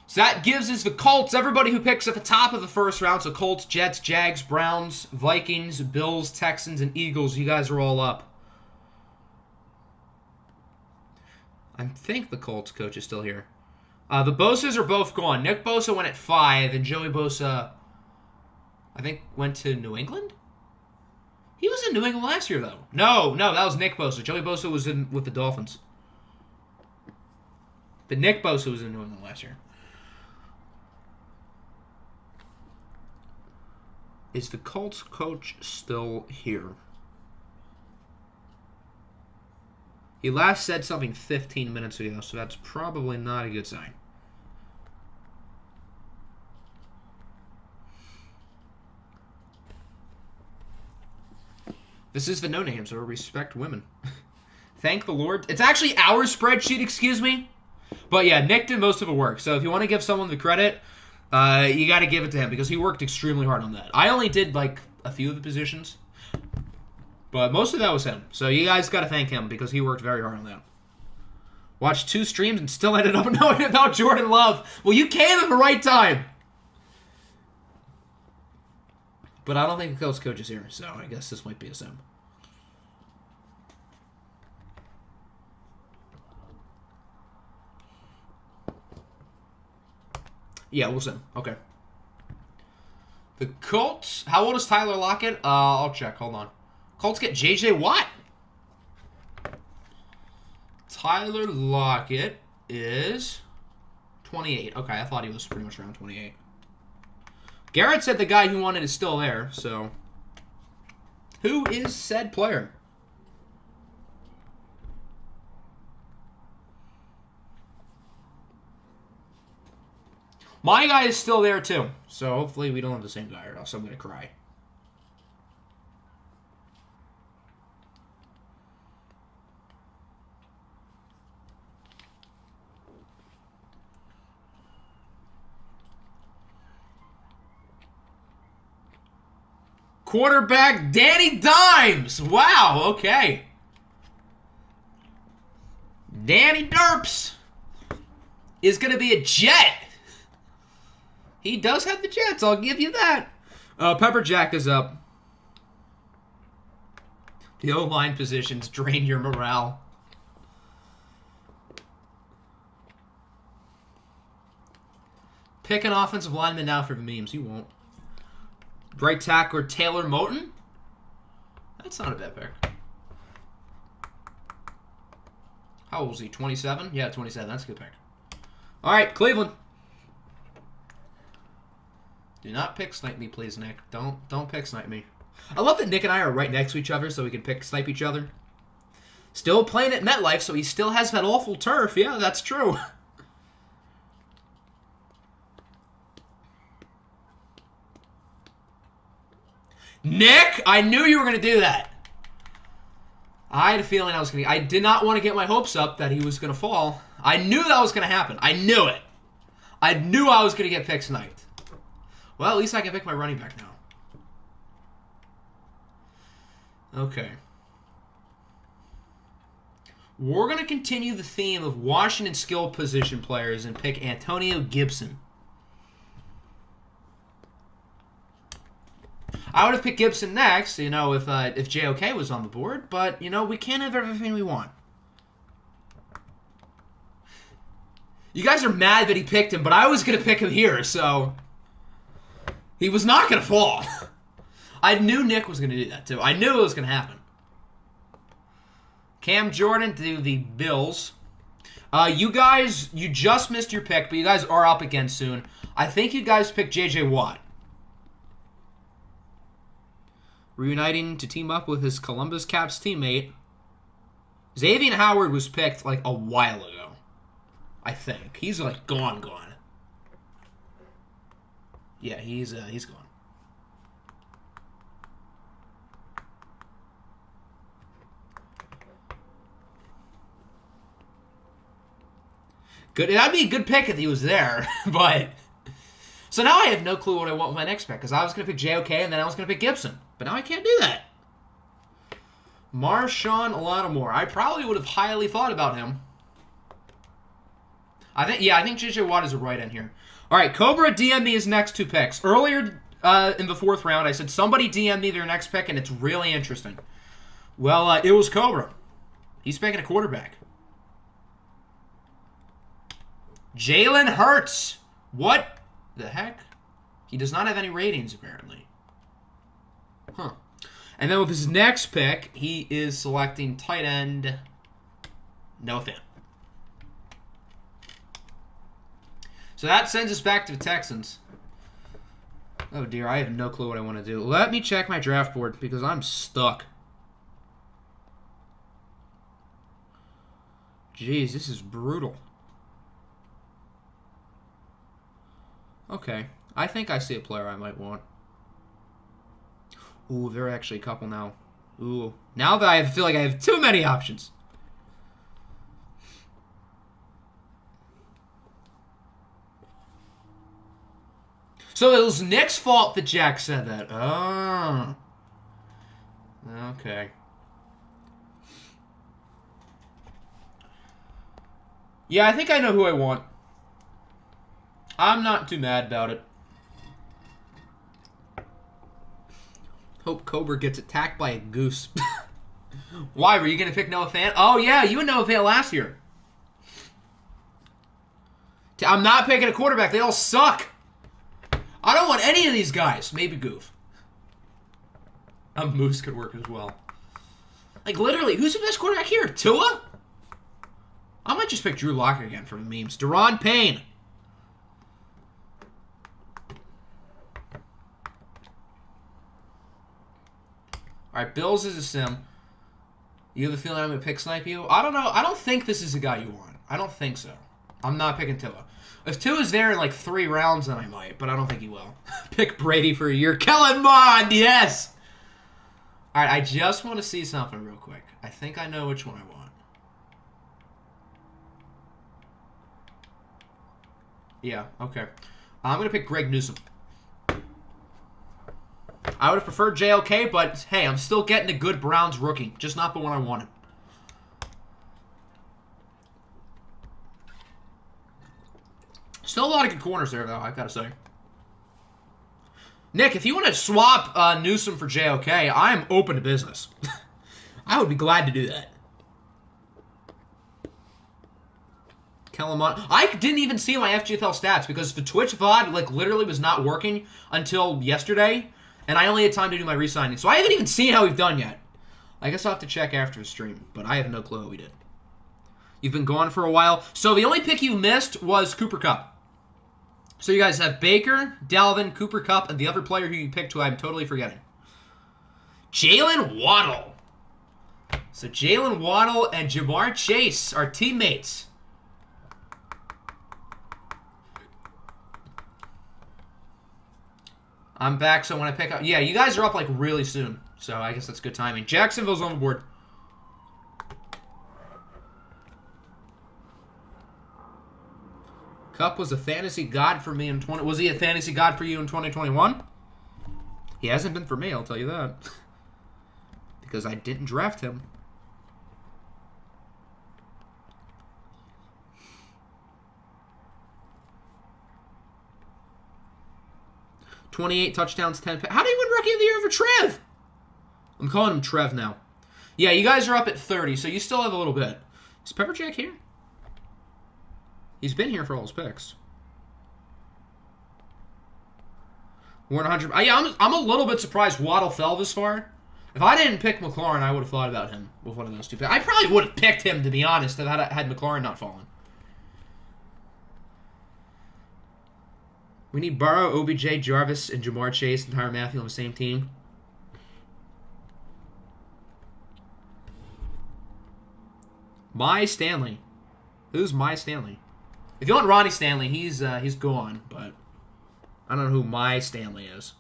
So that gives us the Colts. Everybody who picks at the top of the first round. So Colts, Jets, Jags, Browns, Vikings, Bills, Texans, and Eagles. You guys are all up. I think the Colts coach is still here. The Bosas are both gone. Nick Bosa went at 5, and Joey Bosa, I think, went to New England? He was in New England last year, though. No, that was Nick Bosa. Joey Bosa was in with the Dolphins. But Nick Bosa was in New England last year. Is the Colts coach still here? He last said something 15 minutes ago, so that's probably not a good sign. This is the no name, so respect women. Thank the Lord. It's actually our spreadsheet, excuse me. But yeah, Nick did most of the work. So if you want to give someone the credit, you got to give it to him because he worked extremely hard on that. I only did like a few of the positions, but most of that was him. So you guys got to thank him because he worked very hard on that. Watched 2 streams and still ended up knowing about Jordan Love. Well, you came at the right time. But I don't think the Colts coach is here, so I guess this might be a sim. Yeah, we'll sim. Okay. The Colts. How old is Tyler Lockett? I'll check. Hold on. Colts get J.J. Watt. Tyler Lockett is 28. Okay, I thought he was pretty much around 28. Garrett said the guy he wanted is still there, so. Who is said player? My guy is still there, too. So hopefully we don't have the same guy, or else I'm going to cry. Quarterback Danny Dimes. Wow, okay. Danny Derps is going to be a Jet. He does have the Jets, I'll give you that. Pepper Jack is up. The O-line positions drain your morale. Pick an offensive lineman now for the memes. You won't. Right tackler Taylor Moton? That's not a bad pick. How old is he? 27? Yeah, 27. That's a good pick. All right, Cleveland. Do not pick snipe me, please, Nick. Don't pick snipe me. I love that Nick and I are right next to each other so we can pick snipe each other. Still playing at MetLife, so he still has that awful turf. Yeah, that's true. Nick, I knew you were going to do that. I had a feeling I was going to... I did not want to get my hopes up that he was going to fall. I knew that was going to happen. I knew it. I knew I was going to get pick sniped. Well, at least I can pick my running back now. Okay. We're going to continue the theme of Washington skill position players and pick Antonio Gibson. I would have picked Gibson next, you know, if JOK was on the board, but, you know, we can't have everything we want. You guys are mad that he picked him, but I was going to pick him here, so he was not going to fall. I knew Nick was going to do that, too. I knew it was going to happen. Cam Jordan to the Bills. You guys, you just missed your pick, but you guys are up again soon. I think you guys picked J.J. Watt. Reuniting to team up with his Columbus Caps teammate. Xavier Howard was picked like a while ago. I think. He's like gone. Yeah, he's gone. Good. That'd be a good pick if he was there, but... So now I have no clue what I want with my next pick, because I was going to pick JOK and then I was going to pick Gibson. But now I can't do that. Marshawn Lattimore. I probably would have highly thought about him. I think JJ Watt is a right end here. All right, Cobra DM me his next 2 picks. Earlier in the 4th round, I said somebody DM me their next pick, and it's really interesting. Well, it was Cobra. He's picking a quarterback. Jalen Hurts. What the heck? He does not have any ratings, apparently. Huh. And then with his next pick, he is selecting tight end Noah Fant. So that sends us back to the Texans. Oh dear, I have no clue what I want to do. Let me check my draft board because I'm stuck. Jeez, this is brutal. Okay, I think I see a player I might want. Ooh, there are actually a couple now. Ooh, now that I feel like I have too many options. So it was Nick's fault that Jack said that. Oh. Okay. Yeah, I think I know who I want. I'm not too mad about it. Hope Cobra gets attacked by a goose. Why? Were you going to pick Noah Fant? Oh, yeah, you and Noah Fant last year. I'm not picking a quarterback. They all suck. I don't want any of these guys. Maybe Goof. A Moose could work as well. Like, literally, who's the best quarterback here? Tua? I might just pick Drew Lock again for the memes. Deron Payne. Alright, Bills is a sim. You have a feeling I'm going to pick snipe you? I don't know. I don't think this is the guy you want. I don't think so. I'm not picking Tua. If Tua's there in like 3 rounds, then I might, but I don't think he will. Pick Brady for a year. Kellen Mond, yes! Alright, I just want to see something real quick. I think I know which one I want. Yeah, okay. I'm going to pick Greg Newsome. I would have preferred JLK, but hey, I'm still getting a good Browns rookie. Just not the one I wanted. Still a lot of good corners there, though, I've got to say. Nick, if you want to swap Newsome for JOK, I am open to business. I would be glad to do that. Kellen Mond. I didn't even see my FGFL stats because the Twitch VOD like literally was not working until yesterday, and I only had time to do my re-signing. So I haven't even seen how we've done yet. I guess I'll have to check after the stream, but I have no clue how we did. You've been gone for a while. So the only pick you missed was Cooper Kupp. So you guys have Baker, Dalvin, Cooper Kupp, and the other player who you picked who I'm totally forgetting. Jalen Waddle. So Jalen Waddle and Jamar Chase are teammates. I'm back, so when I pick up... Yeah, you guys are up, like, really soon. So I guess that's good timing. Jacksonville's on the board. Kupp was a fantasy god for me in 20... Was he a fantasy god for you in 2021? He hasn't been for me, I'll tell you that. Because I didn't draft him. $28 touchdowns, 10... How do you win Rookie of the Year over Trev? I'm calling him Trev now. Yeah, you guys are up at 30, so you still have a little bit. Is Pepperjack here? He's been here for all his picks. We're 100. Yeah, I'm a little bit surprised Waddle fell this far. If I didn't pick McLaurin, I would have thought about him with one of those two picks. I probably would have picked him, to be honest, if had McLaurin not fallen. We need Burrow, OBJ, Jarvis, and Jamar Chase and Tyrann Mathieu on the same team. My Stanley. Who's My Stanley? If you want Ronnie Stanley, he's gone, but I don't know who My Stanley is.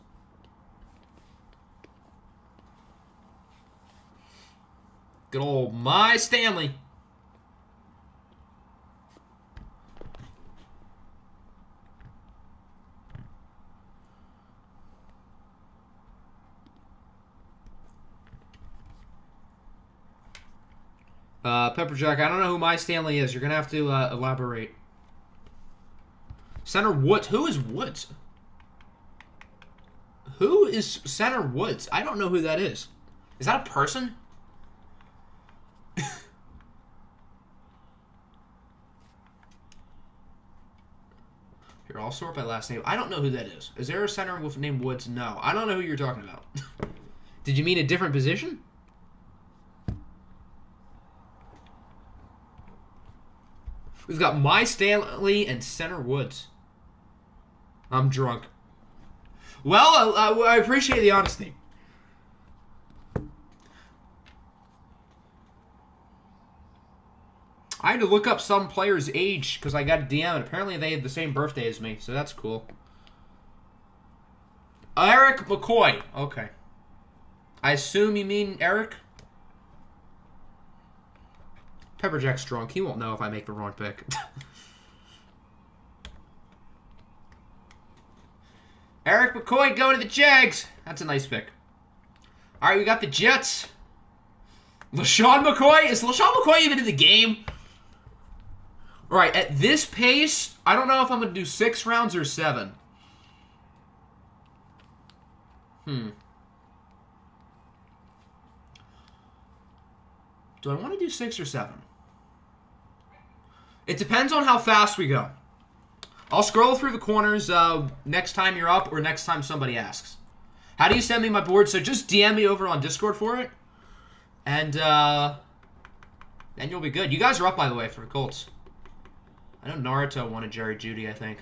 Good old My Stanley. Pepperjack, I don't know who My Stanley is. You're going to have to elaborate. Center Woods. Who is Woods? Who is Center Woods? I don't know who that is. Is that a person? Here, I'll sort by last name. I don't know who that is. Is there a center with name Woods? No. I don't know who you're talking about. Did you mean a different position? We've got My Stanley and Center Woods. I'm drunk. Well, I appreciate the honesty. I had to look up some player's age because I got a DM, and apparently they had the same birthday as me, so that's cool. Eric McCoy. Okay. I assume you mean Eric? Pepperjack's drunk. He won't know if I make the wrong pick. Eric McCoy going to the Jags. That's a nice pick. All right, we got the Jets. LaShawn McCoy? Is LaShawn McCoy even in the game? All right, at this pace, I don't know if I'm going to do 6 rounds or 7. Do I want to do 6 or 7? It depends on how fast we go. I'll scroll through the corners next time you're up or next time somebody asks. How do you send me my board? So just DM me over on Discord for it. And then you'll be good. You guys are up, by the way, for the Colts. I know Naruto wanted Jerry Jeudy, I think.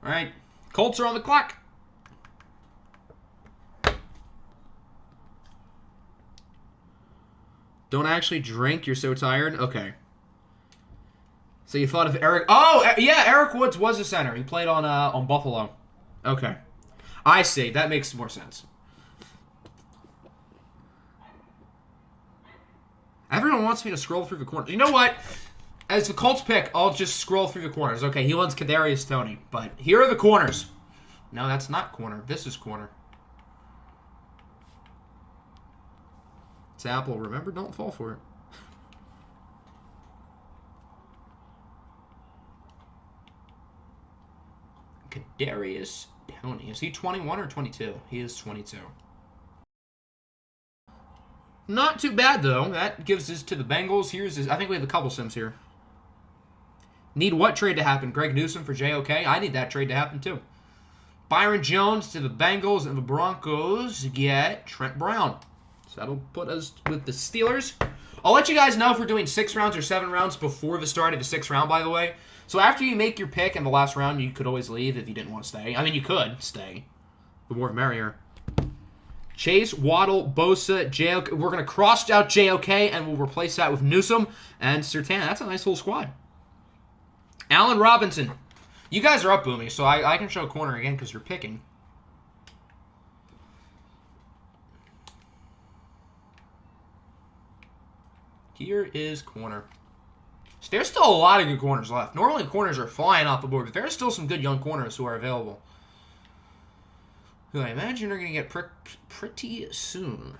All right. Colts are on the clock. Don't actually drink. You're so tired. Okay. So you thought of Eric... Oh, yeah, Eric Woods was a center. He played on Buffalo. Okay. I see. That makes more sense. Everyone wants me to scroll through the corners. You know what? As the Colts pick, I'll just scroll through the corners. Okay, he wants Kadarius Toney. But here are the corners. No, that's not corner. This is corner. It's Apple. Remember, don't fall for it. Kadarius Toney. Is he 21 or 22? He is 22. Not too bad, though. That gives us to the Bengals. Here's his... I think we have a couple sims here. Need what trade to happen? Greg Newsome for JOK? I need that trade to happen, too. Byron Jones to the Bengals, and the Broncos get Trent Brown. So that'll put us with the Steelers. I'll let you guys know if we're doing 6 rounds or 7 rounds before the start of the 6th round, by the way. So after you make your pick in the last round, you could always leave if you didn't want to stay. I mean, you could stay. The more the merrier. Chase, Waddle, Bosa, JOK. We're going to cross out JOK, and we'll replace that with Newsome and Surtain. That's a nice little squad. Allen Robinson. You guys are up, Boomy, so I can show corner again because you're picking. Here is corner. So there's still a lot of good corners left. Normally corners are flying off the board, but there's still some good young corners who are available. Who I imagine are going to get pretty soon.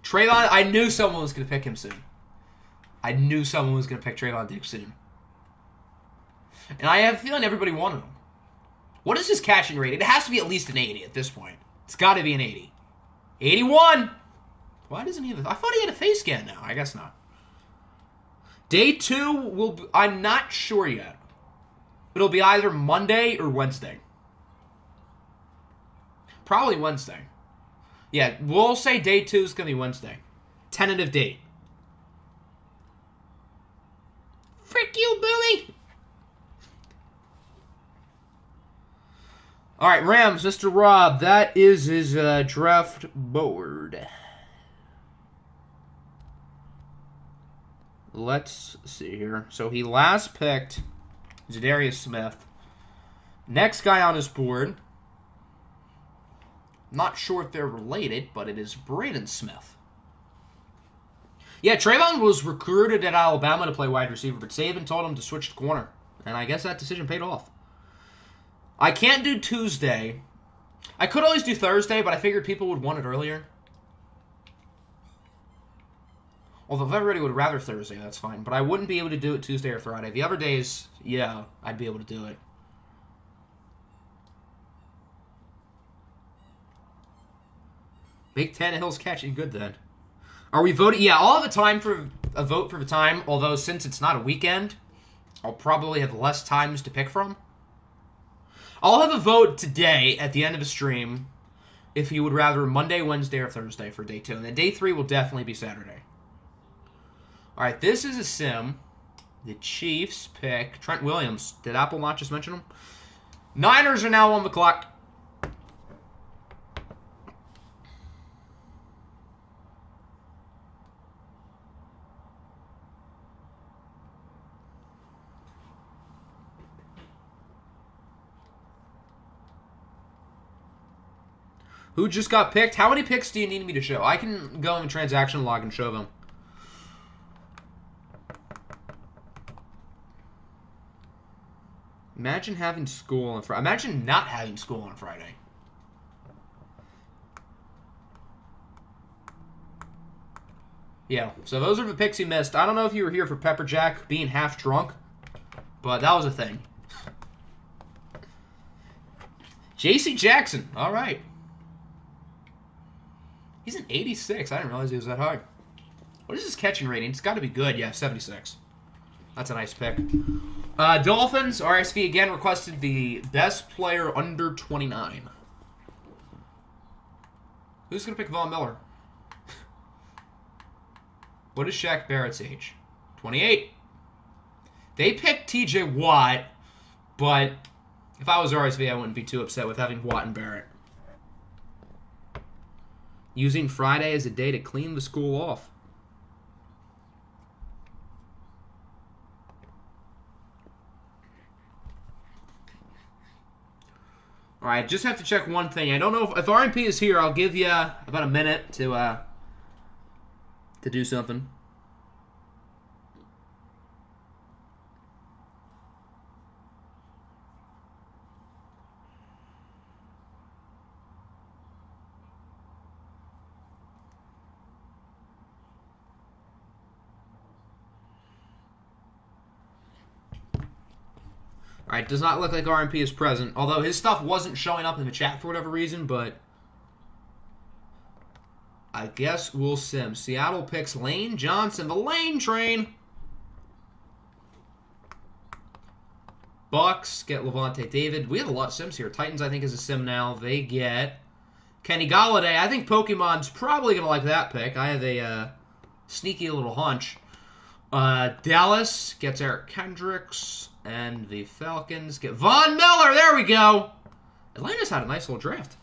Trayvon, I knew someone was going to pick him soon. I knew someone was going to pick Trayvon Diggs soon. And I have a feeling everybody wanted him. What is his catching rate? It has to be at least an 80 at this point. It's got to be an 80. 81! Why doesn't he have... I thought he had a face scan now. I guess not. Day 2 will... I'm not sure yet. It'll be either Monday or Wednesday. Probably Wednesday. Yeah, we'll say day 2 is going to be Wednesday. Tentative date. Frick you, Boomy! All right, Rams, Mr. Rob. That is his draft board. Let's see here. So he last picked Zadarius Smith. Next guy on his board... Not sure if they're related, but it is Braden Smith. Yeah, Trayvon was recruited at Alabama to play wide receiver, but Saban told him to switch to corner. And I guess that decision paid off. I can't do Tuesday. I could always do Thursday, but I figured people would want it earlier. Although if everybody would rather Thursday, that's fine. But I wouldn't be able to do it Tuesday or Friday. The other days, yeah, I'd be able to do it. Make Tannehill's catching good then. Are we voting? Yeah, I'll have a time for a vote for the time. Although since it's not a weekend, I'll probably have less times to pick from. I'll have a vote today at the end of the stream if you would rather Monday, Wednesday, or Thursday for day 2. And then day 3 will definitely be Saturday. All right, this is a sim. The Chiefs pick Trent Williams. Did Apple not just mention him? Niners are now on the clock. Who just got picked? How many picks do you need me to show? I can go in the transaction log and show them. Imagine having school on Friday. Imagine not having school on Friday. Yeah, so those are the picks he missed. I don't know if you were here for Pepper Jack being half drunk, but that was a thing. J.C. Jackson, all right. He's an 86. I didn't realize he was that high. What is his catching rating? It's got to be good. Yeah, 76. That's a nice pick. Dolphins, RSV again requested the best player under 29. Who's going to pick Von Miller? What is Shaq Barrett's age? 28. They picked TJ Watt, but if I was RSV, I wouldn't be too upset with having Watt and Barrett. Using Friday as a day to clean the school off. All right, just have to check one thing. I don't know if RMP is here. I'll give you about a minute to do something. All right, does not look like RMP is present, although his stuff wasn't showing up in the chat for whatever reason, but I guess we'll sim. Seattle picks Lane Johnson, the Lane train. Bucks get Levante David. We have a lot of sims here. Titans, I think, is a sim now. They get Kenny Golladay. I think Pokemon's probably going to like that pick. I have a sneaky little hunch. Dallas gets Eric Kendricks. And the Falcons get Von Miller. There we go. Atlanta's had a nice little draft.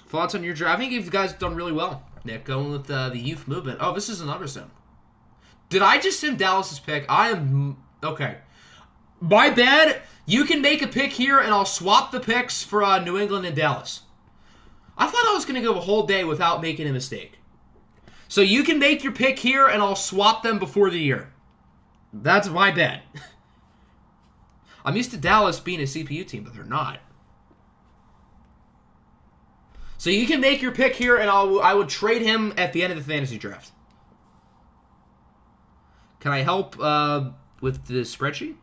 Thoughts on your draft? I think you guys have done really well, Nick, going with the youth movement. Oh, this is another sim. Did I just sim Dallas's pick? I am... Okay. My bad. You can make a pick here, and I'll swap the picks for New England and Dallas. I thought I was going to go a whole day without making a mistake. So you can make your pick here, and I'll swap them before the year. That's my bad. I'm used to Dallas being a CPU team, but they're not. So you can make your pick here, and I would trade him at the end of the fantasy draft. Can I help with the spreadsheet?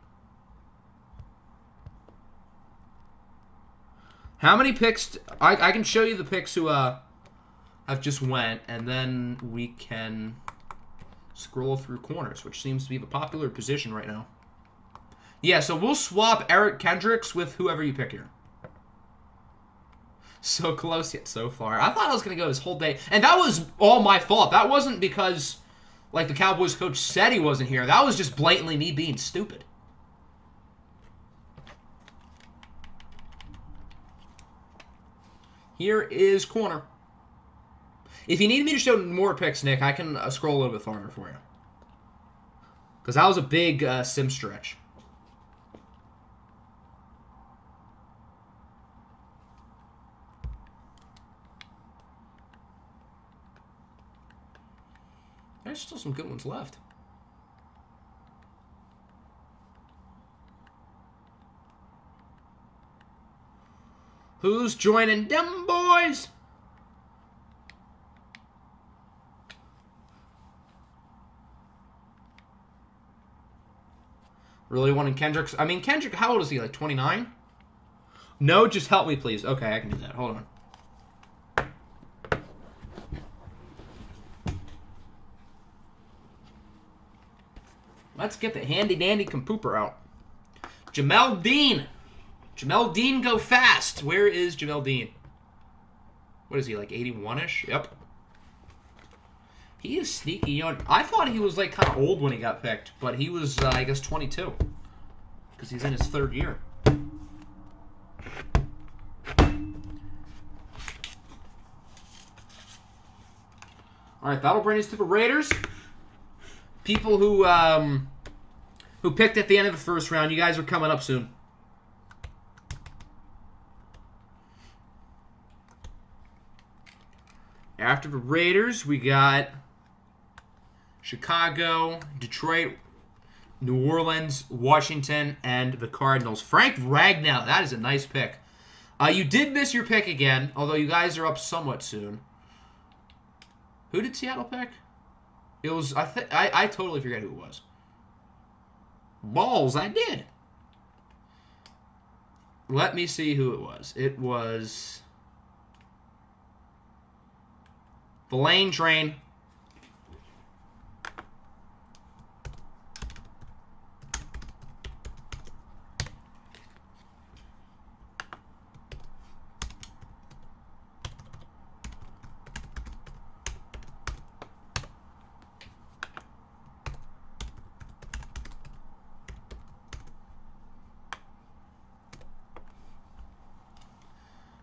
How many picks? I can show you the picks who have just went, and then we can scroll through corners, which seems to be the popular position right now. Yeah, so we'll swap Eric Kendricks with whoever you pick here. So close yet so far. I thought I was going to go this whole day, and that was all my fault. That wasn't because, like, the Cowboys coach said he wasn't here. That was just blatantly me being stupid. Here is corner. If you need me to show more picks, Nick, I can scroll a little bit farther for you. Because that was a big sim stretch. There's still some good ones left. Who's joining them boys? Really wanting Kendricks. I mean, Kendrick, how old is he? Like 29? No, just help me, please. Okay, I can do that. Hold on. Let's get the handy-dandy compooper out. Jamel Dean. Jamel Dean, go fast. Where is Jamel Dean? What is he, like 81-ish? Yep. He is sneaky young. I thought he was like kind of old when he got picked, but he was, I guess, 22. Because he's in his third year. Alright, that'll bring us to the Raiders. People who picked at the end of the first round, you guys are coming up soon. After the Raiders, we got Chicago, Detroit, New Orleans, Washington, and the Cardinals. Frank Ragnow, that is a nice pick. You did miss your pick again, although you guys are up somewhat soon. Who did Seattle pick? It was, I totally forget who it was. Balls, I did. Let me see who it was. It was the Lane Train.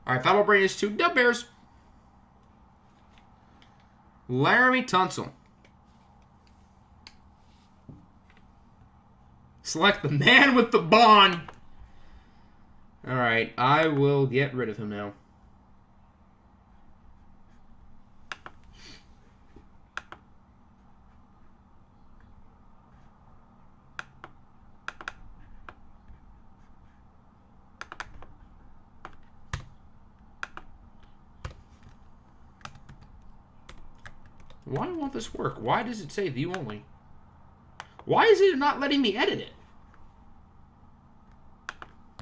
All right, that'll bring us to Dub Bears. Laramie Tunsil. Select the man with the bond. All right, I will get rid of him now. Why won't this work? Why does it say view only? Why is it not letting me edit it?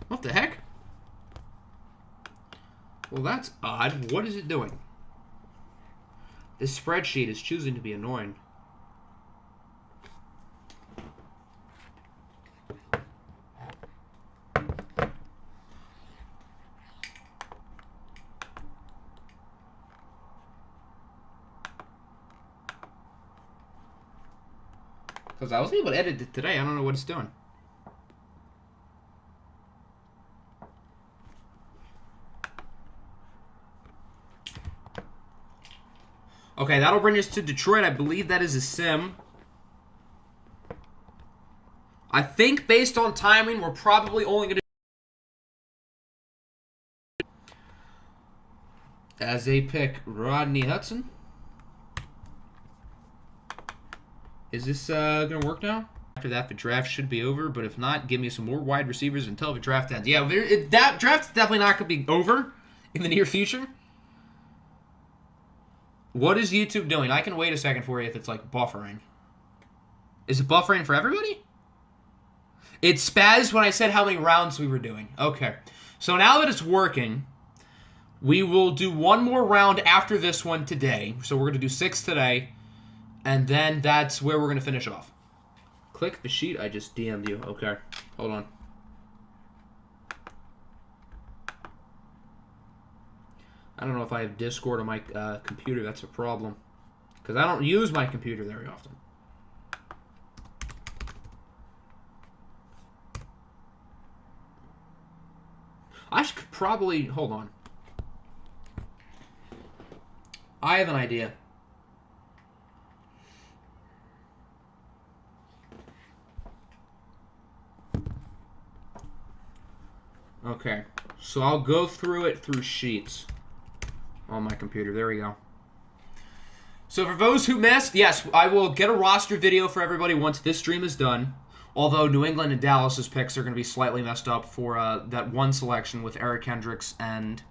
What the heck? Well, that's odd. What is it doing? This spreadsheet is choosing to be annoying. Because I was able to edit it today. I don't know what it's doing. Okay, that'll bring us to Detroit. I believe that is a sim. I think based on timing, we're probably only going to... As a pick, Rodney Hudson. Is this going to work now? After that, the draft should be over, but if not, give me some more wide receivers until the draft ends. Yeah, that draft's definitely not going to be over in the near future. What is YouTube doing? I can wait a second for you if it's, like, buffering. Is it buffering for everybody? It spazzed when I said how many rounds we were doing. Okay. So now that it's working, we will do one more round after this one today. So we're going to do 6 today. And then that's where we're going to finish off. Click the sheet I just DM'd you. Okay. Hold on. I don't know if I have Discord on my computer. That's a problem. Because I don't use my computer very often. I should probably... Hold on. I have an idea. Okay, so I'll go through it through Sheets on my computer. There we go. So for those who missed, yes, I will get a roster video for everybody once this stream is done. Although New England and Dallas's picks are going to be slightly messed up for that one selection with Eric Kendricks and